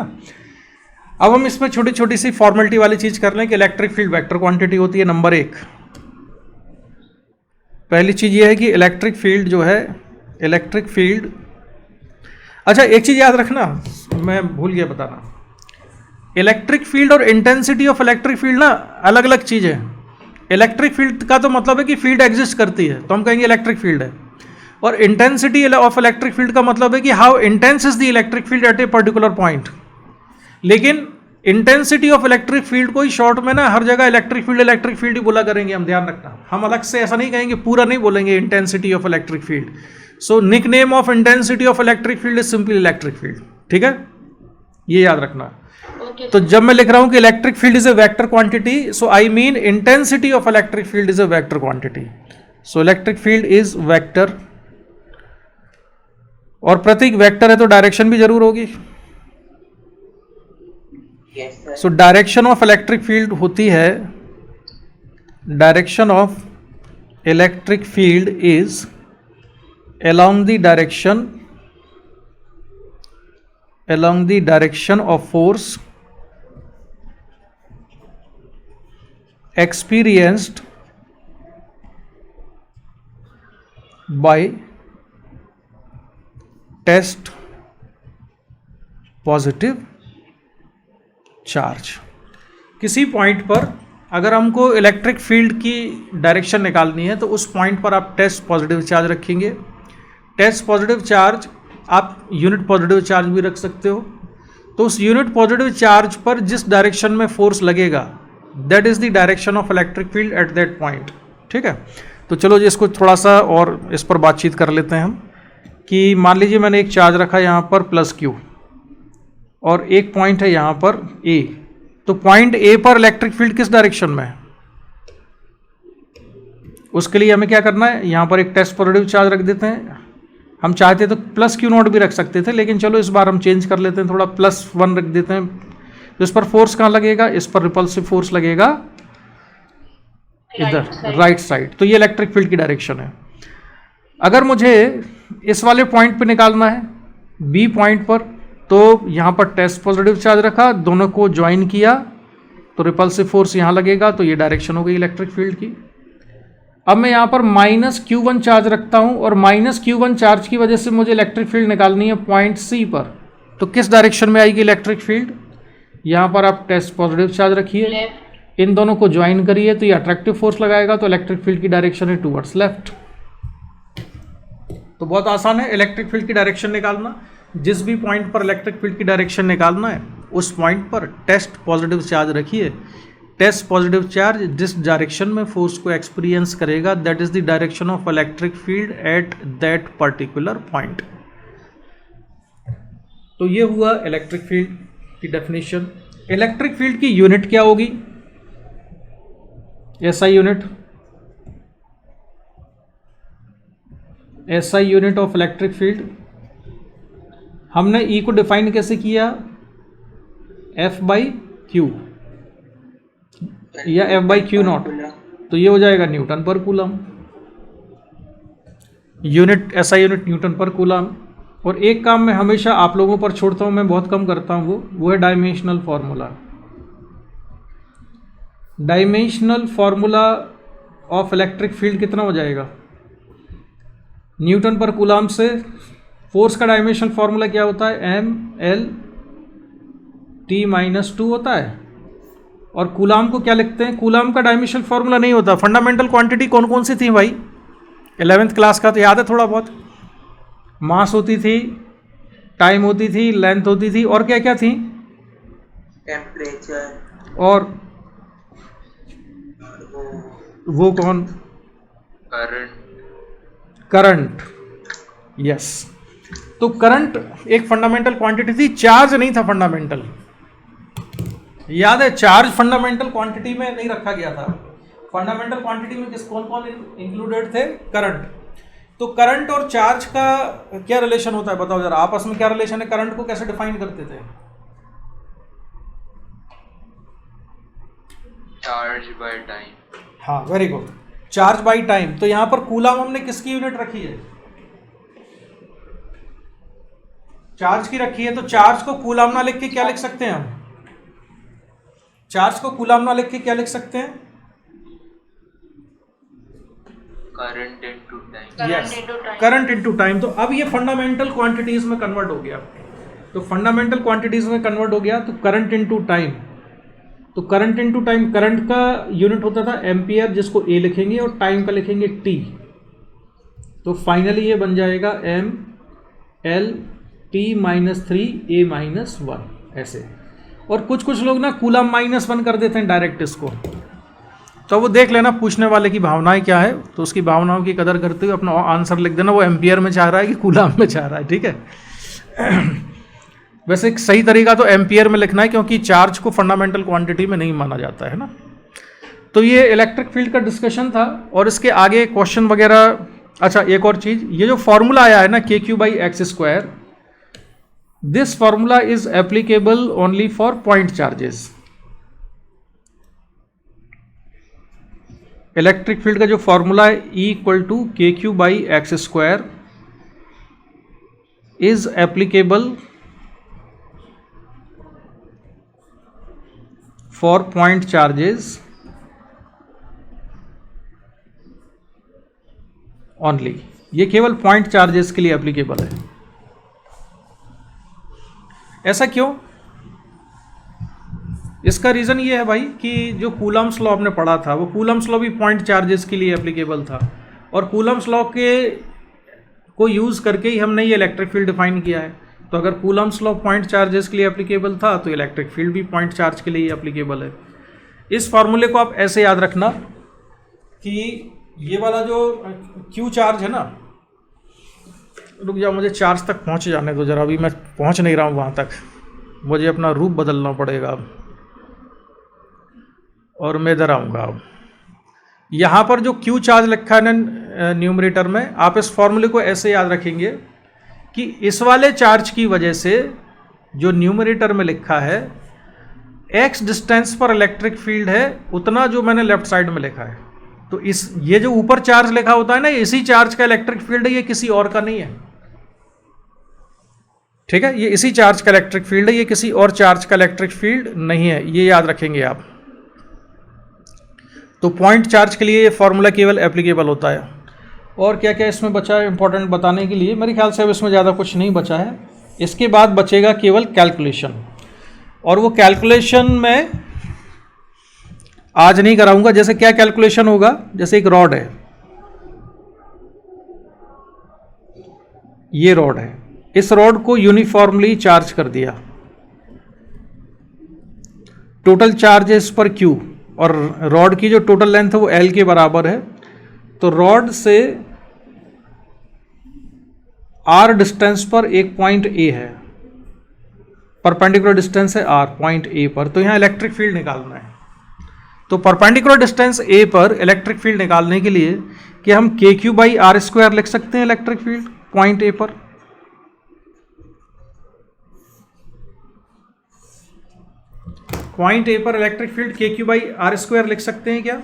अब हम इसमें छोटी छोटी सी फॉर्मेलिटी वाली चीज कर लें कि इलेक्ट्रिक फील्ड वेक्टर क्वांटिटी होती है। नंबर 1, पहली चीज ये है कि इलेक्ट्रिक फील्ड जो है, इलेक्ट्रिक फील्ड, अच्छा एक चीज याद रखना, मैं भूल गया बताना, इलेक्ट्रिक फील्ड और इंटेंसिटी ऑफ इलेक्ट्रिक फील्ड ना अलग अलग चीज है। इलेक्ट्रिक फील्ड का तो मतलब है कि फील्ड एग्जिस्ट करती है तो हम कहेंगे इलेक्ट्रिक फील्ड है, और इंटेंसिटी ऑफ इलेक्ट्रिक फील्ड का मतलब है कि how intense is the electric field eight a particular point. लेकिन इंटेंसिटी ऑफ इलेक्ट्रिक फील्ड को ही शॉर्ट में ना हर जगह इलेक्ट्रिक फील्ड ही बोला करेंगे हम, ध्यान रखना। हम अलग से ऐसा नहीं कहेंगे, पूरा नहीं बोलेंगे intensity of electric field. So nickname of intensity of electric field is simply electric field. ठीक है, ये याद रखना। ओके तो जब मैं लिख रहा हूं कि electric field is a vector quantity, so I mean intensity of electric field is a vector quantity. So electric field is vector, और प्रतीक वेक्टर है तो डायरेक्शन भी जरूर होगी। Yes, sir. So direction of electric field होती है, direction of electric field is along the direction of force experienced by test positive charge. किसी point पर अगर हमको इलेक्ट्रिक फील्ड की डायरेक्शन निकालनी है तो उस पॉइंट पर आप टेस्ट पॉजिटिव चार्ज रखेंगे। टेस्ट पॉजिटिव चार्ज आप यूनिट पॉजिटिव चार्ज भी रख सकते हो। तो उस यूनिट पॉजिटिव चार्ज पर जिस डायरेक्शन में फोर्स लगेगा that is the direction of electric field at that point. ठीक है, तो चलो जी इसको थोड़ा सा और इस पर बातचीत कर लेते हैं हम कि मान लीजिए मैंने एक चार्ज रखा यहाँ पर प्लस क्यू, और एक पॉइंट है यहाँ पर ए। तो पॉइंट ए पर इलेक्ट्रिक फील्ड किस डायरेक्शन में है, उसके लिए हमें क्या करना है, यहाँ पर एक टेस्ट पॉजिटिव चार्ज रख देते हैं। हम चाहते तो प्लस क्यू नॉट भी रख सकते थे, लेकिन चलो इस बार हम चेंज कर लेते हैं, थोड़ा +1 रख देते हैं। तो इस पर फोर्स कहाँ लगेगा, इस पर रिपल्सिव फोर्स लगेगा इधर राइट साइड। तो ये इलेक्ट्रिक फील्ड की डायरेक्शन है। अगर मुझे इस वाले पॉइंट पे निकालना है बी पॉइंट पर, तो यहाँ पर टेस्ट पॉजिटिव चार्ज रखा, दोनों को ज्वाइन किया तो रिपल्सिव फोर्स यहाँ लगेगा, तो ये डायरेक्शन हो गई इलेक्ट्रिक फील्ड की। अब मैं यहाँ पर -Q1 चार्ज रखता हूँ, और -Q1 चार्ज की वजह से मुझे इलेक्ट्रिक फील्ड निकालनी है पॉइंट सी पर। तो किस डायरेक्शन में आएगी इलेक्ट्रिक फील्ड, यहाँ पर आप टेस्ट पॉजिटिव चार्ज रखिए, इन दोनों को ज्वाइन करिए तो ये अट्रैक्टिव फोर्स लगाएगा, तो इलेक्ट्रिक फील्ड की डायरेक्शन है टूवर्ड्स लेफ्ट। तो बहुत आसान है इलेक्ट्रिक फील्ड की डायरेक्शन निकालना। जिस भी पॉइंट पर इलेक्ट्रिक फील्ड की डायरेक्शन निकालना है उस पॉइंट पर टेस्ट पॉजिटिव चार्ज रखिए। टेस्ट पॉजिटिव चार्ज जिस डायरेक्शन में फोर्स को एक्सपीरियंस करेगा that is the direction of electric field at that particular point. तो ये हुआ इलेक्ट्रिक फील्ड की डेफिनेशन। इलेक्ट्रिक फील्ड की यूनिट क्या होगी, SI unit, SI unit of electric field. हमने ई को डिफाइन कैसे किया, F/Q या F/Q0, तो ये हो जाएगा न्यूटन पर coulomb. Unit SI unit Newton पर कूलम। और एक काम मैं हमेशा आप लोगों पर छोड़ता हूं, मैं बहुत कम करता हूं, वो है dimensional formula. Dimensional formula of electric field कितना हो जाएगा, न्यूटन पर कूलम से फोर्स का डायमेंशनल फार्मूला क्या होता है, mL/T-2 होता है। और कूलम को क्या लिखते हैं, कूलम का डायमेंशनल फार्मूला नहीं होता। फंडामेंटल क्वांटिटी कौन कौन सी थी भाई, 11th क्लास का तो याद है थोड़ा बहुत। मास होती थी, टाइम होती थी, लेंथ होती थी, और क्या क्या थी, टेम्परेचर, और वो कौन, करंट। यस, तो करंट एक फंडामेंटल क्वांटिटी थी, चार्ज नहीं था फंडामेंटल। याद है चार्ज फंडामेंटल क्वांटिटी में नहीं रखा गया था। फंडामेंटल क्वांटिटी में किस कौन कौन इंक्लूडेड थे? करंट। तो करंट और चार्ज का क्या रिलेशन होता है बताओ जरा, आपस में क्या रिलेशन है? करंट को कैसे डिफाइन करते थे? Charge by time. हाँ very good, charge by time. तो यहां पर कूलम हमने किसकी यूनिट रखी है? चार्ज की रखी है। तो चार्ज को कूलम ना लिख के क्या लिख सकते हैं हम? चार्ज को कूलम ना लिख के क्या लिख सकते हैं? Current into time. Yes, current into time. तो अब ये फंडामेंटल क्वांटिटीज में कन्वर्ट हो गया। तो फंडामेंटल क्वांटिटीज में कन्वर्ट हो गया तो करंट इनटू टाइम। तो करंट इनटू टाइम, करंट का यूनिट होता था एम्पियर, जिसको ए लिखेंगे, और टाइम का लिखेंगे टी। तो फाइनली ये बन जाएगा एम एल टी माइनस 3 ए माइनस 1 ऐसे। और कुछ कुछ लोग ना कूलम माइनस 1 कर देते हैं डायरेक्ट इसको। तो वो देख लेना पूछने वाले की भावनाएं क्या है, तो उसकी भावनाओं की कदर करते हुए अपना आंसर लिख देना, वो एम्पियर में चाह रहा है कि कूलम में चाह रहा है, ठीक है। वैसे एक सही तरीका तो एम्पियर में लिखना है, क्योंकि चार्ज को फंडामेंटल क्वांटिटी में नहीं माना जाता है ना। तो ये इलेक्ट्रिक फील्ड का डिस्कशन था, और इसके आगे क्वेश्चन वगैरह। अच्छा एक और चीज़, ये जो फॉर्मूला आया है ना KQ/x², this formula is applicable only for point charges. Electric field का जो फॉर्मूला है E = KQ/x² is applicable for point charges only. ये केवल पॉइंट चार्जेस के लिए एप्लीकेबल है। ऐसा क्यों? इसका रीज़न ये है भाई कि जो कूलम्स लॉ आपने पढ़ा था, वो कूलम्स लॉ भी पॉइंट चार्जेस के लिए एप्लीकेबल था, और कूलम्स लॉ के को यूज़ करके ही हमने ये इलेक्ट्रिक फील्ड डिफाइन किया है। तो अगर कूलम्स लॉ पॉइंट चार्जेस के लिए एप्लीकेबल था, तो इलेक्ट्रिक फील्ड भी पॉइंट चार्ज के लिए एप्लीकेबल है। इस फार्मूले को आप ऐसे याद रखना कि ये वाला जो क्यू चार्ज है ना, रुक जाओ मुझे चार्ज तक पहुँच जाने दो जरा, अभी मैं पहुँच नहीं रहा हूँ वहाँ तक, मुझे अपना रूप बदलना पड़ेगा अब, और मैं इधर आऊँगा अब। यहाँ पर जो क्यू चार्ज लिखा है ना न्यूमरेटर में, आप इस फॉर्मूले को ऐसे याद रखेंगे कि इस वाले चार्ज की वजह से जो न्यूमरेटर में लिखा है x डिस्टेंस पर इलेक्ट्रिक फील्ड है, उतना जो मैंने लेफ्ट साइड में लिखा है। तो ये जो ऊपर चार्ज लिखा होता है ना, इसी चार्ज का इलेक्ट्रिक फील्ड है, ये किसी और का नहीं है, ठीक है। ये इसी चार्ज का इलेक्ट्रिक फील्ड है, ये किसी और चार्ज का इलेक्ट्रिक फील्ड नहीं है, ये याद रखेंगे आप। तो पॉइंट चार्ज के लिए ये फॉर्मूला केवल एप्लीकेबल होता है। और क्या क्या इसमें बचा है इंपॉर्टेंट बताने के लिए? मेरे ख्याल से अब इसमें ज़्यादा कुछ नहीं बचा है। इसके बाद बचेगा केवल कैलकुलेशन, और वो कैलकुलेशन मैं आज नहीं कराऊंगा। जैसे क्या कैलकुलेशन होगा, जैसे एक रॉड है, ये रॉड है, इस रॉड को यूनिफॉर्मली चार्ज कर दिया, टोटल चार्ज है इस पर Q, और रॉड की जो टोटल लेंथ है वो L के बराबर है। तो रॉड से R डिस्टेंस पर एक पॉइंट A है, परपेंडिकुलर डिस्टेंस है R पॉइंट A पर, तो यहाँ इलेक्ट्रिक फील्ड निकालना है। तो परपेंडिकुलर डिस्टेंस A पर इलेक्ट्रिक फील्ड निकालने के लिए कि हम KQ/r² लिख सकते हैं इलेक्ट्रिक फील्ड पॉइंट A पर। पॉइंट A पर इलेक्ट्रिक फील्ड KQ/r² लिख सकते हैं क्या?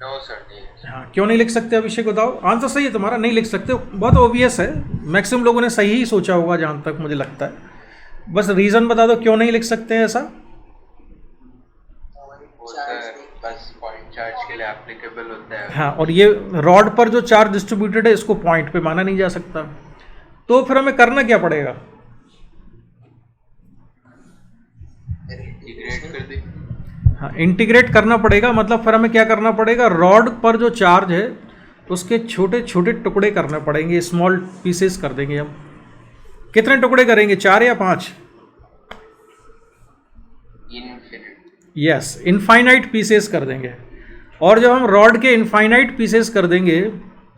नो सर, नहीं। हाँ, क्यों नहीं लिख सकते अभिषेक बताओ? आंसर सही है तुम्हारा, नहीं लिख सकते, बहुत ऑब्वियस है, मैक्सिमम लोगों ने सही ही सोचा होगा जहाँ तक मुझे लगता है। बस रीज़न बता दो क्यों नहीं लिख सकते हैं ऐसा। बस पॉइंट चार्ज के लिए एप्लीकेबल होता है। हाँ, और ये रॉड पर जो चार्ज डिस्ट्रीब्यूटेड है, इसको पॉइंट पे माना नहीं जा सकता। तो फिर हमें करना क्या पड़ेगा? इंटीग्रेट कर दे। हाँ, इंटीग्रेट करना पड़ेगा। मतलब फिर हमें क्या करना पड़ेगा? रॉड पर जो चार्ज है उसके छोटे छोटे टुकड़े करने पड़ेंगे, स्मॉल पीसेस कर देंगे हम। कितने टुकड़े करेंगे, 4 या 5? यस, इनफाइनाइट पीसेस कर देंगे। और जब हम रॉड के इनफाइनाइट पीसेस कर देंगे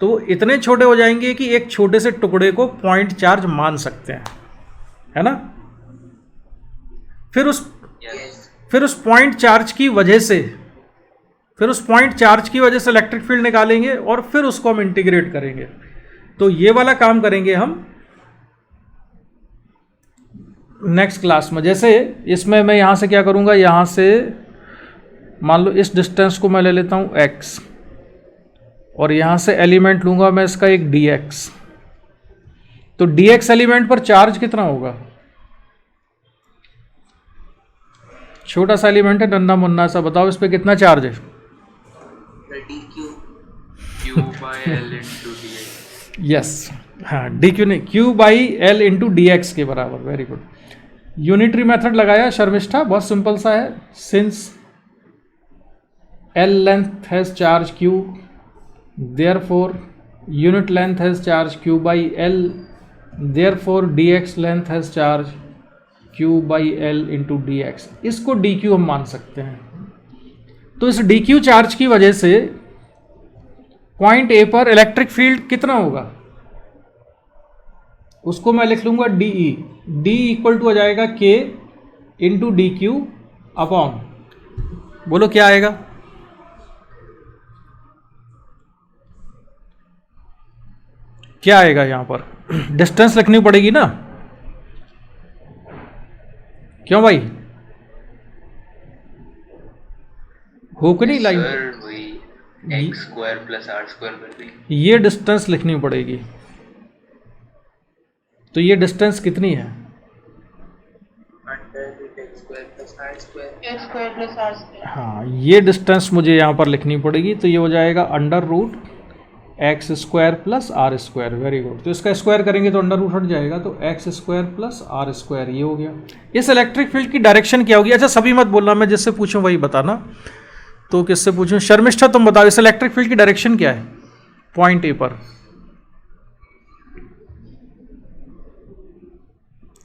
तो वो इतने छोटे हो जाएंगे कि एक छोटे से टुकड़े को पॉइंट चार्ज मान सकते हैं, है ना। फिर उस Yes. फिर उस पॉइंट चार्ज की वजह से इलेक्ट्रिक फील्ड निकालेंगे और फिर उसको हम इंटीग्रेट करेंगे। तो ये वाला काम करेंगे हम नेक्स्ट क्लास में। जैसे इसमें मैं यहाँ से क्या करूँगा, यहाँ से मान लो इस डिस्टेंस को मैं ले लेता हूँ x, और यहाँ से एलिमेंट लूँगा मैं इसका एक dx। तो dx एलिमेंट पर चार्ज कितना होगा? छोटा सा एलिमेंट है, नन्ना मुन्ना सा, बताओ इस पे कितना चार्ज है? dq Q by L into dx. Yes, हाँ, डी क्यू नहीं, Q by L into D x के बराबर। Very good. यूनिटरी मेथड लगाया शर्मिष्ठा, बहुत सिंपल सा है। Since L length has charge Q, therefore unit length has charge Q by L, therefore D x length has charge Q by L into D x. इसको D Q हम मान सकते हैं। तो इस डी क्यू चार्ज की वजह से पॉइंट ए पर इलेक्ट्रिक फील्ड कितना होगा, उसको मैं लिख लूंगा D E. D equal to आ जाएगा K into D Q upon, बोलो क्या आएगा? क्या आएगा यहाँ पर? डिस्टेंस लिखनी पड़ेगी ना, क्यों भाई? हो कि नहीं लाइन? सर वही x square plus r square will be. ये डिस्टेंस लिखनी पड़ेगी। तो ये डिस्टेंस कितनी है? under root x square plus r square. x square plus r square. हाँ, ये डिस्टेंस मुझे यहाँ पर लिखनी पड़ेगी। तो ये हो जाएगा under root x square plus r square. Very good. तो इसका स्क्वायर करेंगे तो अंडर रूट हट जाएगा, तो x square plus r square, ये हो गया। इस इलेक्ट्रिक फील्ड की डायरेक्शन क्या होगी? अच्छा, सभी मत बोलना, मैं जिससे पूछूं वही बताना। तो किससे पूछूं? शर्मिष्ठा तुम बताओ, इस इलेक्ट्रिक फील्ड की डायरेक्शन क्या है पॉइंट ए पर?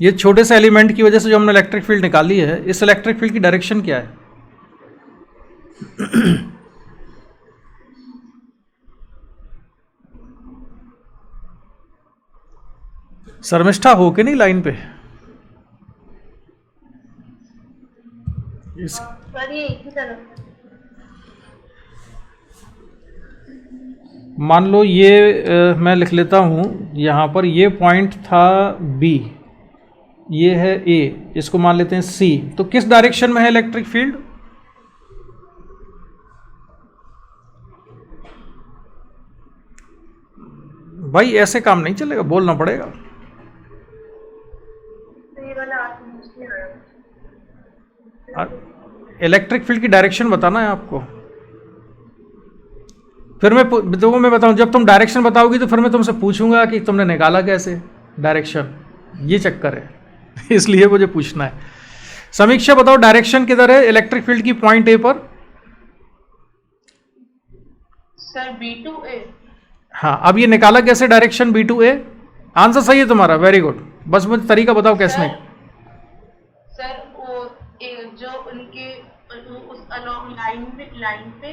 ये छोटे से एलिमेंट की वजह से जो हमने इलेक्ट्रिक फील्ड निकाली है, इस इलेक्ट्रिक फील्ड की डायरेक्शन क्या है? शर्मिष्ठा हो के नहीं लाइन पे? इस सर ये एक ही तरफ मान लो ये मैं लिख लेता हूँ यहाँ पर, ये पॉइंट था B, ये है A, इसको मान लेते हैं C। तो किस डायरेक्शन में है इलेक्ट्रिक फील्ड? भाई ऐसे काम नहीं चलेगा, बोलना पड़ेगा। तो ये वाला आप समझ नहीं आया। इलेक्ट्रिक फील्ड की डायरेक्शन बताना है आपको। फिर मैं बताऊं, जब तुम डायरेक्शन बताओगी तो फिर मैं तुमसे पूछूंगा कि तुमने निकाला कैसे डायरेक्शन, ये चक्कर है इसलिए मुझे पूछना है। समीक्षा बताओ, डायरेक्शन किधर है इलेक्ट्रिक फील्ड की पॉइंट ए पर? Sir B to A. हाँ, अब ये निकाला कैसे direction B to A? Answer सही है तुम्हारा, वेरी गुड। बस मुझे तरीका बताओ कैसे नहीं। सर वो जो उनके उस अलॉन्ग लाइन पे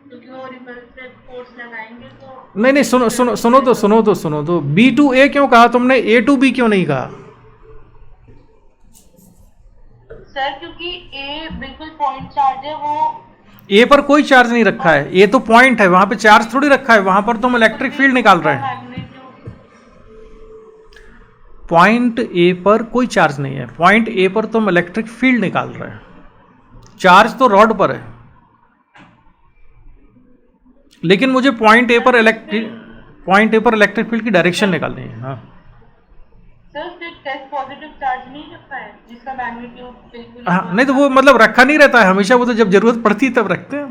क्योंकि वो रिपल्सिव फोर्स लगाएंगे तो नहीं, सुनो तो बी टू ए क्यों कहा तुमने, ए टू बी क्यों नहीं कहा? सर क्योंकि ए बिल्कुल पॉइंट चार्ज है, वो ए पर कोई चार्ज नहीं रखा है, ए तो पॉइंट है, वहां पे चार्ज थोड़ी रखा है, वहां पर तुम इलेक्ट्रिक फील्ड निकाल रहे हैं। पॉइंट ए पर कोई चार्ज नहीं है, पॉइंट ए पर तुम इलेक्ट्रिक फील्ड निकाल रहे हैं, चार्ज तो रॉड पर है। लेकिन मुझे पॉइंट ए पर इलेक्ट्रिक फील्ड की डायरेक्शन निकालनी है। हाँ सर फिर टेस्ट पॉजिटिव चार्ज नहीं रखा है जिसका मैग्नीट्यूड बिल्कुल हाँ, नहीं तो वो मतलब रखा नहीं रहता है हमेशा, वो तो जब जरूरत पड़ती है तब रखते हैं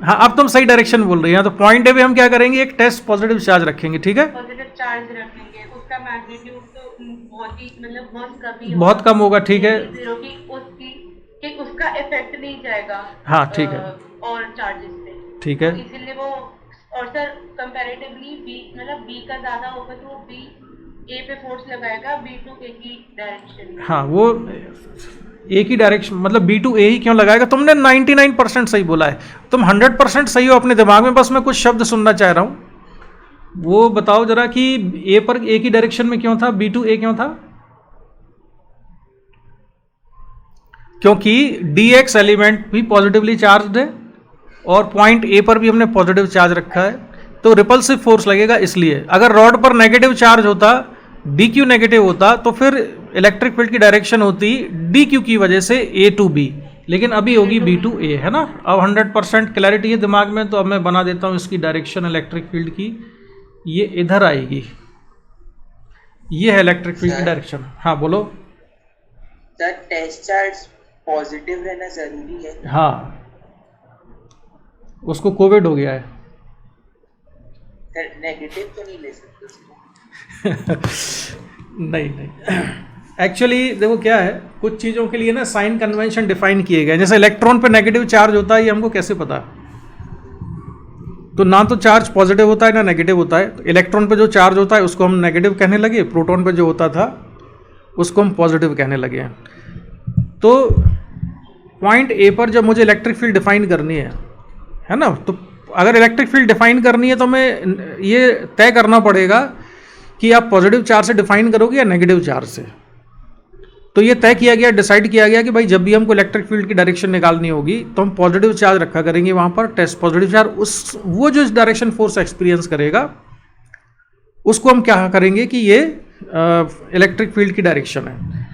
हाँ, अब तुम सही डायरेक्शन बोल रही हैं। तो पॉइंट ए पे हम क्या करेंगे, एक टेस्ट पॉजिटिव चार्ज रखेंगे, ठीक है? पॉजिटिव चार्ज रखेंगे, उसका मैग्नीट्यूड तो बहुत ही मतलब बहुत कम होगा, ठीक है? जीरो की कि उसका इफेक्ट नहीं जाएगा। हाँ, ठीक है। और चार्जेस पे, ठीक है। तो इसीलिए वो, और सर कंपैरेटिवली बी मतलब बी का ज्यादा होगा तो वो बी ए पे फोर्स लगाएगा, बी टू ए की डायरेक्शन में। हाँ, वो ए की डायरेक्शन मतलब बी टू ए ही क्यों लगाएगा? तुमने 99% सही बोला है, तुम 100% सही हो अपने दिमाग में, बस मैं कुछ शब्द सुनना चाह रहा हूँ। वो बताओ जरा कि ए पर ए की डायरेक्शन में क्यों था, बी टू ए क्यों था? क्योंकि dx एलिमेंट भी पॉजिटिवली चार्ज है और पॉइंट ए पर भी हमने पॉजिटिव चार्ज रखा है, तो रिपल्सिव फोर्स लगेगा। इसलिए अगर रॉड पर नेगेटिव चार्ज होता, dq नेगेटिव होता, तो फिर इलेक्ट्रिक फील्ड की डायरेक्शन होती dq की वजह से a टू b, लेकिन अभी होगी b टू a, है ना। अब 100% क्लैरिटी है दिमाग में, तो अब मैं बना देता हूँ इसकी डायरेक्शन इलेक्ट्रिक फील्ड की। ये इधर आएगी, ये है इलेक्ट्रिक फील्ड की डायरेक्शन। हाँ बोलो। सर टेस्ट चार्ज पॉजिटिव रहना जरूरी है? हाँ, उसको कोविड हो गया है। सर नेगेटिव तो नहीं ले सकते उसको? नहीं नहीं, एक्चुअली देखो क्या है, कुछ चीज़ों के लिए ना साइन कन्वेंशन डिफाइन किए गए। जैसे इलेक्ट्रॉन पे नेगेटिव चार्ज होता है, ये हमको कैसे पता? तो ना तो चार्ज पॉजिटिव होता है ना नेगेटिव होता है। तो इलेक्ट्रॉन पे जो चार्ज होता है उसको हम नेगेटिव कहने लगे, प्रोटॉन पे जो होता था उसको हम पॉजिटिव कहने लगे हैं। तो पॉइंट ए पर जब मुझे इलेक्ट्रिक फील्ड डिफाइन करनी है ना, तो अगर इलेक्ट्रिक फील्ड डिफाइन करनी है तो हमें ये तय करना पड़ेगा कि आप पॉजिटिव चार्ज से डिफाइन करोगे या नेगेटिव चार्ज से। तो ये तय किया गया, डिसाइड किया गया कि भाई जब भी हमको इलेक्ट्रिक फील्ड की डायरेक्शन निकालनी होगी तो हम पॉजिटिव चार्ज रखा करेंगे वहाँ पर, टेस्ट पॉजिटिव चार्ज। वो जो डायरेक्शन फोर्स एक्सपीरियंस करेगा उसको हम क्या करेंगे कि ये इलेक्ट्रिक फील्ड की डायरेक्शन है।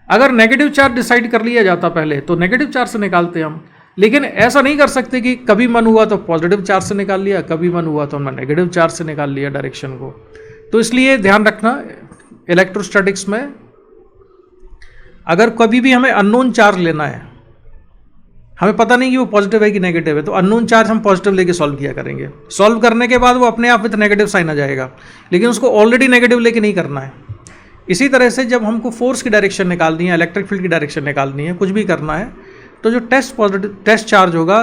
अगर नेगेटिव चार्ज डिसाइड कर लिया जाता पहले तो नेगेटिव चार्ज से निकालते हम, लेकिन ऐसा नहीं कर सकते कि कभी मन हुआ तो पॉजिटिव चार्ज से निकाल लिया, कभी मन हुआ तो हमने नेगेटिव चार्ज से निकाल लिया डायरेक्शन को। तो इसलिए ध्यान रखना इलेक्ट्रोस्टैटिक्स में, अगर कभी भी हमें अननोन चार्ज लेना है, हमें पता नहीं कि वो पॉजिटिव है कि नेगेटिव है, तो अननोन चार्ज हम पॉजिटिव लेके सॉल्व किया करेंगे। सॉल्व करने के बाद वो अपने आप विथ नेगेटिव साइन आ जाएगा, लेकिन उसको ऑलरेडी नेगेटिव लेके नहीं करना है। इसी तरह से जब हमको फोर्स की डायरेक्शन निकालनी है, इलेक्ट्रिक फील्ड की डायरेक्शन निकालनी है, कुछ भी करना है, तो जो टेस्ट चार्ज होगा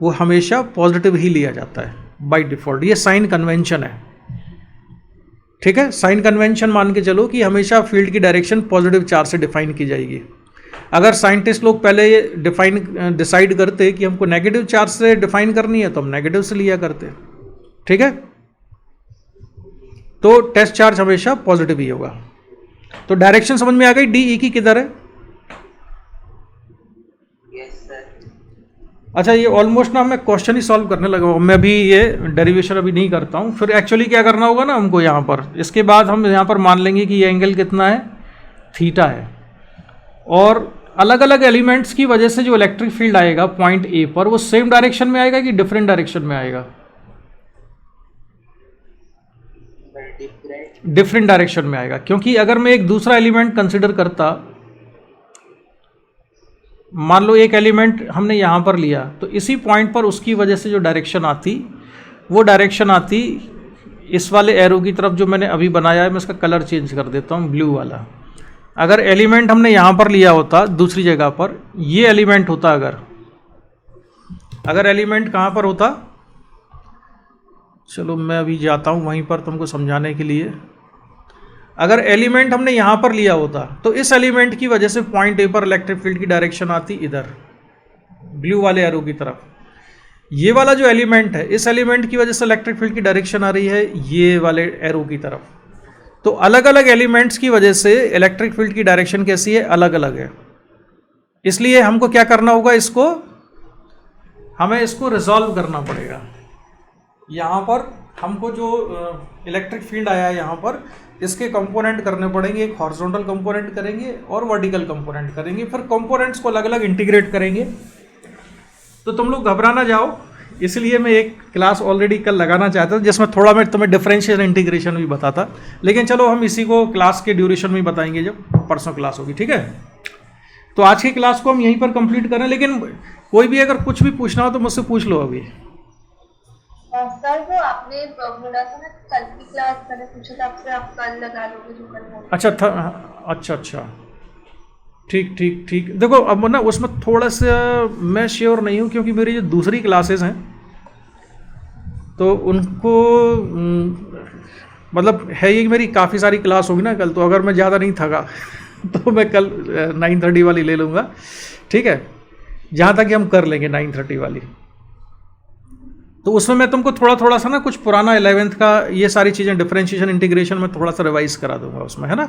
वो हमेशा पॉजिटिव ही लिया जाता है बाय डिफ़ॉल्ट। ये साइन कन्वेंशन है, ठीक है। साइन कन्वेंशन मान के चलो कि हमेशा फील्ड की डायरेक्शन पॉजिटिव चार्ज से डिफाइन की जाएगी। अगर साइंटिस्ट लोग पहले ये डिसाइड करते कि हमको नेगेटिव चार्ज से डिफाइन करनी है तो हम नेगेटिव से लिया करते, ठीक है। तो टेस्ट चार्ज हमेशा पॉजिटिव ही होगा। तो डायरेक्शन समझ में आ गई, डी ई की किधर है? Yes sir. अच्छा, ये ऑलमोस्ट ना मैं क्वेश्चन ही सॉल्व करने लगा हूँ, मैं भी ये डेरिवेशन अभी नहीं करता हूँ। फिर एक्चुअली क्या करना होगा ना हमको यहाँ पर, इसके बाद हम यहाँ पर मान लेंगे कि ये एंगल कितना है, थीटा है, और अलग अलग एलिमेंट्स की वजह से जो इलेक्ट्रिक फील्ड आएगा पॉइंट ए पर वो सेम डायरेक्शन में आएगा कि डिफरेंट डायरेक्शन में आएगा? डिफरेंट डायरेक्शन में आएगा, क्योंकि अगर मैं एक दूसरा एलिमेंट कंसिडर करता, मान लो एक एलिमेंट हमने यहाँ पर लिया, तो इसी पॉइंट पर उसकी वजह से जो डायरेक्शन आती वो डायरेक्शन आती इस वाले एरो की तरफ जो मैंने अभी बनाया है। मैं इसका कलर चेंज कर देता हूँ, ब्लू वाला। अगर एलिमेंट हमने यहाँ पर लिया होता दूसरी जगह पर, ये एलिमेंट होता, अगर एलिमेंट कहाँ पर होता, चलो मैं अभी जाता हूँ वहीं पर तुमको समझाने के लिए। अगर एलिमेंट हमने यहाँ पर लिया होता तो इस एलिमेंट की वजह से पॉइंट ए पर इलेक्ट्रिक फील्ड की डायरेक्शन आती इधर ब्लू वाले एरो की तरफ। ये वाला जो एलिमेंट है, इस एलिमेंट की वजह से इलेक्ट्रिक फील्ड की डायरेक्शन आ रही है ये वाले एरो की तरफ। तो अलग अलग एलिमेंट्स की वजह से इलेक्ट्रिक फील्ड की डायरेक्शन कैसी है, अलग अलग है। इसलिए हमको क्या करना होगा, हमें इसको रिजॉल्व करना पड़ेगा। यहाँ पर हमको जो इलेक्ट्रिक फील्ड आया है यहाँ पर, इसके कंपोनेंट करने पड़ेंगे। एक हॉरिजॉन्टल कंपोनेंट करेंगे और वर्टिकल कंपोनेंट करेंगे, फिर कंपोनेंट्स को अलग अलग इंटीग्रेट करेंगे। तो तुम लोग घबराना जाओ, इसलिए मैं एक क्लास ऑलरेडी कल लगाना चाहता था जिसमें थोड़ा मैं तुम्हें डिफरेंशियल इंटीग्रेशन भी बताता, लेकिन चलो हम इसी को क्लास के ड्यूरेशन में बताएंगे जब परसों क्लास होगी, ठीक है। तो आज की क्लास को हम यहीं पर कंप्लीट करें, लेकिन कोई भी अगर कुछ भी पूछना हो तो मुझसे पूछ लो अभी। सर वो आपने बोला था ना कल की क्लास, मैंने पूछा था आपसे, आप कल लगा लोगे जो कल होगा? अच्छा था, अच्छा, ठीक। देखो अब ना उसमें थोड़ा सा मैं श्योर नहीं हूँ, क्योंकि मेरी जो दूसरी क्लासेस हैं तो उनको मतलब है ये कि मेरी काफ़ी सारी क्लास होगी ना कल, तो अगर मैं ज़्यादा नहीं थका तो मैं कल 9:30 वाली ले लूँगा, ठीक है। जहाँ तक कि हम कर लेंगे 9:30 वाली, तो उसमें मैं तुमको थोड़ा सा ना कुछ पुराना 11th का ये सारी चीज़ें डिफरेंशिएशन इंटीग्रेशन में थोड़ा सा रिवाइज करा दूंगा उसमें, है ना।